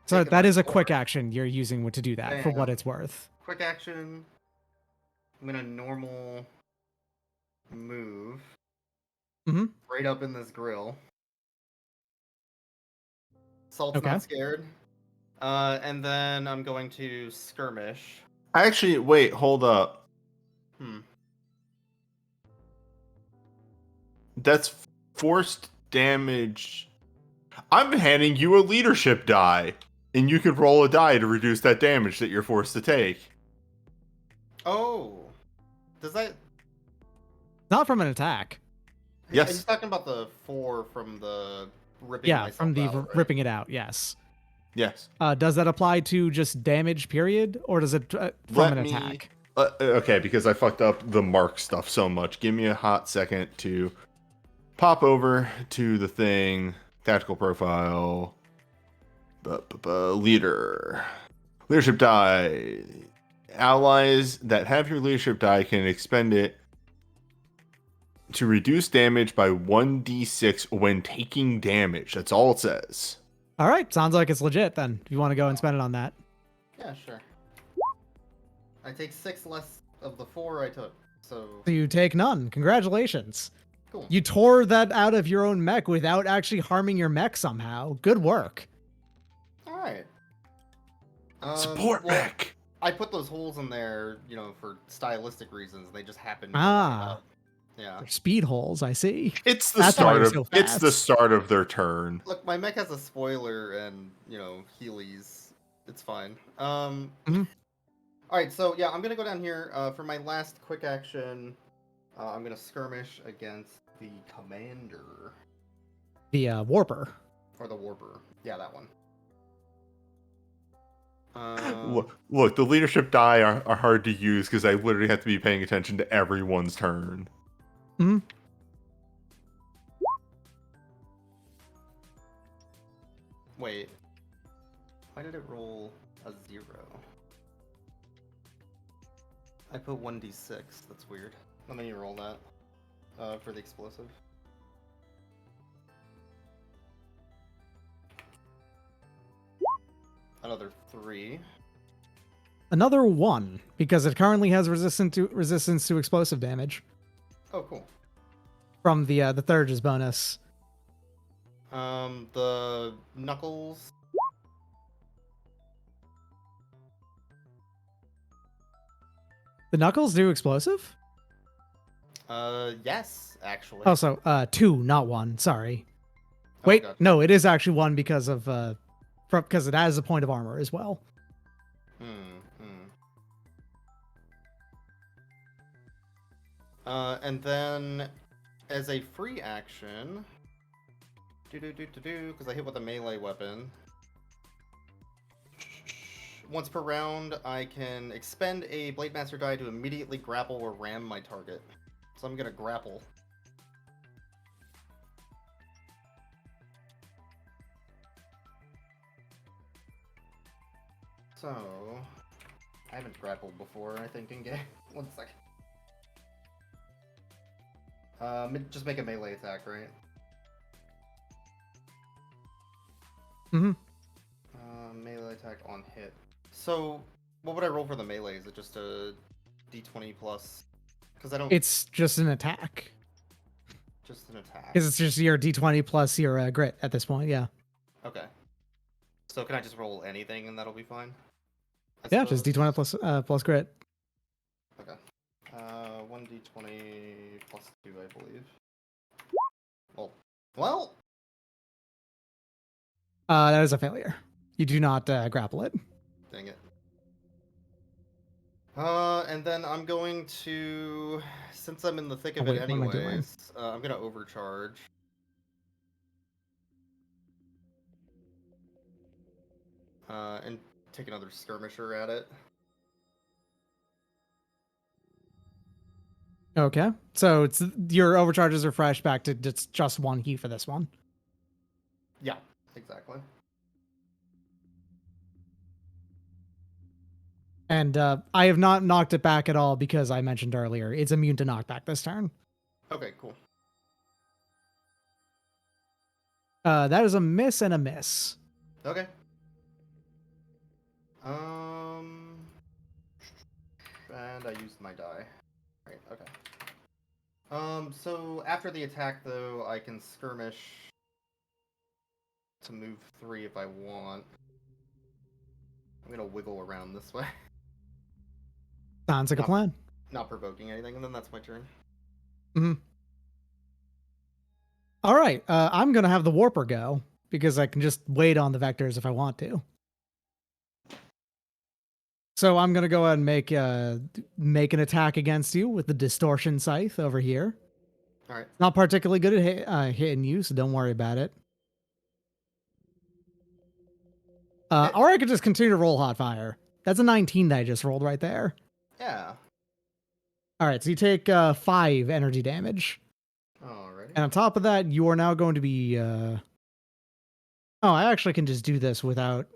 So Taking that my is a sword. quick action you're using to do that, for Bam. what it's worth. Quick action. I'm gonna normal move Mhm. right up in this grill. Salt's Okay. not scared. And then I'm going to skirmish. Actually, wait, hold up. Hmm. That's forced damage. I'm handing you a leadership die, and you could roll a die to reduce that damage that you're forced to take. Oh. Does that... Not from an attack. Yes. Are you talking about the 4 from the ripping Yeah, myself from the out, right? ripping it out, yes. Yes. Does that apply to just damage, period? Or does it from Let an me- attack? Okay, because I fucked up the mark stuff so much. Give me a hot second to pop over to the thing. Tactical profile. Leader. Leadership die. Allies that have your leadership die can expend it to reduce damage by 1d6 when taking damage. That's all it says. All right, sounds like it's legit then, if you want to go and spend it on that. Yeah, sure. I take 6 less of the 4 I took, so... So you take none. Congratulations. Cool. You tore that out of your own mech without actually harming your mech somehow. Good work. Alright. Support well, mech. I put those holes in there, you know, for stylistic reasons. They just happened to Ah. line up. Yeah. Speed holes, I see. It's the That's why start you're of so it's the fast. start of their turn. Look, my mech has a spoiler and, you know, Heelys. It's fine. Mhm. Alright, so yeah, I'm gonna go down here. For my last quick action, I'm gonna skirmish against the commander. The warper. Or the warper. Yeah, that one. Look, the leadership die are hard to use because I literally have to be paying attention to everyone's turn. Mhm. Wait. Why did it roll a 0? I put 1d6. That's weird. Let me roll that for the explosive. Another 3. Another 1, because it currently has resistance to explosive damage Oh, cool. from the Thurge's bonus. The knuckles. The knuckles do explosive? Yes, actually. Oh, so 2, not 1. Sorry. Oh, Wait, gotcha. no, it is actually 1 because of because it has a point of armor as well. And then, as a free action, because I hit with a melee weapon. Once per round, I can expend a Blade Master die to immediately grapple or ram my target. So I'm gonna grapple. So, I haven't grappled before, I think, in game. 1 second. Just make a melee attack, right? Mm-hmm. Melee attack on hit. So, what would I roll for the melee? Is it just a d20 plus? Because I don't... It's just an attack. Just an attack. Because it's just your d20 plus your grit at this point, yeah. Okay. So can I just roll anything and that'll be fine? I Yeah, just suppose? d20 plus grit. Okay. 1d20 plus 2, I believe. Well, That is a failure. You do not grapple it. dang it. And then I'm going to, since I'm in the thick of Oh, it wait, what am I doing? anyways, I'm gonna overcharge. And take another skirmisher at it. Okay. So it's your overcharges are fresh back to just one key for this one. Yeah, exactly. And I have not knocked it back at all because I mentioned earlier it's immune to knockback this turn. Okay, cool. That is a miss and a miss. Okay. Um, and I used my die. Right. Okay. So after the attack, though, I can skirmish to move 3 if I want. I'm gonna wiggle around this way, Sounds like a Not- plan. not provoking anything, and then that's my turn. Mm-hmm. All right. I'm gonna have the Warper go because I can just wait on the vectors if I want to. So I'm gonna go ahead and make an attack against you with the Distortion Scythe over here. All right. Not particularly good at hitting you, so don't worry about it. Hit. Or I could just continue to roll hot fire. That's a 19 that I just rolled right there. Yeah. All right, so you take 5 energy damage. Alrighty. And on top of that, you are now going to be... Oh, I actually can just do this without...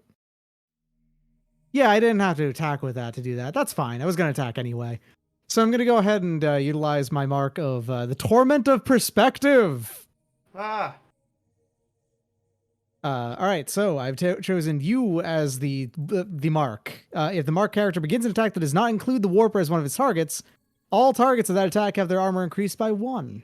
Yeah, I didn't have to attack with that to do that. That's fine. I was going to attack anyway. So I'm going to go ahead and utilize my mark of the Torment of Perspective. Ah. All right, so I've chosen you as the mark. If the mark character begins an attack that does not include the Warper as one of its targets, all targets of that attack have their armor increased by 1.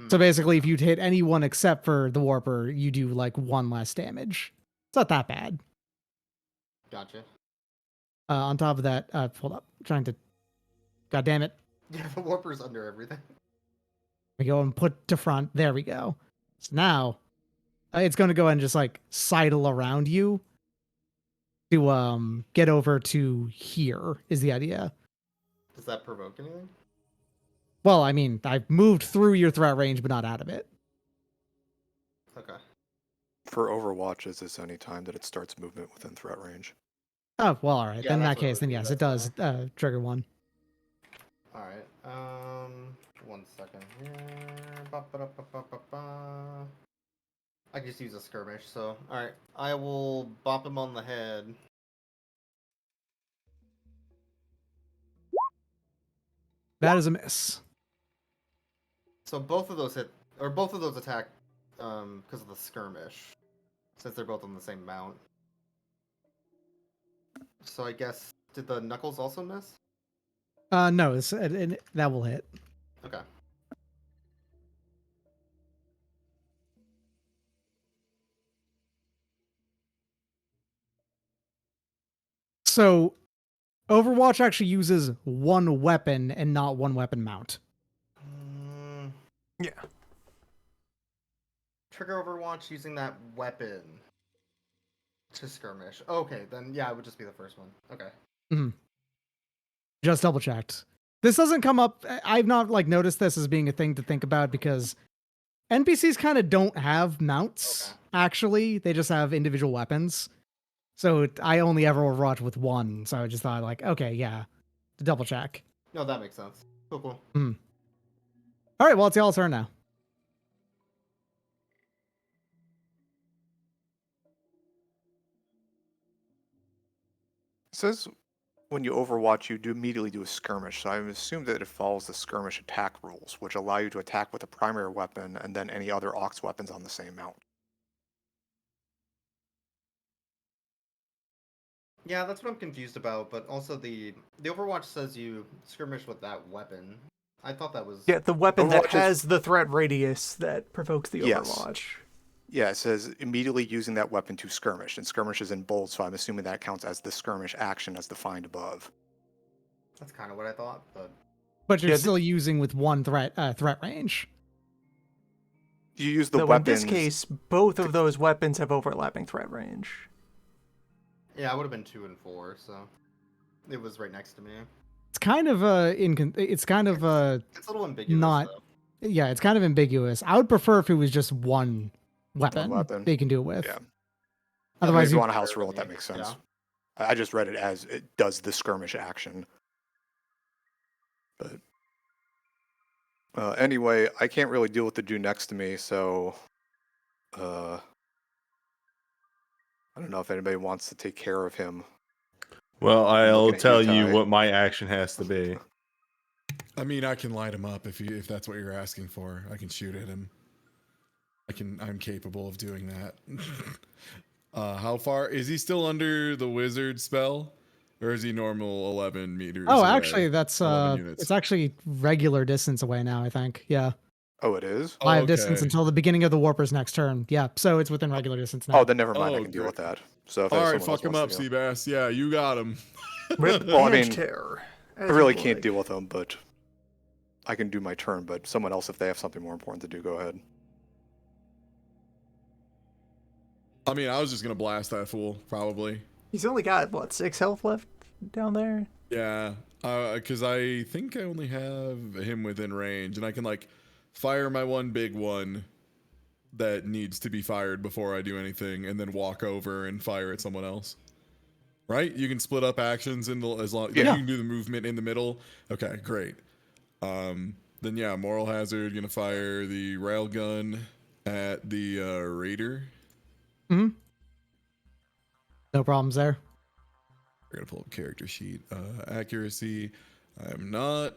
So basically, if you hit anyone except for the Warper, you do like 1 less damage. It's not that bad. Gotcha. On top of that, hold up, trying to, god damn it, Yeah, the warper's under everything. we go and put to front. There we go. So now, it's going to go and just like sidle around you to get over to here. Is the idea? Does that provoke anything? Well, I mean, I've moved through your threat range, but not out of it. Okay. For Overwatch, is this any time that it starts movement within threat range? Oh, well, all right. Yeah, Then in that that's what it case, would then be, yes, it that's does trigger 1. All right. 1 second here. Ba-ba-da-ba-ba-ba-ba. I can just use a skirmish, so all right. I will bop him on the head. That is a miss. So both of those hit, or both of those attack, because of the skirmish, since they're both on the same mount. So I guess did the knuckles also miss? No, that will hit. Okay. So, Overwatch actually uses 1 weapon and not 1 weapon mount. Yeah. Trigger Overwatch using that weapon to skirmish. Okay, then yeah, it would just be the first one. Okay. Mm-hmm. Just double checked. This doesn't come up. I've not like noticed this as being a thing to think about because NPCs kind of don't have mounts. Okay. Actually, they just have individual weapons. So I only ever Overwatch with 1. So I just thought like, okay, yeah, to double check. No, that makes sense. Cool. All right, well, it's y'all's turn now. It says when you Overwatch, you do immediately do a skirmish. So I assume that it follows the skirmish attack rules, which allow you to attack with a primary weapon and then any other aux weapons on the same mount. Yeah, that's what I'm confused about. But also the Overwatch says you skirmish with that weapon. I thought that was Yeah, the weapon that Overwatch is- has the threat radius that provokes the Yes. Overwatch. Yeah, it says immediately using that weapon to skirmish, and skirmish is in bold, so I'm assuming that counts as the skirmish action as defined above. That's kind of what I thought, but But you're Yeah, still using with 1 threat range. You use the Though weapons. in this case, both of those weapons have overlapping threat range. yeah, I would have been 2 and 4, so it was right next to me. It's kind of it's kind of It's a little ambiguous. not. Though. Yeah, it's kind of ambiguous. I would prefer if it was just 1 weapon, weapon. they can do it with. Yeah. Otherwise, If you you, want a house rule, if that makes sense. I just read it as it does the skirmish action. But Anyway, I can't really deal with the dude next to me, so I don't know if anybody wants to take care of him. Well, I'll looking at tell you, you Ty. what my action has to be. I mean, I can light him up if that's what you're asking for. I can shoot at him. I'm capable of doing that. How far is he still under the wizard spell, or is he normal 11 meters? Oh, away? actually, that's 11 units. it's actually regular distance away now. I think. Yeah, Oh, it is? Oh, I have distance okay. until the beginning of the Warper's next turn. Yeah, so it's within regular distance now. Oh, then never mind. I Oh, can deal great. with that. So if All someone right, else fuck him up, wants to go. Seabass. Yeah, you got him. With Well, I edge mean, terror. I really can't deal with him, but I can do my turn. But someone else, if they have something more important to do, go ahead. I mean, I was just gonna blast that fool, probably. He's only got, what, 6 health left down there? Yeah, because I think I only have him within range, and I can like fire my one big one that needs to be fired before I do anything, and then walk over and fire at someone else. Right? You can split up actions in the as long Yeah. you can do the movement in the middle. Okay, great. Then yeah, moral hazard gonna fire the railgun at the raider. No problems there. We're gonna pull up character sheet. Accuracy. I'm not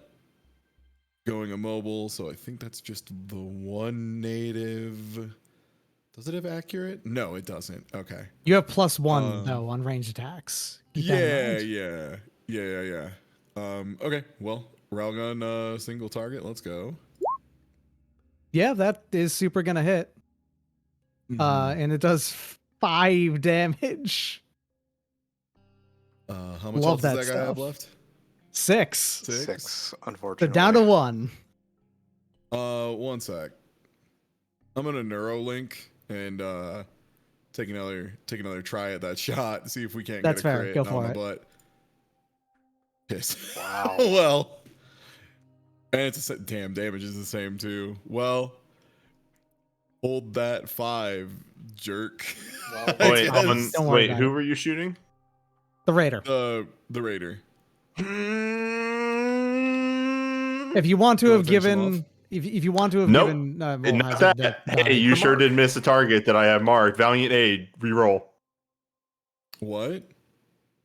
going immobile, so I think that's just the one native. Does it have accurate? No, it doesn't. Okay. You have +1 though on ranged attacks. Keep that in Yeah, mind. yeah. Okay. Well, railgun, single target. Let's go. Yeah, that is super gonna hit. And it does 5 damage. How much Love else that does that guy have stuff. left? 6. 6, So unfortunately. down to 1. One sec. I'm gonna neurolink and take another try at that shot. See if we can't That's get a fair. crit Go on for the it. butt. Piss. Wow. Well, and it's damn damage is the same too. Well, hold that 5, jerk. Well, I Wait, guess. Don't worry wait, about who it. were you shooting? The Raider. The raider. If you want to You have wanna finish him given, off? if you want to have Nope. given, moral Not hazard that. to Hey, die. you sure Mark. did miss a target that I have marked. Valiant aid, reroll. What?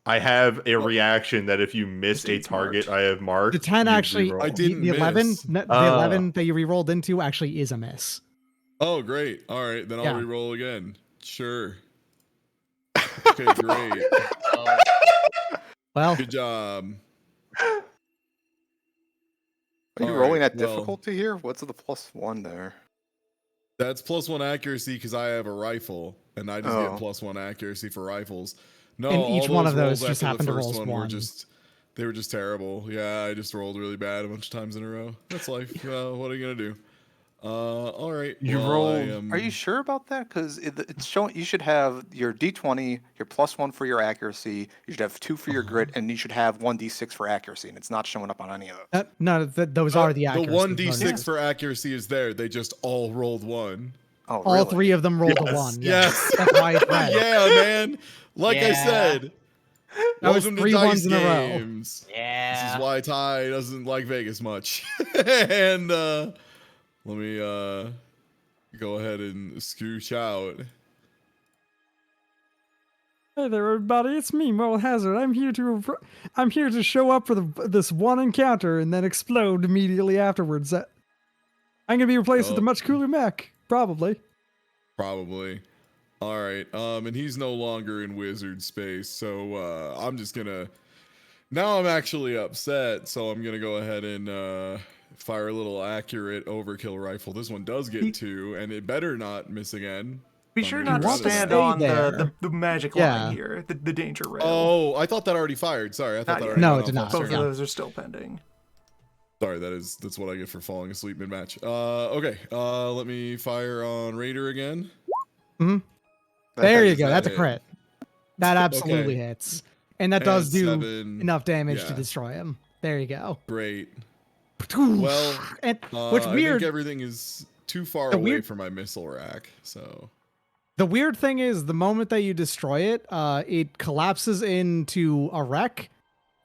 I have a reaction that if you miss This a dude's target marked. I have marked, The 10 you actually, reroll. I didn't the 11, miss. the Oh. 11 that you re-rolled into actually is a miss. Oh, great. All right, then I'll Yeah. re-roll again. Sure. Okay, great. Well, Good job. Are you All rolling right, at well- difficulty here? What's the +1 there? That's +1 accuracy because I have a rifle, and I just Oh. get +1 accuracy for rifles. No, And all each one of rolls those just after happened the to first roll one were one. they were just terrible. Yeah, I just rolled really bad a bunch of times in a row. That's life. What are you gonna do? All right. You well, rolled- Are you sure about that? Because it's showing you should have your D20, your +1 for your accuracy. You should have 2 for your grit, and you should have 1d6 for accuracy, and it's not showing up on any of those. no, those are the The accuracy 1d6 bonuses. for accuracy is there. They just all rolled 1. Oh, All really? 3 of them rolled a Yes. 1. Yes. That's why it's red. Yeah, man. Like I Yeah. said. That was Welcome 3 to Dice ones in a row. Games. This Yeah. is why Ty doesn't like Vegas much. And let me go ahead and scooch out. Hey there, everybody! It's me, Moral Hazard. I'm here to show up for this one encounter and then explode immediately afterwards. I'm gonna be replaced with a Yup. much cooler mech, probably. Probably. All right. And he's no longer in wizard space, so I'm just gonna. Now I'm actually upset, so I'm gonna go ahead and fire a little accurate overkill rifle. This one does get 2, and it better not miss again. Be I'm sure gonna not to grab that. stand Stay on there. the magic Yeah. line here, the danger rail. Oh, I thought that already fired. Sorry, I thought Not that yet. already No, went it did off. not. Both Sorry. of those are still pending. Sorry, that's what I get for falling asleep mid match. Okay. Let me fire on Raider again. There you does go. that That's a hit? crit. That absolutely Okay. hits, and that does And do 7, enough damage to yeah. destroy him. There you go. Great. Well, and what's I weird? think everything is too far The away weird- for my missile rack. So The weird thing is, the moment that you destroy it, it collapses into a wreck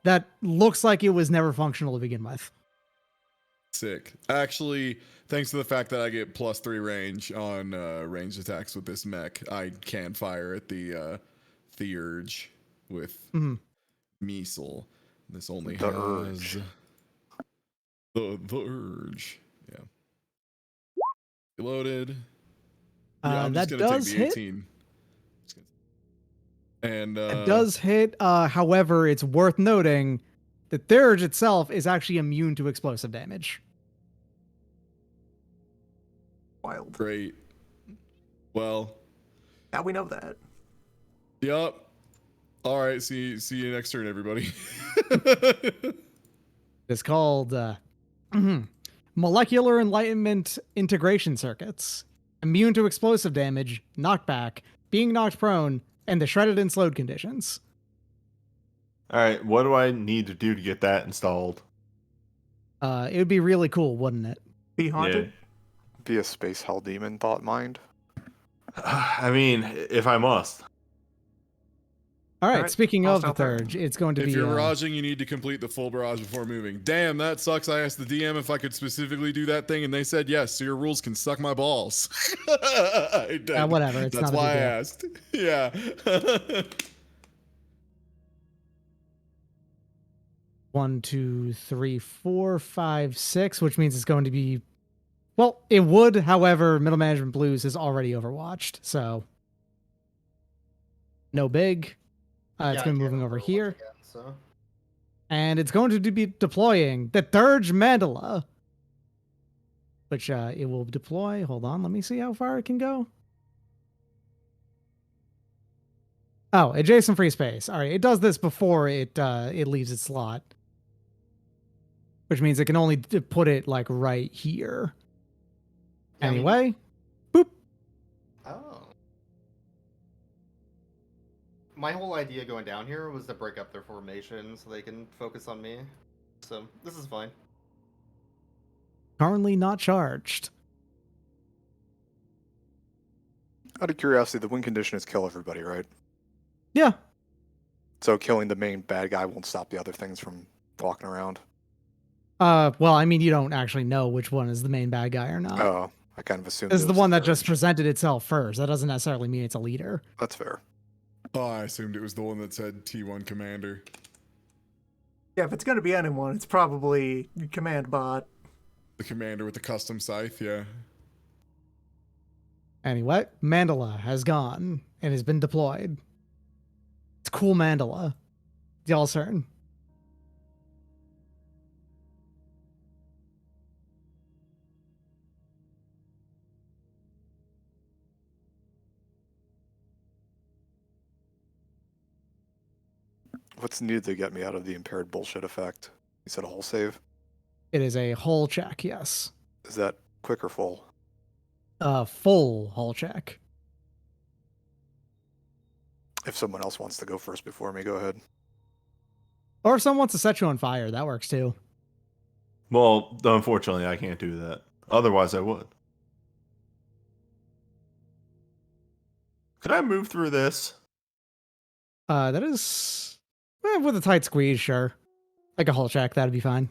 that looks like it was never functional to begin with. Sick. Actually, thanks to the fact that I get +3 range on ranged attacks with this mech, I can fire at the Theurge with Mhm. Measle. This only The has Urge. the Urge. Yeah. Loaded. Yeah, I'm just That gonna take does the hit. 18. And It does hit. However, it's worth noting that Thurge itself is actually immune to explosive damage. Wild. great. Well, Now we know that. yup. All right, see you next turn, everybody. It's called Molecular Enlightenment Integration Circuits. Immune to explosive damage, knockback, being knocked prone, and the shredded and slowed conditions. All right, what do I need to do to get that installed? It would be really cool, wouldn't it? Be haunted. Be a space hell demon, thought mind. I mean, if I must. All right, Alright, speaking I'll of the stop there. Thurge, it's going to If be... you're barraging, you need to complete the full barrage before moving. Damn, that sucks. I asked the DM if I could specifically do that thing, and they said yes. So your rules can suck my balls. whatever, it's That's not a why I big deal. asked. Yeah. 1, 2, 3, 4, 5, 6, which means it's going to be... Well, it would, however, Middle Management Blues is already overwatched, so... No big. It's Yeah, going to be I can't moving over overwatch here. again, so. And it's going to be deploying the Thurge Mandala. Which it will deploy. Hold on, let me see how far it can go. Oh, adjacent free space. All right, it does this before it leaves its slot. Which means it can only put it like right here. Yeah, I mean- Anyway, boop. Oh. My whole idea going down here was to break up their formation so they can focus on me. So this is fine. Currently not charged. Out of curiosity, the win condition is kill everybody, right? Yeah. So killing the main bad guy won't stop the other things from walking around. Well, I mean, you don't actually know which one is the main bad guy or not. Oh, I kind of assumed This it is the was one that just Thurge. presented itself first. That doesn't necessarily mean it's a leader. That's fair. Oh, I assumed it was the one that said T1 Commander. Yeah, if it's gonna be anyone, it's probably command bot. The commander with the custom scythe, yeah. Anyway, Mandala has gone and has been deployed. It's cool Mandala. Y'all's turn. What's needed to get me out of the impaired bullshit effect? You said a whole save? It is a hull check, yes. Is that quick or full? Full hull check. If someone else wants to go first before me, go ahead. Or if someone wants to set you on fire, that works too. Well, unfortunately, I can't do that. Otherwise, I would. Could I move through this? That is with a tight squeeze, sure. Like a hull check, that'd be fine.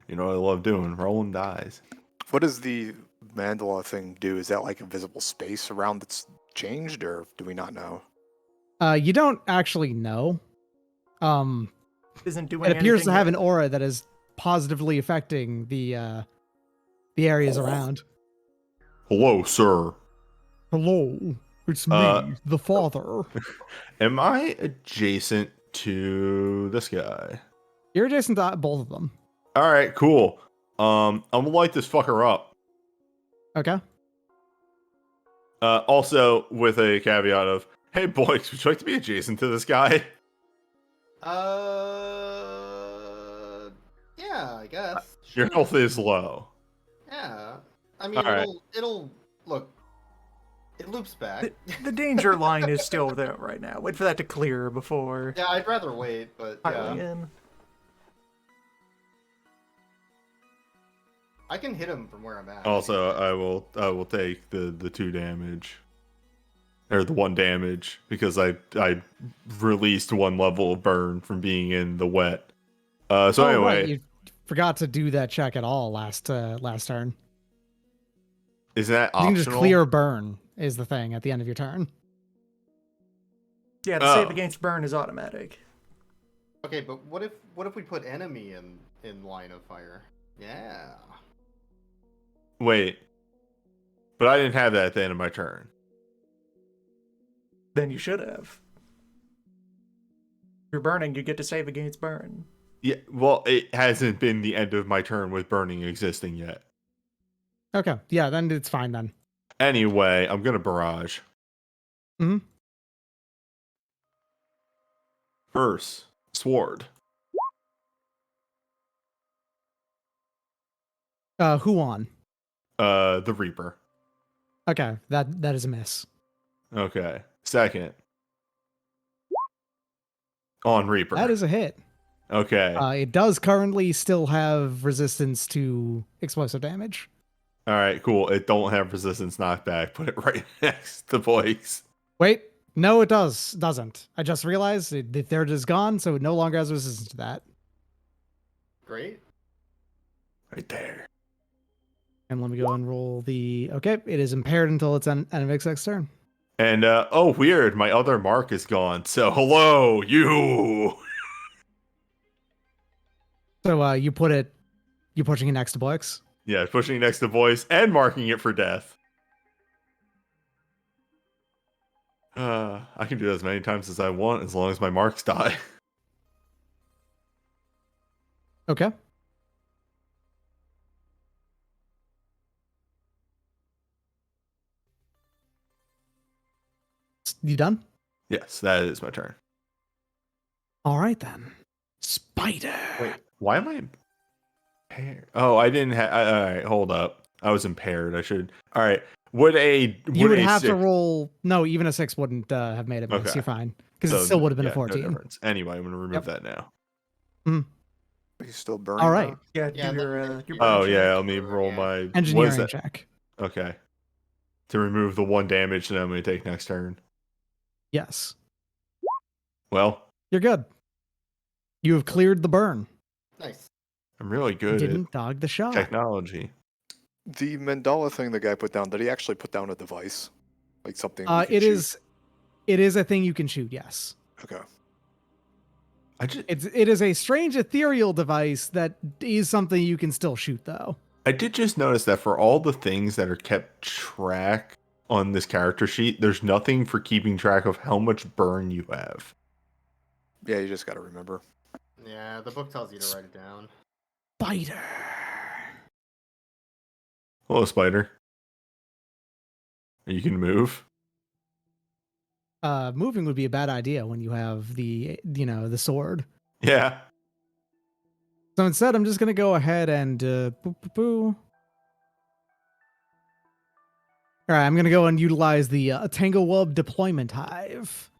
You know what I love doing? Rolling dice. What does the mandala thing do? Is that like invisible space around that's changed, or do we not know? You don't actually know. Isn't doing It appears to anything have an yet. aura that is positively affecting the areas around. Hello, sir. Hello, it's me, the father. Am I adjacent to this guy? You're adjacent to both of them. All right, cool. I'm gonna light this fucker up. Okay. Also, with a caveat of, hey boys, would you like to be adjacent to this guy? Yeah, I guess. Your Sure. health is low. Yeah. I mean, Alright. it'll look. It loops back. The danger line is still there right now. Wait for that to clear before Yeah, I'd rather wait, but piling yeah. in. I can hit him from where I'm at. Also, I will take the 2 damage. Or the 1 damage, because I released 1 level of burn from being in the wet. So anyway, right, forgot to do that check at all last turn. Is that You can just optional? clear burn is the thing at the end of your turn. Yeah, the save Oh. against burn is automatic. Okay, but what if we put enemy in line of fire? Yeah. Wait. But I didn't have that at the end of my turn. Then you should have. If you're burning, you get to save against burn. Yeah, well, it hasn't been the end of my turn with burning existing yet. Okay, yeah, then it's fine then. Anyway, I'm gonna barrage. Mhm. First, sword. Who on? The Reaper. Okay, that is a miss. Okay. Second, on Reaper. That is a hit. Okay. It does currently still have resistance to explosive damage. All right, cool. It don't have resistance knockback. Put it right next to Blake's. Wait, no, it doesn't. I just realized the third is gone, so it no longer has resistance to that. Great. Right there. And let me go and roll the. Okay, it is impaired until it's end of its next turn. And oh, weird. My other mark is gone. So hello, you. So you're pushing it next to Blix. Yeah, pushing next to voice and marking it for death. I can do that as many times as I want as long as my marks die. Okay. You done? Yes, that is my turn. All right then. Spider. Wait, why am I impaired? Oh, I didn't have. All right, hold up. I was impaired. I should. All right. You would a have to six- roll. No, even a 6 wouldn't have made it miss. Okay. You're fine because So, it still would have been yeah, a 14. No difference. Anyway, I'm gonna remove that now. Are you still burning? All right. Yeah, Yeah, do let your me your make you- burn Oh check. yeah, let me roll Yeah. my what is Engineering that? check. Okay. To remove the 1 damage that I'm gonna take next turn. Yes. Well, You're good. You have cleared the burn. Nice. I'm really You good didn't dog the at shot. technology. The mandala thing the guy put down, did he actually put down a device? Like something we could shoot? It is a thing you can shoot, yes. Okay. It is a strange ethereal device that is something you can still shoot though. I did just notice that for all the things that are kept track on this character sheet, there's nothing for keeping track of how much burn you have. Yeah, you just gotta remember. Yeah, the book tells you to write it down. Spider. Hello, spider. You can move. Moving would be a bad idea when you have the sword. Yeah. So instead, I'm just gonna go ahead and boo, boo, boo. All right, I'm gonna go and utilize the Tanglewub Deployment Hive,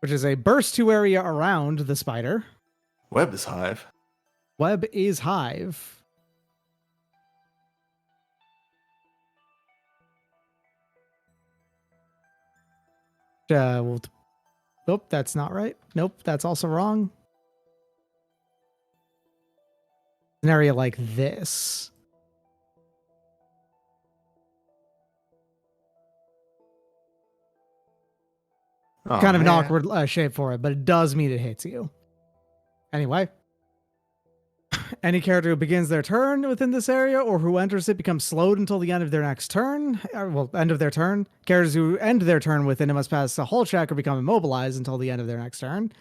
which is a burst to area around the spider. Web is hive. Web is hive. Nope, that's not right. Nope, that's also wrong. An area like this. Oh, Kind of an man. awkward shape for it, but it does mean it hits you. Anyway, any character who begins their turn within this area or who enters it becomes slowed until the end of their next turn. End of their turn. Characters who end their turn within it must pass a hull check or become immobilized until the end of their next turn.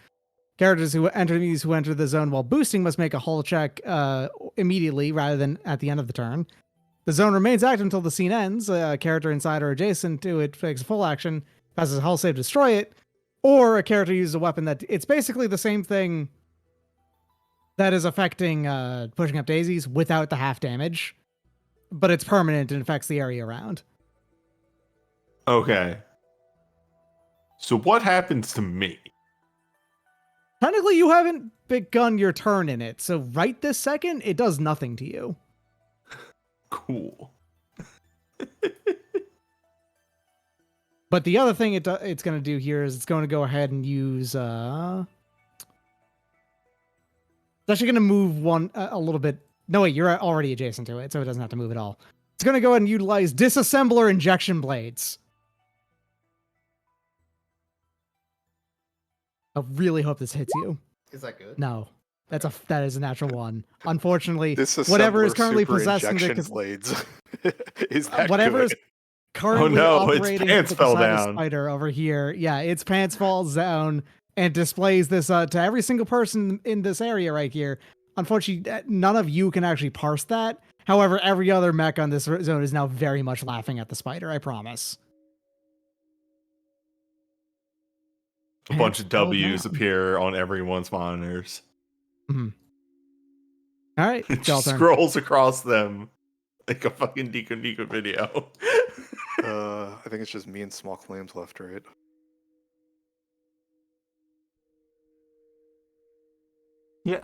Characters who enter the zone while boosting must make a hull check immediately rather than at the end of the turn. The zone remains active until the scene ends. A character inside or adjacent to it takes a full action, passes a hull save to destroy it, or a character uses a weapon that it's basically the same thing that is affecting pushing up daisies without the half damage, but it's permanent and affects the area around. Okay. So what happens to me? Technically, you haven't begun your turn in it, so right this second, it does nothing to you. Cool. But the other thing it's going to do here is it's going to go ahead and use actually going to move one a little bit. No, wait, you're already adjacent to it, so it doesn't have to move at all. It's going to go ahead and utilize disassembler injection blades. I really hope this hits you. Is that good? No, that is a natural one. Unfortunately, This whatever is assembler currently super possessing injection the blades. Is that whatever good? is currently no, its operating pants the fell Poseidon down. Spider over here. Yeah, its pants falls down and displays this to every single person in this area right here. Unfortunately, none of you can actually parse that. However, every other mech on this zone is now very much laughing at the spider, I promise. A bunch of Pants fell W's down. appear on everyone's monitors. Mhm. All right, It it's y'all just turn. scrolls across them like a fucking Deco Deco video. I think it's just me and small claims left, right? Yeah.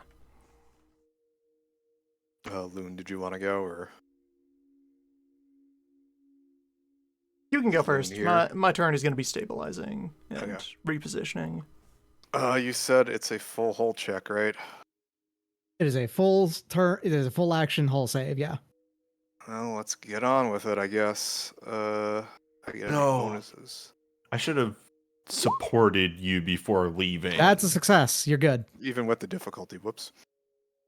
Loon, did you want to go or? You can go Loon first. here. My turn is going to be stabilizing and Okay. repositioning. You said it's a full hull check, right? It is a full turn. It is a full action hull save. Yeah. Well, let's get on with it, I guess. I get any No. bonuses. I should have supported you before leaving. That's a success. You're good. Even with the difficulty. Whoops.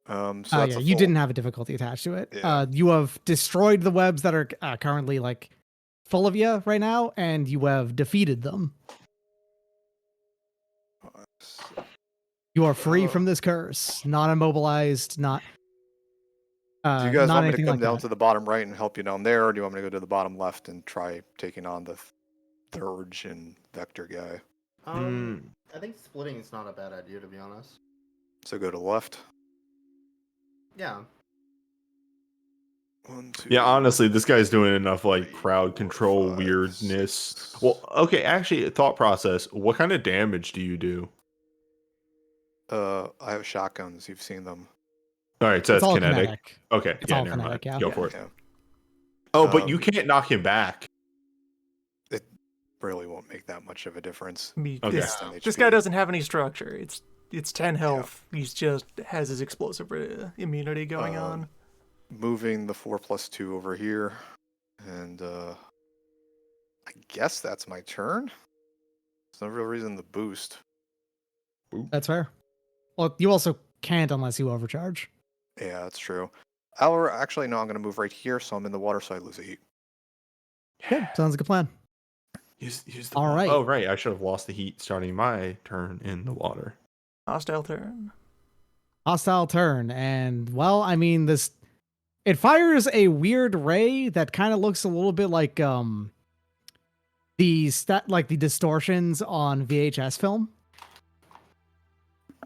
So Oh that's yeah, a you full. didn't have a difficulty attached to it. Yeah. You have destroyed the webs that are currently like full of you right now, and you have defeated them. You are free from this curse, not immobilized, not Do you guys not want me to anything come like down that. to the bottom right and help you down there, or do you want me to go to the bottom left and try taking on the Thurge and Vector guy? I think splitting is not a bad idea, to be honest. So go to the left. Yeah. 1, 2. Yeah, honestly, this guy's doing enough like 3, crowd 4, control 5, weirdness. 6. Well, okay, actually, thought process. What kind of damage do you do? I have shotguns. You've seen them. All right, so It's that's all kinetic. kinetic. Okay, It's yeah, all never mind. kinetic, yeah. Go Yeah. for it. Yeah. Oh, but you Um, can't knock him back. It really won't make that much of a difference. I mean, Okay. this, Based on this HP. guy doesn't have any structure. It's 10 health. He's just has his explosive immunity going on. Moving the 4+2 over here, and I guess that's my turn. There's no real reason to boost. That's fair. Well, you also can't unless you overcharge. Yeah, that's true. Actually, no, I'm going to move right here, so I'm in the water, so I lose a heat. Yeah, sounds like a plan. Use the All right. Oh, right. I should have lost the heat starting my turn in the water. Hostile turn. Hostile turn, and well, I mean this. It fires a weird ray that kind of looks a little bit like the distortions on VHS film.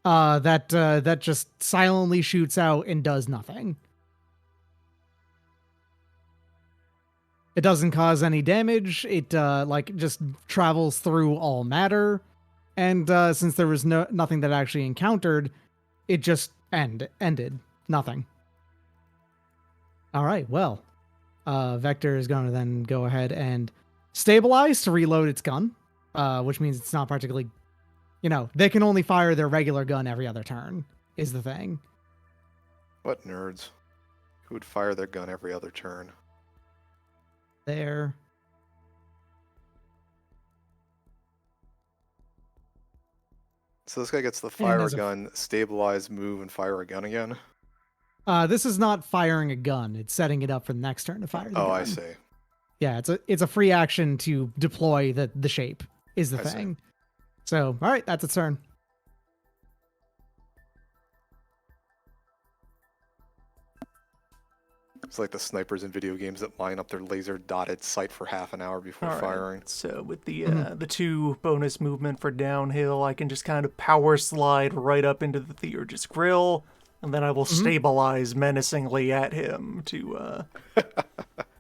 That just silently shoots out and does nothing. It doesn't cause any damage. It just travels through all matter, and since there was nothing that actually encountered, it just ended. Nothing. All right. Well, Vector is going to then go ahead and stabilize to reload its gun, which means it's not particularly, they can only fire their regular gun every other turn. Is the thing. What nerds? Who would fire their gun every other turn? There. So this guy gets the fire a there's a- gun, stabilize, move, and fire a gun again? This is not firing a gun. It's setting it up for the next turn to fire the gun. Oh, I see. Yeah, it's a free action to deploy the shape is the I see. thing. So, all right, that's its turn. It's like the snipers in video games that line up their laser dotted sight for half an hour before All right. firing. So with the Mhm. the 2 bonus movement for downhill, I can just kind of power slide right up into the Theurgis grill, and then I will stabilize menacingly at him to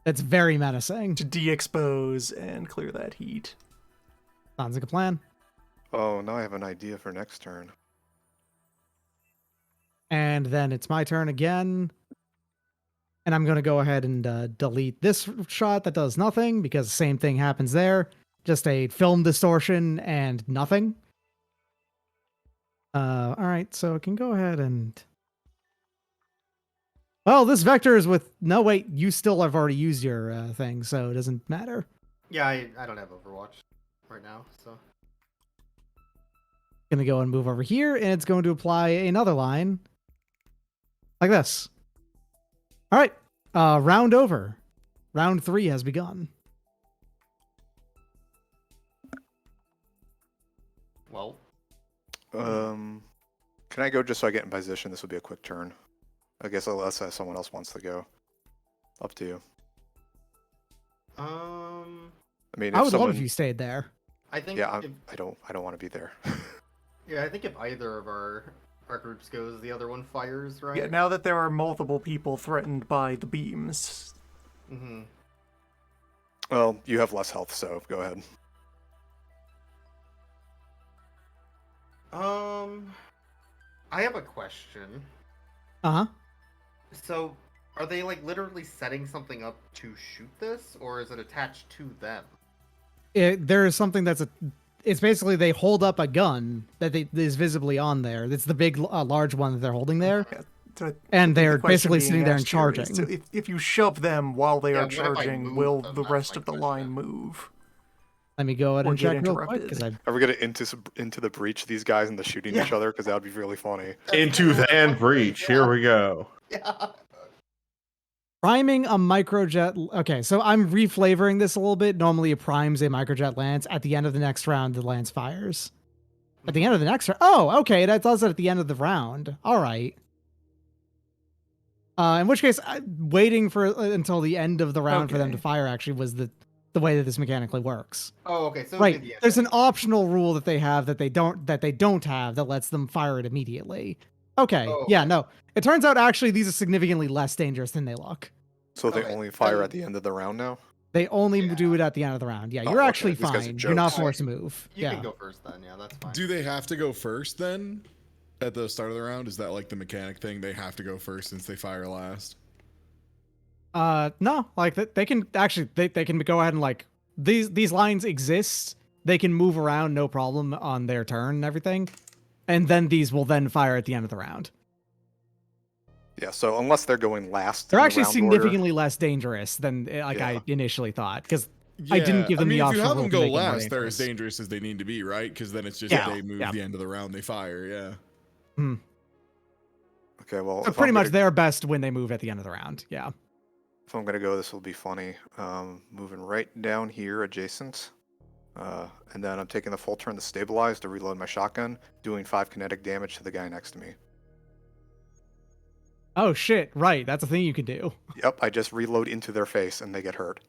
That's very menacing. de-expose and clear that heat. Sounds like a plan. Oh, now I have an idea for next turn. And then it's my turn again. And I'm going to go ahead and delete this shot that does nothing because the same thing happens there. Just a film distortion and nothing. All right, so I can go ahead and Well, this vector is with. No, wait. You still have already used your thing, so it doesn't matter. Yeah, I don't have Overwatch right now, so. Gonna go and move over here, and it's going to apply another line like this. All right, round over. Round 3 has begun. Well, Can I go just so I get in position? This will be a quick turn. I guess unless someone else wants to go. Up to you. I mean, if I would someone, love if you stayed there. I think. Yeah, if, I don't want to be there. yeah, I think if either of our groups goes, the other one fires, right? Yeah, now that there are multiple people threatened by the beams. Mm-hmm. Well, you have less health, so go ahead. I have a question. Uh-huh. So, are they like literally setting something up to shoot this, or is it attached to them? There is something that's it's basically they hold up a gun that is visibly on there. It's the big, large one that they're holding there. So I And think the they're question basically being sitting there and asked here is charging. if you shove them while they Yeah, are what if I charging, move will them? the That's rest my of the question. line move? Let me go ahead Or and get check real quick interrupted. because I Are we gonna into the breach these guys and the shooting each other? Because that would be really funny. Into the breach. Here we go. Yeah. priming a microjet. Okay, so I'm reflavoring this a little bit. Normally, it primes a microjet lance at the end of the next round. The lance fires at the end of the next round. Oh, okay, that does it at the end of the round. All right. In which case, waiting for until the end of the round for them to Okay. fire actually was the way that this mechanically works. Oh, okay. So Right. the end There's an anyway. optional rule that they have that they don't have that lets them fire it immediately. Okay. Oh, Yeah, okay. no. It turns out actually these are significantly less dangerous than they look. So they Okay, only fire then- at the end of the round now. They only Yeah. do it at the end of the round. Yeah, Oh, you're okay. actually These guys are fine. You're not jokes. forced to move. You Yeah. can go first then. Yeah, that's fine. Do they have to go first then? At the start of the round, is that like the mechanic thing? They have to go first since they fire last. No, like they can actually they can go ahead and like these lines exist. They can move around no problem on their turn and everything, and then these will then fire at the end of the round. Yeah. So unless they're going last, They're in the actually round significantly less dangerous than I Yeah. initially thought because I didn't give them I mean, the if you optional have rule them to go make them more last, they're as dangerous. dangerous as they need to be, right? Because then it's just Yeah. they move Yeah. the end of the round, they fire. Yeah. Hmm. order. Okay. Well, So if pretty I'm much gonna, they're best when they move at the end of the round. Yeah. if I'm gonna go, this will be funny. Moving right down here, adjacent. And then I'm taking the full turn to stabilize to reload my shotgun, doing 5 kinetic damage to the guy next to me. Oh shit! Right, that's a thing you can do. Yep, I just reload into their face and they get hurt.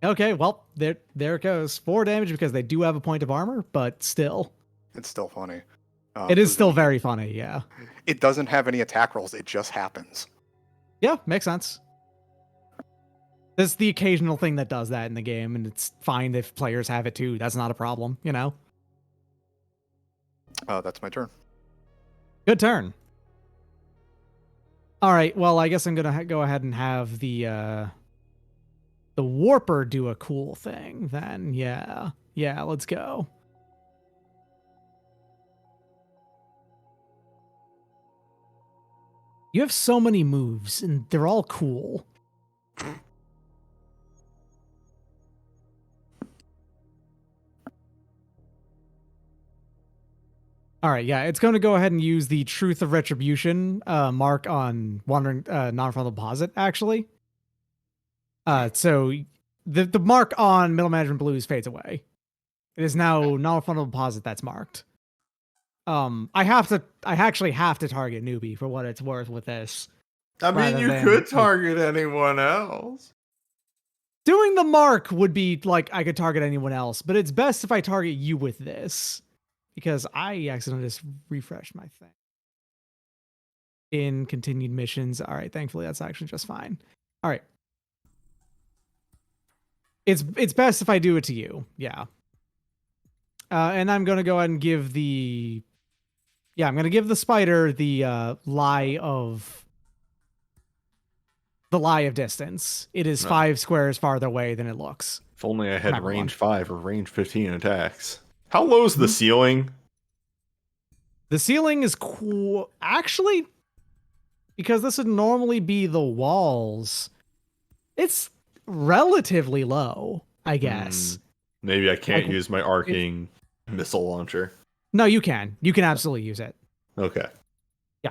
Okay, well there it goes. 4 damage because they do have a point of armor, but still, It's still funny. it is so still very funny. Yeah. It doesn't have any attack rolls. It just happens. Yeah, makes sense. There's the occasional thing that does that in the game, and it's fine if players have it too. That's not a problem, you know? That's my turn. Good turn. All right, well, I guess I'm going to go ahead and have the Warper do a cool thing then. Yeah. Yeah, let's go. You have so many moves, and they're all cool. All right, yeah, it's going to go ahead and use the Truth of Retribution mark on Wandering Non-Frontal Deposit, actually. So the mark on Middle Management Blues fades away. It is now Non-Frontal Deposit that's marked. I actually have to target Newbie for what it's worth with this. I mean, Rather you than, could like, target anyone else. Doing the mark would be like I could target anyone else, but it's best if I target you with this. Because I accidentally just refreshed my thing. In continued missions. All right, thankfully that's actually just fine. All right. It's best if I do it to you. Yeah. And I'm going to go ahead and give the spider the lie of distance. It is 5 squares farther away than it looks. If only I had Everyone. range 5 or range 15 attacks. How low is the ceiling? The ceiling is actually because this would normally be the walls, it's relatively low, I guess. Maybe I can't Like, use my arcing missile launcher. No, you can. You can absolutely use it. Okay. Yeah.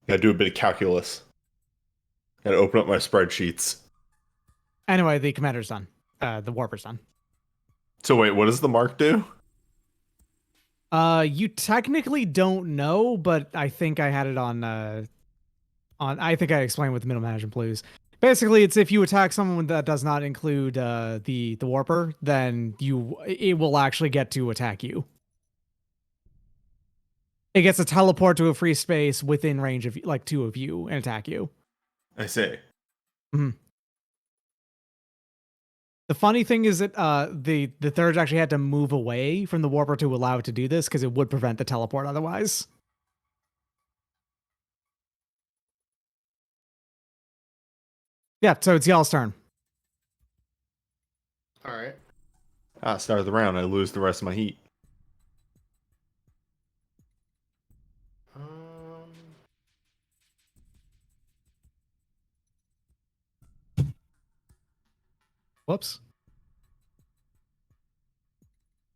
Gotta do a bit of calculus. Gotta open up my spreadsheets. Anyway, the commander's done. The warper's done. So wait, what does the mark do? You technically don't know, but I think I had it on I think I explained with the middle management blues. Basically, it's if you attack someone that does not include the warper, then it will actually get to attack you. It gets to teleport to a free space within range of like 2 of you and attack you. I say. Mm-hmm. The funny thing is that the thirds actually had to move away from the warper to allow it to do this because it would prevent the teleport otherwise. Yeah, so it's y'all's turn. All right. Start of the round, I lose the rest of my heat. Um, Whoops.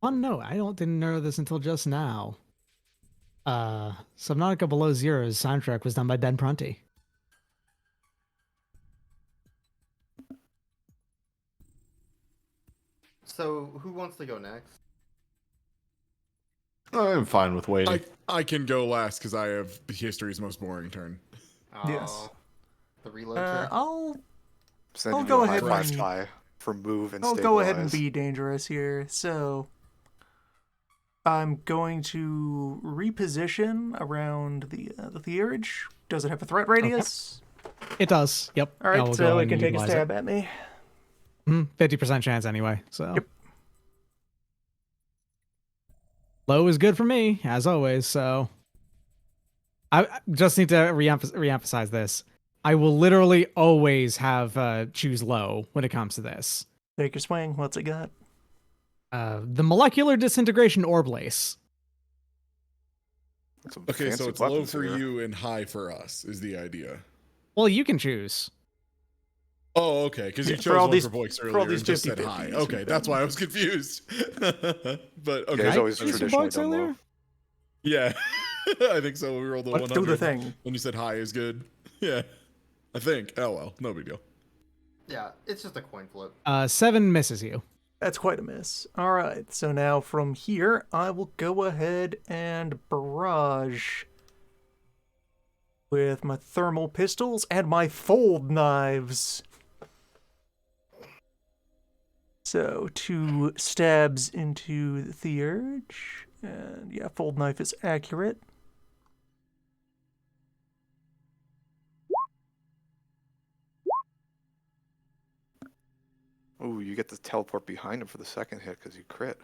Oh no, didn't know this until just now. Subnautica Below Zero's soundtrack was done by Ben Prunty. so who wants to go next? I'm fine with waiting. I can go last because I have history's most boring turn. Yes. The reload trick. I'll So then I'll you go do a ahead high and- five tie for move and I'll stabilize. go ahead and be dangerous here. So I'm going to reposition around the theurge. Does it have a threat radius? It does. Yep. All I right, will so go it and can take a utilize stab at me. 50% chance anyway. So Yep. low is good for me as always. So I just need to reemphasize this. I will literally always have choose low when it comes to this. Take your swing. What's it got? The molecular disintegration orblace. Some Okay, so fancy it's low weapons for here. you and high for us is the idea. Well, you can choose. Oh, okay, because you Yeah, chose for all one these- for Voix for all earlier these and just said 50-50s high. we've Okay, that's done. why I was confused. But okay, Yeah, he's always Choose some traditionally bugs done low. earlier? yeah, I think so. We rolled a Let's 100. do the thing. When you said high is good. Yeah, I think. Oh well, no big deal. Yeah, it's just a coin flip. 7 misses you. That's quite a miss. All right, so now from here, I will go ahead and barrage with my thermal pistols and my fold knives. So 2 stabs into the theurge, and yeah, fold knife is accurate. Oh, you get to teleport behind him for the second hit because you crit.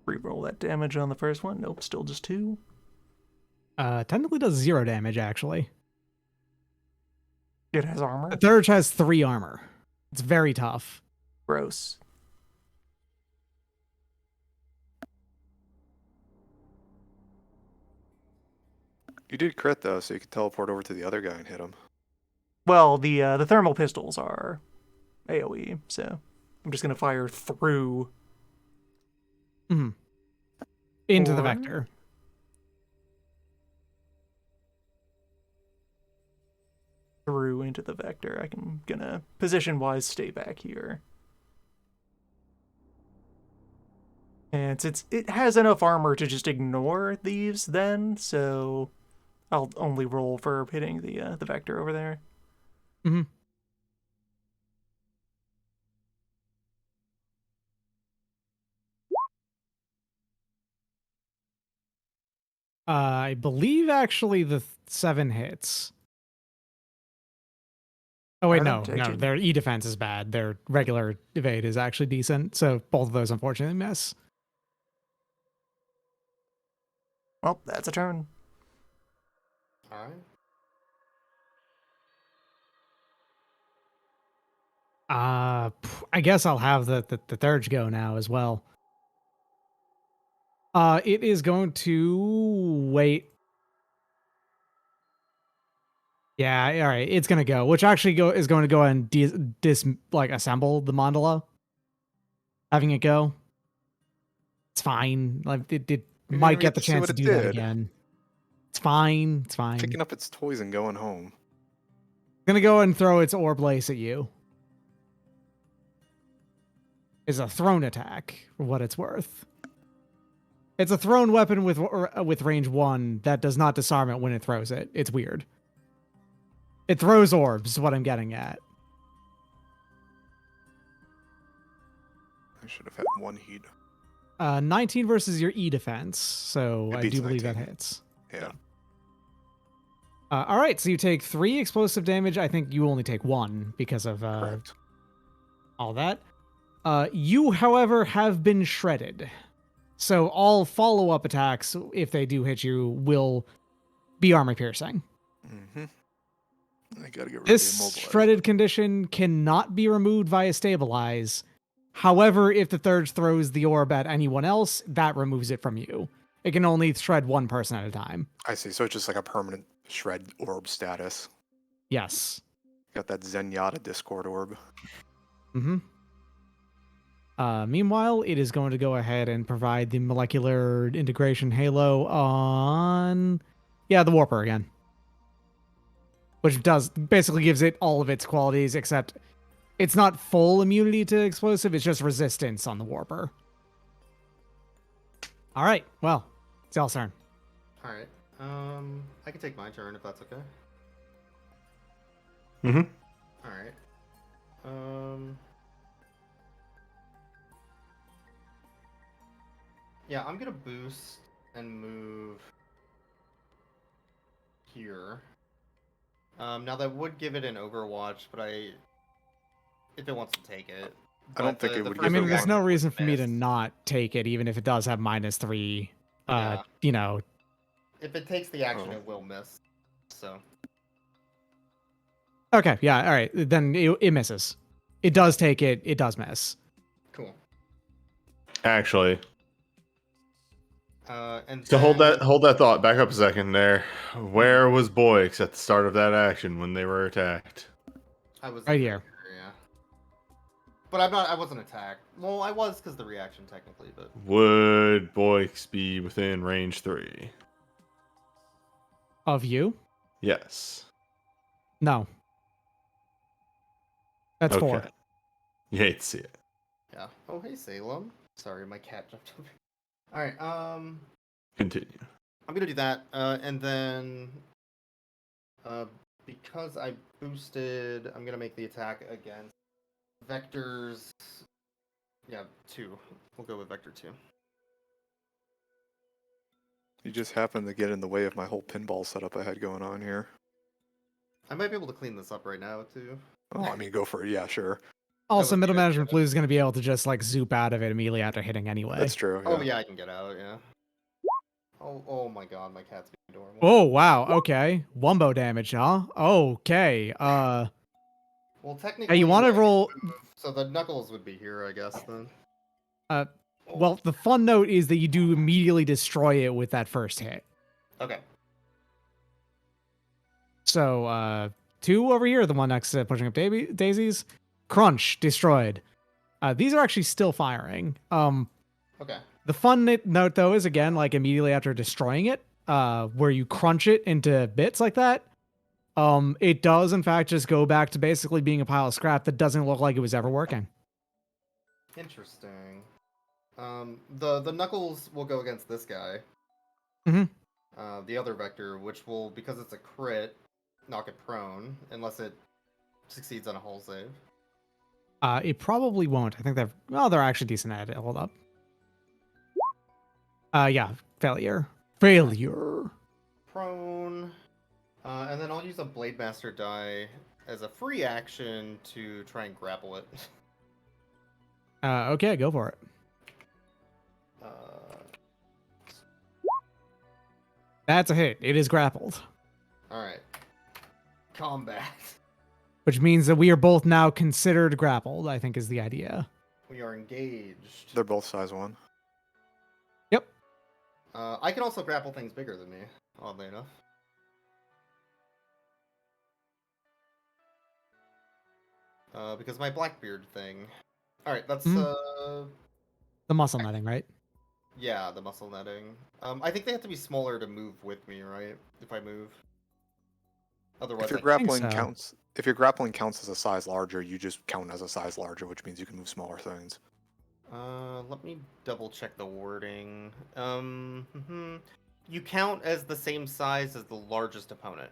Reroll that damage on the first one. Nope, still just 2. Technically does 0 damage actually. It has armor. The third has 3 armor. It's very tough. Gross. You did crit though, so you could teleport over to the other guy and hit him. Well, the thermal pistols are AoE, so I'm just gonna fire through. Into the Or- vector. Through into the vector. I'm gonna position wise stay back here. And since it has enough armor to just ignore these then, so I'll only roll for hitting the vector over there. I believe actually the 7 hits. Oh wait, Are they? no, Actually- their E defense is bad. Their regular evade is actually decent. So both of those unfortunately miss. Well, that's a turn. All right. I guess I'll have the third go now as well. It is going to wait. Yeah, all right. It's gonna go, which actually is going to go and assemble the mandala. Having it go, it's fine. Like it You didn't might even get the to see chance what to it do that did. again. It's fine. It's fine. Picking up its toys and going home. Gonna go and throw its orb lace at you. Is a thrown attack for what it's worth. It's a thrown weapon with range 1 that does not disarm it when it throws it. It's weird. It throws orbs, is what I'm getting at. I should have had 1 heat. 19 versus your E defense, so It I beats do believe 19. that hits. Yeah. All right, so you take 3 explosive damage. I think you only take 1 because of Correct. all that. You, however, have been shredded. So all follow-up attacks, if they do hit you, will be armor piercing. Mm-hmm. I gotta get rid This of the immobilize. shredded condition cannot be removed via stabilize. However, if the third throws the orb at anyone else, that removes it from you. It can only shred one person at a time. I see. So it's just like a permanent shred orb status. Yes. Got that Zenyatta Discord orb. Mm-hmm. Meanwhile, it is going to go ahead and provide the molecular integration halo on... Yeah, the Warper again. Which basically gives it all of its qualities, except it's not full immunity to explosive, it's just resistance on the Warper. Alright, well, it's y'all's turn. All right. I can take my turn if that's okay. Mm-hmm. All right. Yeah, I'm gonna boost and move here. Now that would give it an Overwatch, but if it wants to take it. I don't But think it the would I give first mean, it there's one. no reaction reason would for me to miss. not take it, even if it does have -3. Yeah. You know, If it takes the action, Oh. it will miss. So okay, yeah, all right, then it misses. It does take it, it does miss. cool. Actually, And so hold then- that thought. Back up a second there. Where was Boyx at the start of that action when they were attacked? I was Right here. Yeah. But I wasn't attacked. Well, I was because the reaction technically, but Would Boyx be within range 3? Of you? Yes. No. That's 4. Okay. You hate to see it. yeah. Oh, hey Salem. Sorry, my cat jumped over. All right. Continue. I'm gonna do that, and then, because I boosted, I'm gonna make the attack against vectors. Yeah, 2. We'll go with vector 2. You just happened to get in the way of my whole pinball setup I had going on here. I might be able to clean this up right now too. Oh, I mean, go for it. Yeah, sure. Also, was middle the idea. management blue is going to be able to just like zoop out of it immediately after hitting anyway. That's true. Oh yeah, I can get out. Yeah. Oh my God, my cat's being adorable. Oh wow, okay. Wumbo damage, huh? Okay. Well, technically, you wanna I can roll- move, so the knuckles would be here, I guess then. Well, the fun note is that you do immediately destroy it with that first hit. Okay. So, 2 over here, the one next to pushing up daisies. Crunch, destroyed. These are actually still firing. Okay. The fun note, though, is again, like immediately after destroying it, where you crunch it into bits like that, it does, in fact, just go back to basically being a pile of scrap that doesn't look like it was ever working. Interesting. The knuckles will go against this guy. Mhm. The other vector, which will, because it's a crit, knock it prone unless it succeeds on a hull save. It probably won't. I think they're actually decent at it. Hold up. Yeah, failure. Failure. Prone. And then I'll use a Blade Master die as a free action to try and grapple it. Okay, go for it. That's a hit. It is grappled. Alright. Combat. which means that we are both now considered grappled, I think is the idea. We are engaged. They're both size 1. Yep. I can also grapple things bigger than me, oddly enough. Because my Blackbeard thing. Alright, that's, The muscle netting, right? yeah, the muscle netting. I think they have to be smaller to move with me, right? If I move. Otherwise, If your I grappling so. counts, if your grappling counts as a size larger, you just count as a size larger, which means you can move smaller things. let me double check the wording. You count as the same size as the largest opponent.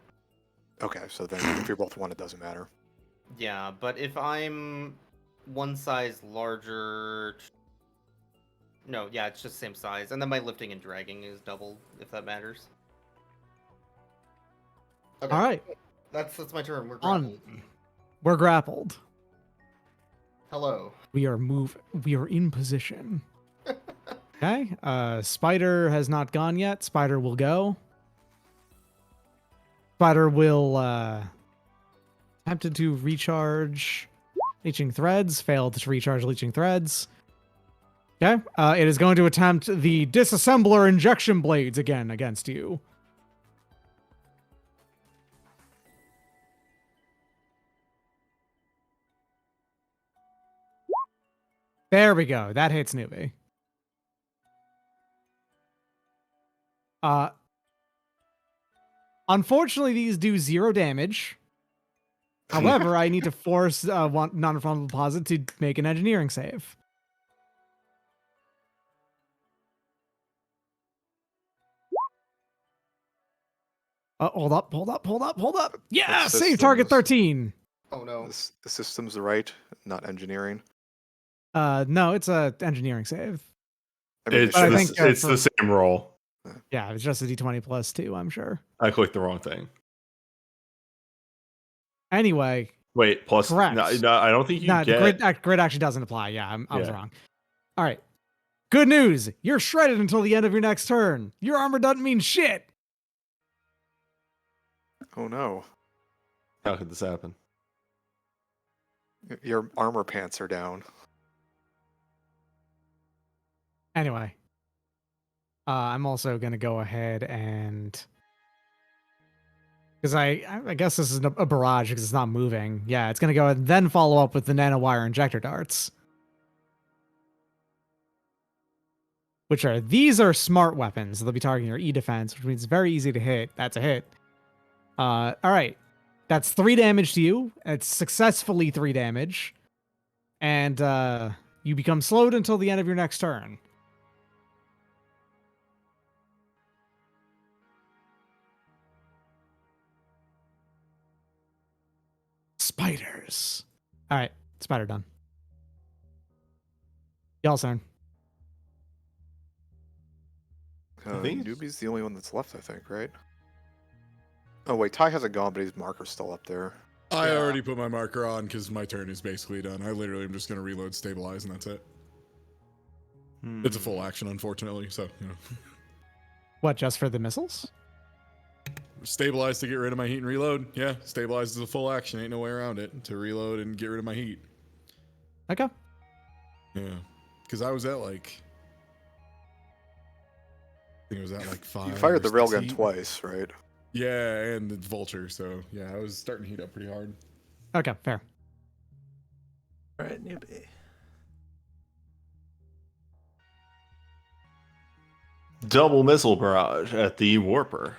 Okay, so then if you're both 1, it doesn't matter. Yeah, but if I'm one size larger... No, yeah, it's just same size. And then my lifting and dragging is doubled, if that matters. Okay. All right. That's my turn. We're On. grappled. We're grappled. Hello. We are in position. Okay. Spider has not gone yet. Spider will go. Spider will attempted to recharge leeching threads, failed to recharge leeching threads. Okay. It is going to attempt the disassembler injection blades again against you. There we go. That hits Newbie. Unfortunately, these do 0 damage. However, I need to force one non-refundable deposit to make an engineering save. Hold up. Yeah, That's save target systems. 13. Oh no. The system's right, not engineering. No, it's a engineering save. I mean, It's But I the, think, it's for- the same roll. Yeah, it's just a d20 plus 2, I'm sure. I clicked the wrong thing. Anyway, Wait, plus Correct. No, I don't think you the get. grid actually doesn't apply. Yeah, I was Yeah. wrong. All right. Good news. You're shredded until the end of your next turn. Your armor doesn't mean shit. Oh no, How could this happen? your armor pants are down. Anyway, I'm also going to go ahead and... Because I guess this is a barrage because it's not moving. Yeah, it's going to go and then follow up with the nanowire injector darts. These are smart weapons. They'll be targeting your E defense, which means it's very easy to hit. That's a hit. All right. That's 3 damage to you. It's successfully 3 damage. And you become slowed until the end of your next turn. Spiders. All right. Spider done. Y'all's turn. think- Newbie's the only one that's left, I think, right? Oh wait, Ty hasn't gone, but his marker's still up there. I Yeah. already put my marker on because my turn is basically done. I literally am just going to reload, stabilize, and that's it. It's a full action, unfortunately. So, you know, What, just for the missiles? stabilize to get rid of my heat and reload. Yeah, stabilize is a full action. Ain't no way around it. To reload and get rid of my heat. Okay. Yeah, because I was at like, I think it was at like 5. You fired the or 6 railgun heat. twice, right? Yeah, and the vulture. So yeah, I was starting to heat up pretty hard. Okay, fair. All right, newbie. Double missile barrage at the warper.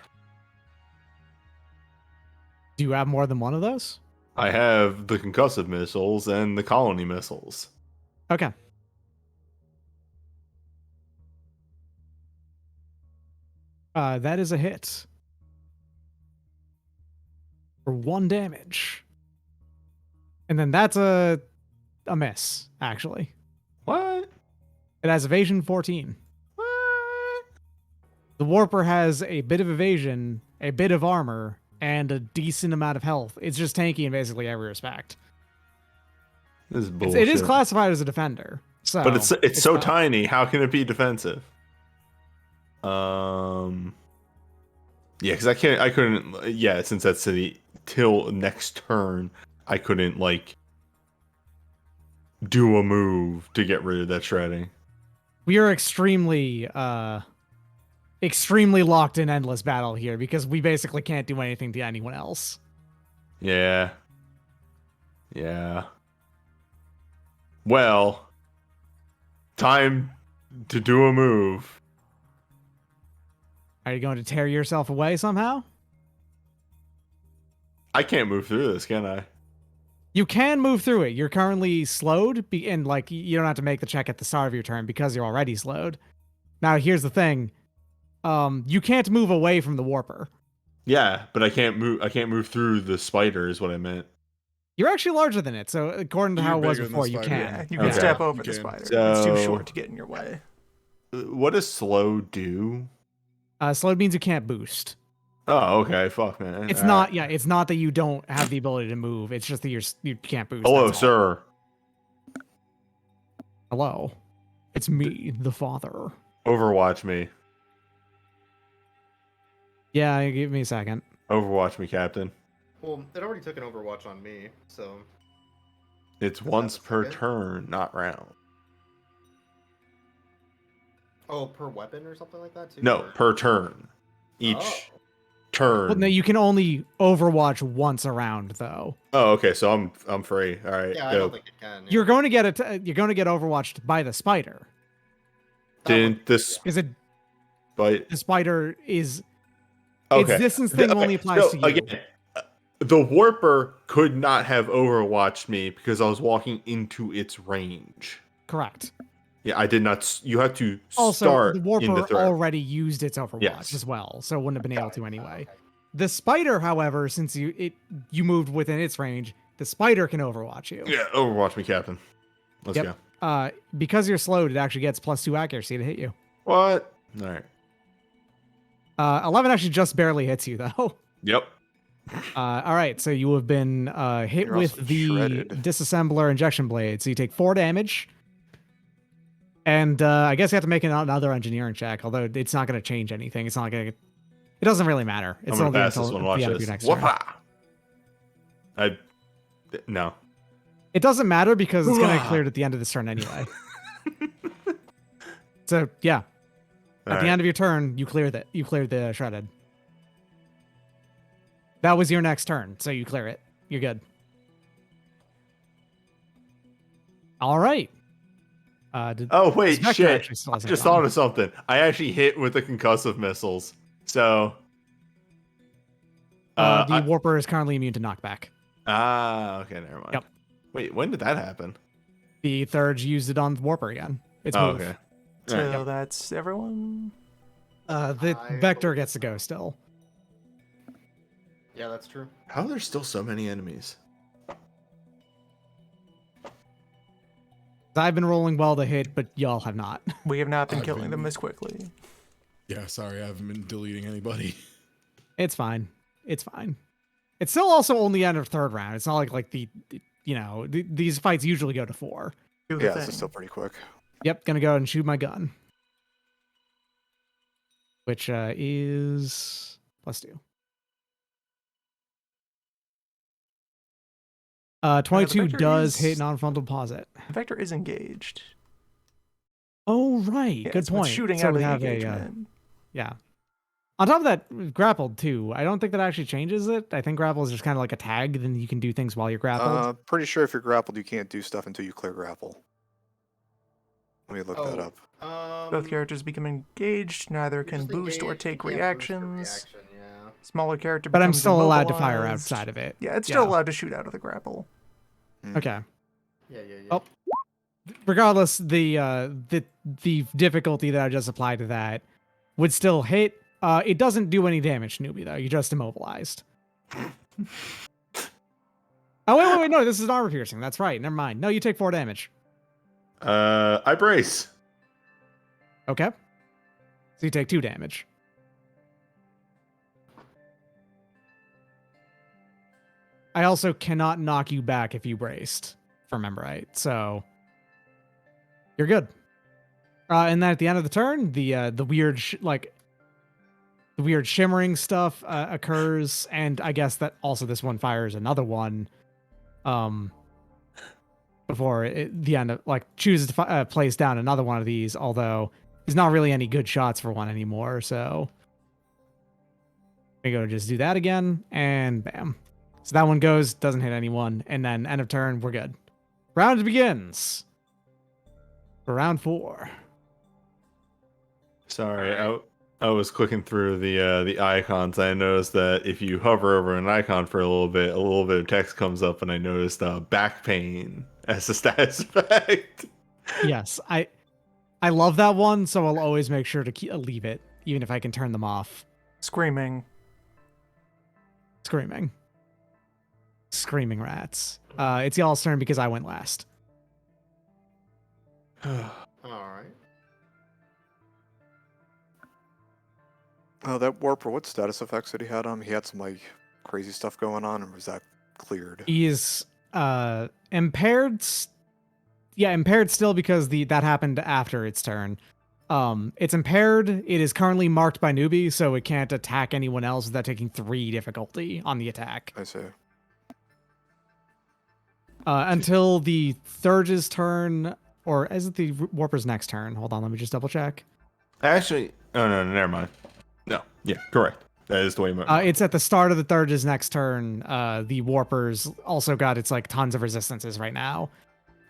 Do you have more than one of those? I have the concussive missiles and the colony missiles. Okay. That is a hit. For 1 damage. And then that's a miss, actually. What? It has evasion 14. What? The Warper has a bit of evasion, a bit of armor, and a decent amount of health. It's just tanky in basically every respect. This is bullshit. It is classified as a defender. So But it's so fine. tiny. How can it be defensive? Yeah, because I couldn't. Yeah, since that's till next turn, I couldn't like do a move to get rid of that shredding. We are extremely locked in endless battle here because we basically can't do anything to anyone else. Yeah. Yeah. Well, time to do a move. Are you going to tear yourself away somehow? I can't move through this, can I? You can move through it. You're currently slowed, and like you don't have to make the check at the start of your turn because you're already slowed. Now, here's the thing: you can't move away from the warper. Yeah, but I can't move. I can't move through the spider. Is what I meant. You're actually larger than it, so according to You're how it was bigger than before, the you spider. can. Yeah, you can Okay. step over You the can. spider. It's too So- short to get in your way. What does slow do? Slowed means you can't boost. Oh, okay. Fuck, man. It's All not. right. Yeah, it's not that you don't have the ability to move. It's just that you can't boost. Hello, that's all. sir. Hello, it's me, the father. Overwatch me. Yeah, give me a second. Overwatch me, Captain. Well, it already took an Overwatch on me, so It's that once a per second? turn, not round. oh, per weapon or something like that too. No, or- per turn. Each Oh. turn. Well, no, you can only Overwatch once around, though. Oh, okay. So I'm free. All right. Yeah, I go. don't think it can. Yeah. You're going to get it. You're going to get Overwatched by the spider. That one- Didn't this Because but the spider is okay. its distance thing Okay, only applies so, to you. Again, the warper could not have overwatched me because I was walking into its range. Correct. Yeah, I did not. You have to Also, start the in warper the threat. already used its Overwatch Yes. as well, so it wouldn't have been able to anyway. okay. The spider, however, since you moved within its range, the spider can Overwatch you. Yeah, overwatch me, Captain. Let's Yep. go. Because you're slowed, it actually gets +2 accuracy to hit you. What? All right. 11 actually just barely hits you though. Yep. All right, so you have been hit You're with also the shredded. disassembler injection blade. So you take 4 damage. And I guess you have to make another engineering check, although it's not going to change anything. It's not going to. It doesn't really matter. It's I'm gonna only pass this until one. Watch the end of this. your next turn. Whoopa! No. It doesn't matter because it's going to Hooah. get cleared at the end of this turn anyway. So yeah, at the end of your turn, you clear that. You cleared the shredded. That was your next turn, so you clear it. You're good. All right. Oh wait, Spectre shit! actually still I hasn't just gone. thought of something. I actually hit with the concussive missiles. So. the I- warper is currently immune to knockback. okay, never mind. Yep. Wait, when did that happen? The third used it on the warper again. It's Oh, move. okay. So Alright. that's everyone. The I Vector believe gets to go still. Yeah, that's true. How are there still so many enemies? I've been rolling well to hit, but y'all have not. We have not been I've killing been- them as quickly. Yeah, sorry, I haven't been deleting anybody. It's fine. It's fine. It's still also only end of third round. It's not like these fights usually go to 4. Do the Yeah, this thing. is still pretty quick. Yep, gonna go ahead and shoot my gun. Which is +2. 22 Vector does is- hit non-frontal deposit. Vector is engaged. Oh right, Yeah, good it's with point. shooting So out we of the have engagement. yeah. On top of that, grappled too. I don't think that actually changes it. I think grapple is just kind of like a tag. Then you can do things while you're grappled. Pretty sure if you're grappled, you can't do stuff until you clear grapple. Let me look that up. Both characters become engaged. Neither you're can just boost or engaged, take you can't boost or reactions. reaction, yeah. Smaller character But I'm becomes still allowed to fire immobilized. outside of it. Yeah, it's still Yeah. allowed to shoot out of the grapple. Okay. Yeah. Oh. Regardless, the difficulty that I just applied to that would still hit. It doesn't do any damage, newbie though. You're just immobilized. Oh wait, no, this is an armor piercing. That's right. Never mind. No, you take 4 damage. I brace. Okay. So you take 2 damage. I also cannot knock you back if you braced, if I remember right. So you're good. And then at the end of the turn, the weird the weird shimmering stuff occurs, and I guess that also this one fires another one. Before the end of like chooses to place down another one of these, although there's not really any good shots for one anymore. So we go just do that again, and bam. So that one goes, doesn't hit anyone, and then end of turn, we're good. Round begins. For round 4. Sorry, I was clicking through the icons. I noticed that if you hover over an icon for a little bit of text comes up, and I noticed back pain as a status effect. Yes, I love that one, so I'll always make sure to leave it, even if I can turn them off. Screaming. Screaming rats. It's y'all's turn because I went last. All right. Oh, that Warper, what status effects did he had on him? He had some like crazy stuff going on, or was that cleared? He's impaired. Impaired still because that happened after its turn. It's impaired. It is currently marked by newbie, so it can't attack anyone else without taking 3 difficulty on the attack. I see. Until the Thurge's turn, or is it the Warper's next turn? Hold on, let me just double check. Actually, oh no, never mind. No, yeah, correct. That is the way. It's at the start of the Thurge's next turn. The Warper's also got its like tons of resistances right now.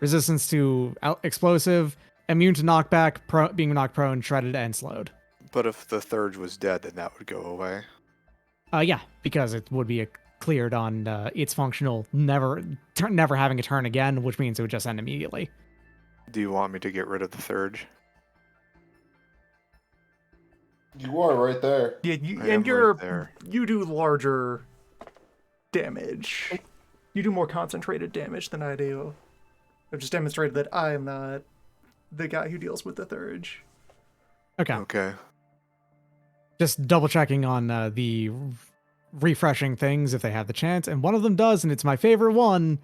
Resistance to explosive, immune to knockback, being knocked prone, shredded, and slowed. But if the Thurge was dead, then that would go away. Yeah, because it would be cleared on its functional, never having a turn again, which means it would just end immediately. Do you want me to get rid of the Thurge? You are right there. Yeah, I am right there. you do larger damage. You do more concentrated damage than I do. I've just demonstrated that I am not the guy who deals with the Thurge. Okay. Okay. Just double checking on the refreshing things if they have the chance, and one of them does, and it's my favorite one.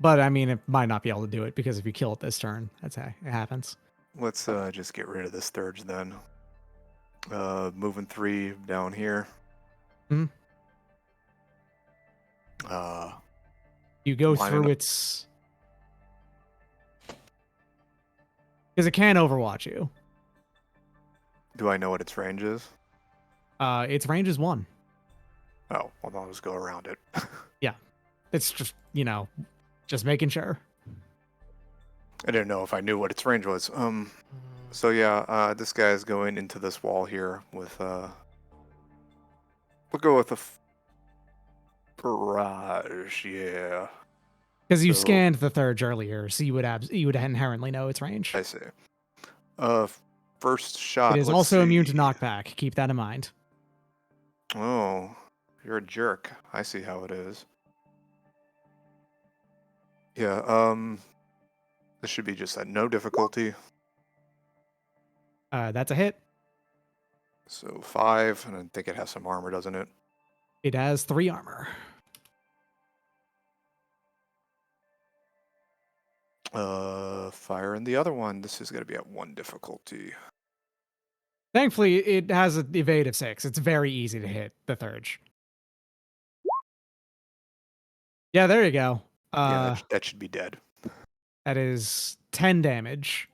But I mean, it might not be able to do it because if you kill it this turn, that's how it happens. Let's just get rid of this Thurge then. Moving 3 down here. Mhm. You go Lining through up. its, because it can overwatch you. Do I know what its range is? Its range is 1. Oh, well, I'll just go around it. It's just just making sure. I didn't know if I knew what its range was. So yeah, this guy is going into this wall here with we'll go with a barrage, yeah. Because you So- scanned the Thurge earlier, so you would inherently know its range. I see. First shot. It is let's also immune to see. knockback. Keep that in mind. Oh, you're a jerk. I see how it is. Yeah, this should be just at no difficulty. That's a hit. So 5, and I think it has some armor, doesn't it? It has 3 armor. Fire in the other one. This is gonna be at 1 difficulty. Thankfully, it has an evade of 6. It's very easy to hit the Thurge. Yeah, there you go. Yeah, that should be dead. That is 10 damage.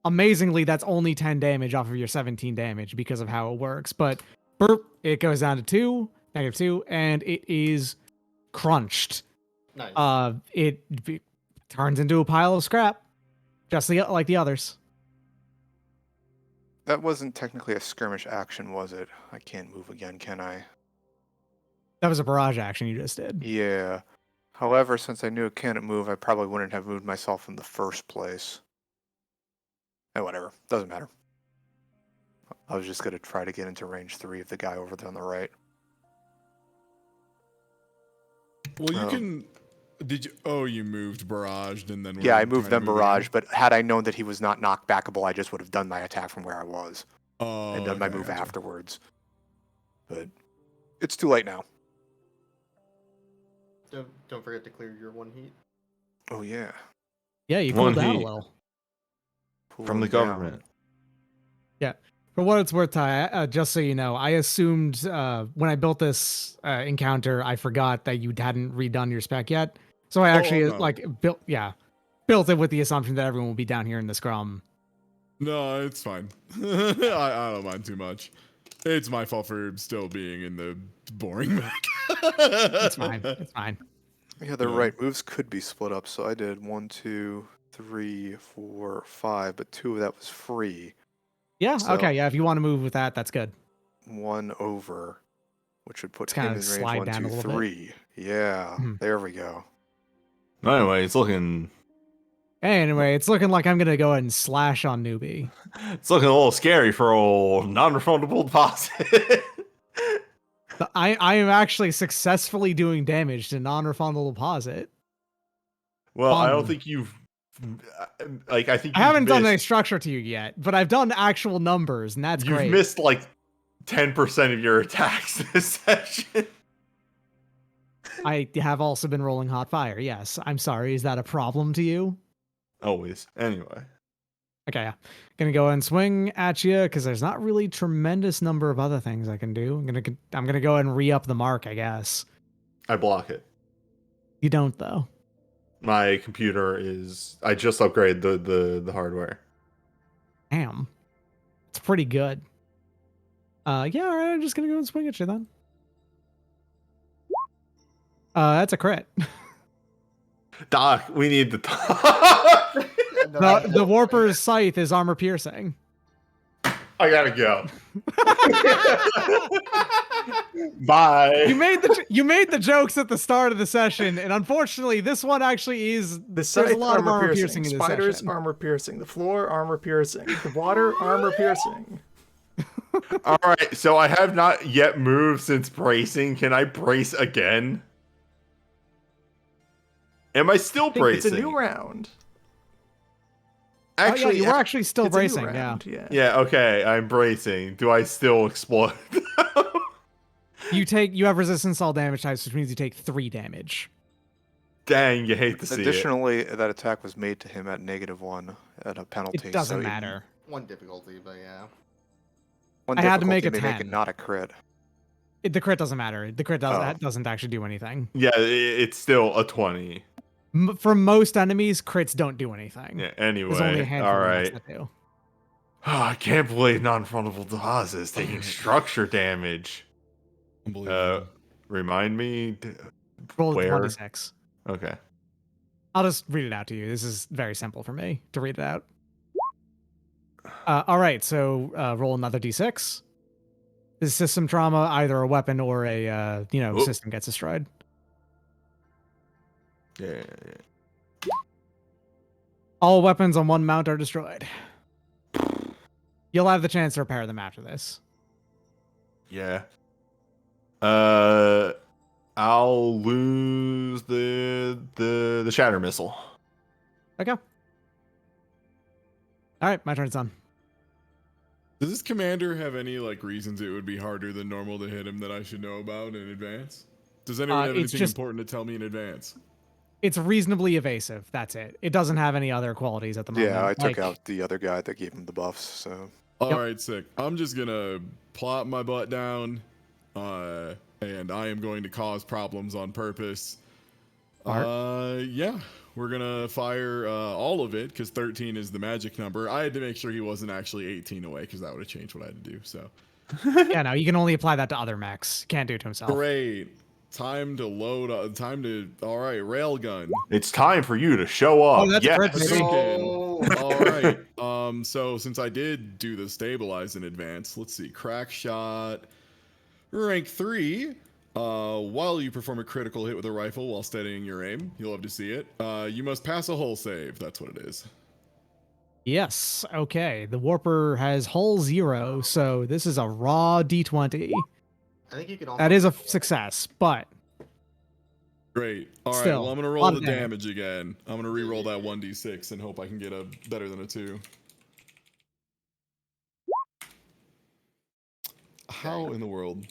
Amazingly, that's only 10 damage off of your 17 damage because of how it works. But burp, it goes down to 2, -2, and it is crunched. Nice. It turns into a pile of scrap, just like the others. That wasn't technically a skirmish action, was it? I can't move again, can I? That was a barrage action you just did. Yeah. However, since I knew it can't move, I probably wouldn't have moved myself in the first place. And whatever. Doesn't matter. I was just going to try to get into range 3 of the guy over there on the right. Well, you Oh. can. Did you? Oh, you moved barraged and then. Yeah, I were moved trying to them move barrage, again? but had I known that he was not knock backable, I just would have done my attack from where I was Oh, and done my okay, move gotcha. afterwards. But it's too late now. Don't forget to clear your 1 heat. Oh yeah. Yeah, you One cooled down a heat. little. Pull From the him down. government. For what it's worth, Ty, just so you know, I assumed when I built this encounter, I forgot that you hadn't redone your spec yet. So I actually no. built it with the assumption that everyone will be down here in the scrum. No, it's fine. I don't mind too much. It's my fault for still being in the boring mech. It's fine. It's fine. Yeah, they're Yeah. right. Moves could be split up. So I did 1, 2, 3, 4, 5, but 2 of that was free. Yeah. So- Okay. Yeah. If you want to move with that, that's good. 1 over, which would put Just him kinda in range slide 1, down a 2, little bit. 3. Yeah, Hmm. there we go. Anyway, it's looking Anyway, it's looking like I'm gonna go ahead and slash on newbie. a little scary for old non-refundable deposit. I am actually successfully doing damage to non-refundable deposit. Well, I don't Fun. think you've like. I think I you've haven't done any missed- structure to you yet, but I've done actual numbers, and that's You've great. missed like 10% of your attacks this session. I have also been rolling hot fire. Yes, I'm sorry. Is that a problem to you? Always. Anyway, Okay, yeah. Gonna go and swing at you because there's not really tremendous number of other things I can do. I'm gonna go ahead and re-up the mark, I guess. I block it. You don't though. My computer is. I just upgraded the hardware. Damn, it's pretty good. Yeah, all right. I'm just gonna go and swing at you then. That's a crit. Doc, we need to talk. The Warper's scythe is armor piercing. I gotta go. Bye. You made the jokes at the start of the session, and unfortunately, this one actually is. The There's scythe a lot of armor piercing, piercing in this spiders session. armor piercing, the floor armor piercing, the water armor piercing. All right, so I have not yet moved since bracing. Can I brace again? Am I still I think bracing? it's a new round. Actually, you were actually still It's a new bracing. Yeah. round, yeah. yeah. Okay, I'm bracing. Do I still explode? You have resistance to all damage types, which means you take 3 damage. Dang, you hate to see it. Additionally, that attack was made to him at -1 at a penalty. It doesn't so matter. One difficulty, but yeah. One I had to make difficulty a may 10. it not a crit. The crit doesn't matter. The crit Oh. doesn't actually do anything. Yeah, it's still a 20. For most enemies, crits don't do anything. Yeah. There's only a Anyway, handful all of right. mechs that do. I can't believe non-frontable deposit is taking structure damage. Unbelievable. Remind me. Roll Where? 26. Okay. I'll just read it out to you. This is very simple for me to read it out. All right, so roll another d6. This is system trauma, either a weapon or a Oh. system gets destroyed. Yeah. All weapons on one mount are destroyed. You'll have the chance to repair them after this. Yeah. I'll lose the shatter missile. Okay. All right, my turn's done. Does this commander have any like reasons it would be harder than normal to hit him that I should know about in advance? Does anyone have it's anything just- important to tell me in advance? It's reasonably evasive. That's it. It doesn't have any other qualities at the moment. Yeah, I took Like, out the other guy that gave him the buffs. So All right, sick. I'm just gonna plop my butt down, and I am going to cause problems on purpose. Yeah, we're gonna fire all of it because 13 is the magic number. I had to make sure he wasn't actually 18 away because that would have changed what I had to do. So Yeah, no, you can only apply that to other mechs. Can't do it to himself. great. Time to load. All right, railgun. It's time for you to show up. Oh, that's a yes. crit, baby. All right. So since I did do the stabilize in advance, let's see. Crack shot, rank 3. While you perform a critical hit with a rifle while steadying your aim, you'll have to see it. You must pass a hull save. That's what it is. Yes. Okay. The Warper has hull 0, so this is a raw D20. I think you can also. That is a success, but Great. All right. Still, Well, I'm gonna lot roll of the damage. damage again. I'm gonna re-roll that 1d6 and hope I can get a better than a 2. How in the world?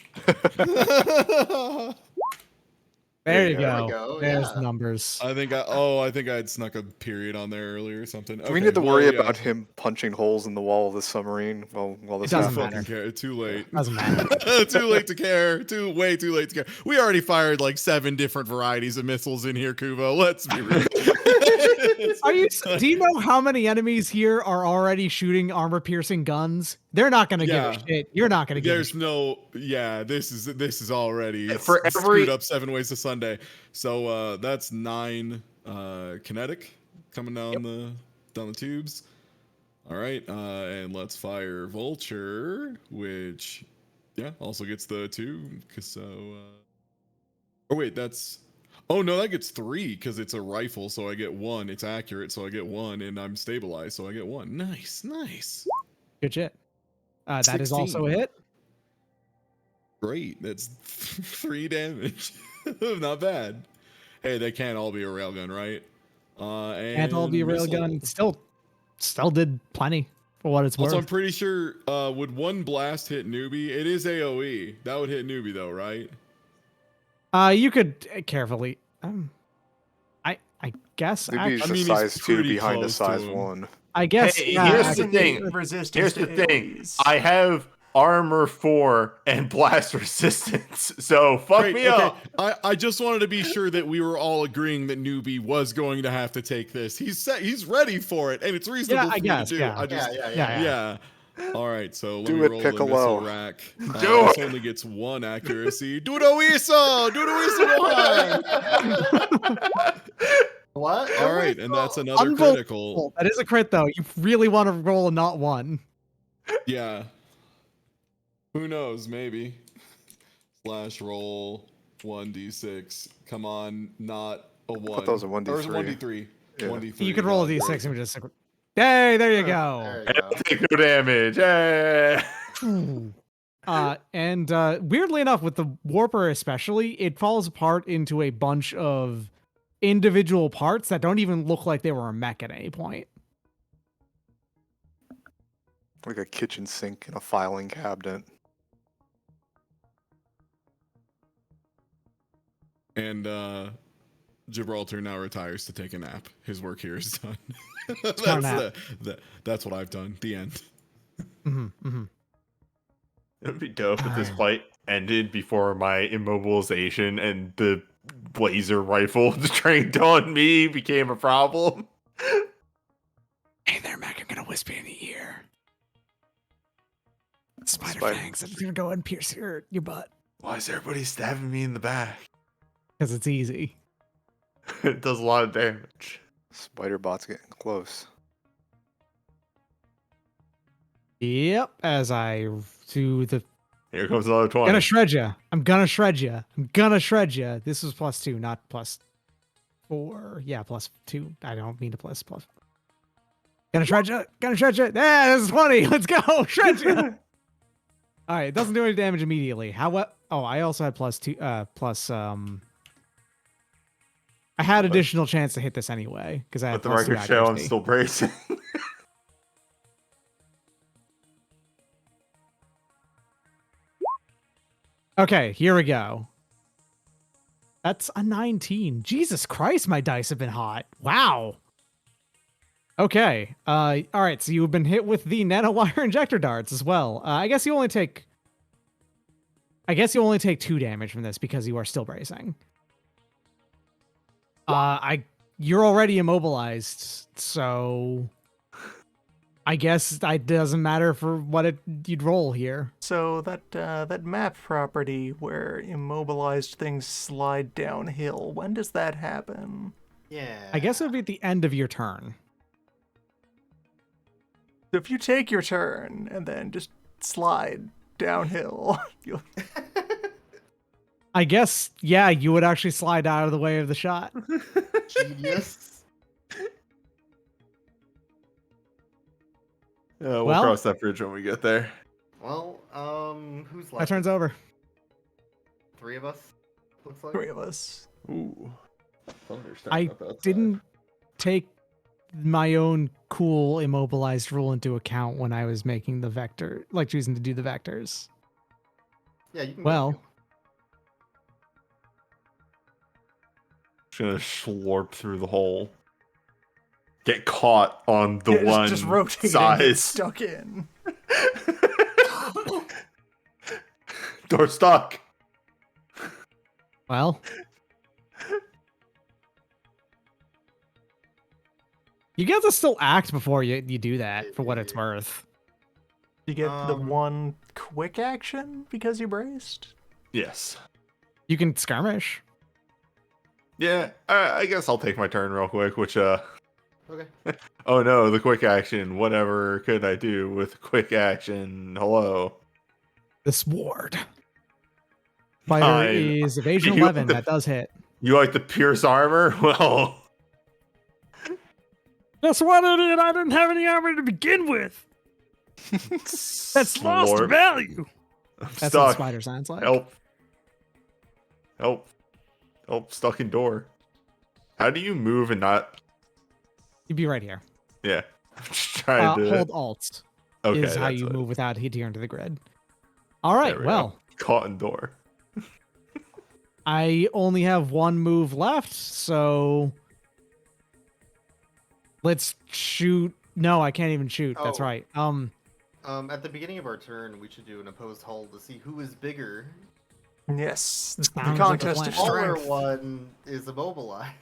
There you There we go. go, There's yeah. numbers. I think I had snuck a period on there earlier or something. Do we Okay, need to well, worry yeah. about him punching holes in the wall of the submarine while this doesn't Too happens? fucking care. Too late. Doesn't matter. Too late to care. Way too late to care. We already fired like 7 different varieties of missiles in here, Kuvo. Let's be real. Do you know how many enemies here are already shooting armor-piercing guns? They're not gonna give Yeah. a shit. You're not gonna give a There's shit. no, yeah. This is already For it's every- screwed up 7 ways to Sunday. So that's 9 kinetic coming down the tubes. All right, and let's fire Vulture, which also gets the 2. Oh wait, that's. Oh no, that gets 3 because it's a rifle, so I get 1. It's accurate, so I get 1, and I'm stabilized, so I get 1. Nice. Good shit. That is also a 16. hit. Great. That's 3 damage. Not bad. Hey, they can't all be a railgun, right? Can't all be a railgun. Still did plenty for what it's Also, I'm worth. pretty sure would 1 blast hit newbie? It is AoE. That would hit newbie though, right? You could carefully. I guess. Newbie's I mean, a he's size 2 pretty behind a close to size him. 1. I guess. Hey, Yeah, here's the actually, thing. Resistance Here's to the thing. AoEs. I have armor 4 and blast resistance, so fuck Great, me okay. up. I just wanted to be sure that we were all agreeing that newbie was going to have to take this. He's ready for it, and it's reasonable Yeah, I for guess, me to do. yeah. I just Yeah. All right, so let Do me it, roll the Piccolo. missile rack. Do This it. only gets 1 accuracy. Do the whistle! Do the whistle, Gohan! What? All right, and that's another Unbelievable. critical. That is a crit, though. You really want to roll a not 1. Yeah. Who knows? Maybe. Slash roll 1d6. Come on, not a 1. thought that was a 1d3. Or is it 1d3? Yeah. 1d3. You could roll a God, d6 great. and we just. Hey, there you go. There you And go. I take no damage. Hey. And weirdly enough, with the warper especially, it falls apart into a bunch of individual parts that don't even look like they were a mech at any point. Like a kitchen sink and a filing cabinet. And Gibraltar now retires to take a nap. His work here is done. Not a That's what I've done. The end. It would be dope if this fight ended before my immobilization and the laser rifle trained on me became a problem. Hey there, Mac. I'm gonna whisper in the ear. Spider Spider- fangs. I'm gonna go and pierce your butt Why is everybody stabbing me in the back? because it's easy. It does a lot of damage. Spider bot's getting close. Yep. As I do the. Here comes another 20. Gonna shred you. I'm gonna shred you. I'm gonna shred you. This was +2, not +4. Yeah, +2. I don't mean to plus. Gonna shred you. Gonna shred you. Yeah, this is 20. Let's go. Shred you. All right. It doesn't do any damage immediately. Oh, I also had I had additional chance to hit this anyway because I had Let the +2 record show I'm accuracy. still bracing. Okay, here we go. That's a 19. Jesus Christ, my dice have been hot. Wow. Okay. All right. So you've been hit with the nanowire injector darts as well. I guess you only take 2 damage from this because you are still bracing. You're already immobilized, so I guess it doesn't matter for what you'd roll here. So that map property where immobilized things slide downhill, when does that happen? Yeah. I guess it would be at the end of your turn. So if you take your turn and then just slide downhill, you'll... I guess, yeah, you would actually slide out of the way of the shot. Genius. We'll Well- cross that bridge when we get there. Well, who's My left? turn's over. 3 of us. Looks like. 3 of us. Ooh. I didn't take my own cool immobilized rule into account when I was making the vector, like choosing to do the vectors. Yeah, you can. Well, gonna slurp through the hole. Get caught on the Yeah, one just rotating, get size. stuck in. Door stuck. Well, you get to still act before you do that, for what it's worth. You get the Um, one quick action because you braced. Yes. You can skirmish. Yeah, I guess I'll take my turn real quick, which, Okay. oh no, the quick action. Whatever could I do with quick action? Hello. The sword. Fighter Fine. is evasion You- 11. That does hit. You like the pierce armor? Well, That's what I did. I didn't have any armor to begin with. That's lost slurp. value. I'm That's what stuck. spider sounds like. Help. Help. Help. Stuck indoor. How do you move and not... You'd be right here. Yeah. I'm just trying to... Hold Alt Okay, is how that's you it. move without adhering to the grid. All right, There we well, go. Caught indoor. I only have one move left, so let's shoot. No, I can't even shoot. That's Oh. right. At the beginning of our turn, we should do an opposed hull to see who is bigger. Yes, the Sounds like a contest plan. of Taller strength. one is immobilized.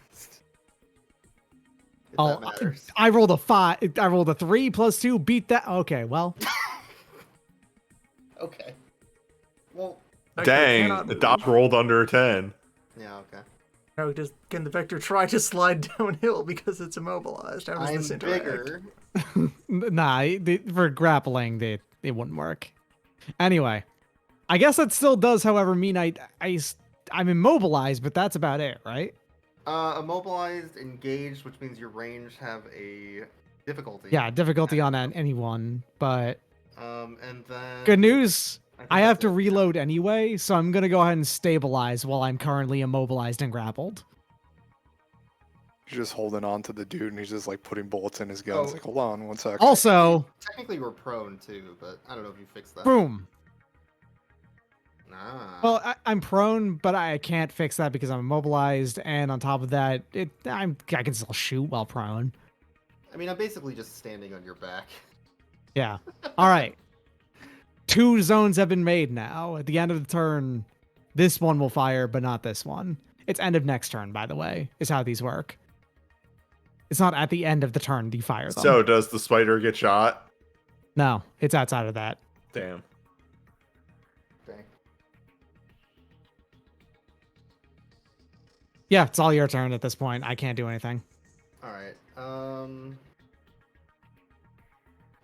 If Oh, that matters. I rolled a 5. I rolled a 3 plus 2. Beat that. Okay, well, Okay. Well, Vector cannot Dang, the move. Doc rolled under a 10. yeah, okay. Now, can the Vector try to slide downhill because it's immobilized? How does I'm this interact? bigger. nah. For grappling, it wouldn't work. Anyway, I guess that still does, however, mean I'm immobilized, but that's about it, right? Immobilized, engaged, which means your range have a difficulty. Yeah, difficulty on anyone, but And then good news. think I have that's to it. reload anyway, so I'm gonna go ahead and stabilize while I'm currently immobilized and grappled. He's just holding on to the dude, and he's just like putting bullets in his gun. It's Oh. like, hold on, one sec. Also, Technically, we're prone too, but I don't know if you fixed that. boom. Nah. Well, I'm prone, but I can't fix that because I'm immobilized, and on top of that, I can still shoot while prone. I mean, I'm basically just standing on your back. Yeah. All right. 2 zones have been made now. At the end of the turn, this one will fire, but not this one. It's end of next turn, by the way, is how these work. It's not at the end of the turn you fire them. So, does the spider get shot? No, it's outside of that. Damn. Dang. Yeah, it's all your turn at this point. I can't do anything. All right.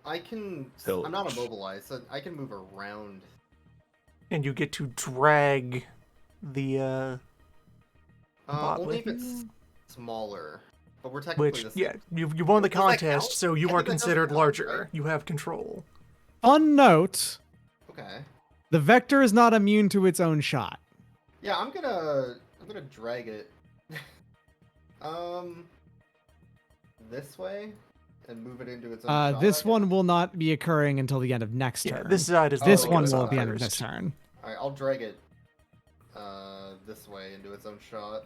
I can. Hill. I'm not immobilized, so I can move around. And you get to drag the bot Only with if it's you? smaller. But we're technically Which, the same. yeah, you won the Does that count? contest, so you I are think that doesn't considered count, larger. right? You have control. Fun note, Okay. the Vector is not immune to its own shot. Yeah, I'm gonna drag it. This way, and move it into its own. shot, This I one guess? will not be occurring until the end of next Yeah, turn. this side is This Oh, one okay, will so be end of first. this turn. All right, I'll drag it. This way into its own shot.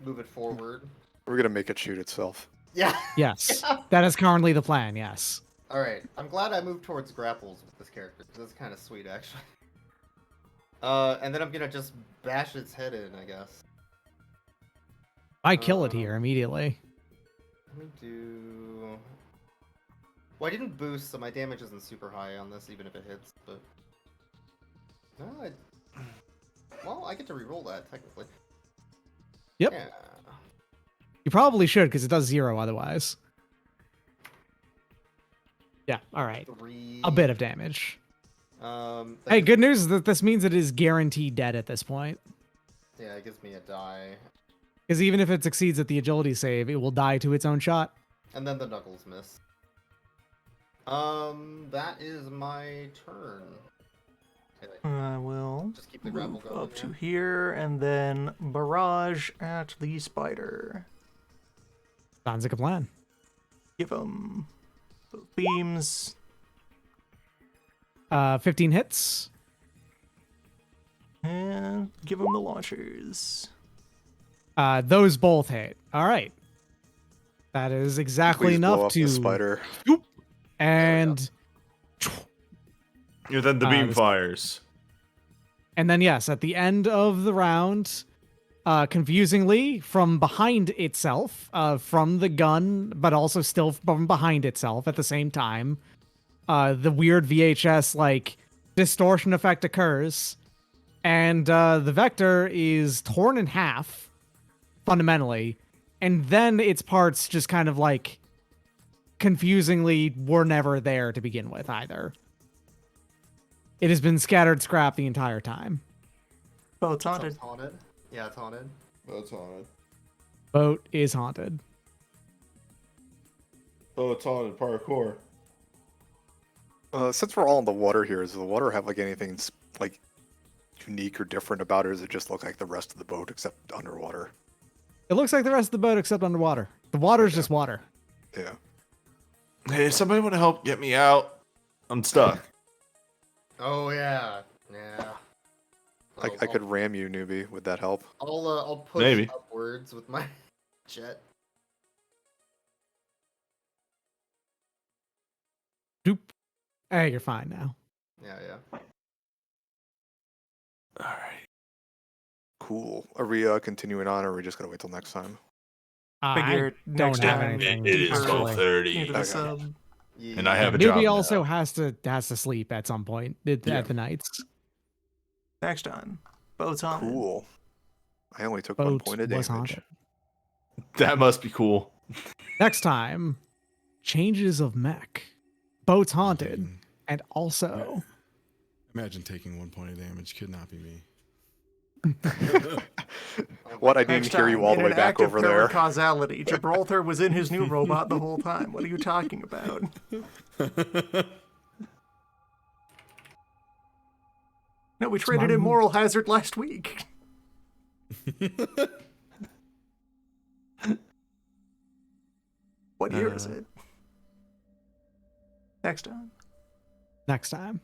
Move it forward. We're gonna make it shoot itself. Yeah. Yes, Yeah. that is currently the plan. Yes. All right. I'm glad I moved towards grapples with this character because that's kind of sweet, actually. And then I'm gonna just bash its head in, I guess. I kill it here immediately. Let me do. Well, I didn't boost, so my damage isn't super high on this, even if it hits. But no, well, I get to reroll that technically. Yep. Yeah. You probably should because it does 0 otherwise. Yeah. All right. 3. A bit of damage. That Hey, gives- good news is that this means it is guaranteed dead at this point. Yeah, it gives me a die, Because even if it succeeds at the agility save, it will die to its own shot. and then the knuckles miss. That is my turn. Okay, I will just keep the grapple move going. up to yeah. here and then barrage at the spider. Sounds like a plan. Give him beams. 15 hits. And give him the launchers. Those both hit. All right. That is exactly Please blow enough up to the spider. and And then the beam this- fires. and then yes, at the end of the round, confusingly from behind itself, from the gun, but also still from behind itself at the same time, the weird VHS like distortion effect occurs, and the vector is torn in half fundamentally, and then its parts just kind of like confusingly were never there to begin with either. It has been scattered scrap the entire time. Oh, it's haunted. It's haunted. Yeah, it's haunted. That's haunted. Boat is haunted. Oh, it's haunted parkour. Since we're all in the water here, does the water have like anything like unique or different about it, or does it just look like the rest of the boat except underwater? It looks like the rest of the boat except underwater. The water is just water. Yeah. Hey, somebody want to help get me out? I'm stuck. Oh yeah, yeah. I could ram you, newbie. Would that help? I'll push Maybe. upwards with my jet. Doop. Hey, you're fine now. Yeah, yeah. All right. Cool. Are we continuing on, or are we just gonna wait till next time? Figure I next don't have time anything. It is deeper 12:30. into the Okay. sub. Yeah. And I have a Newbie job now. also has to sleep at some point at Yeah. the nights. Next time, boat's haunted. Cool. I only took 1 Boat point of was damage. haunted. That must be cool. Next time, changes of mech. Boat's haunted, Mm. and also Imagine taking 1 point of damage. Could not be me. What? I Next didn't hear you time, all in the way an back act of over there. causality, Gibraltar was in his new robot the whole time. What are you talking about? No, we traded in moral hazard last week. What year is it? Next time. next time.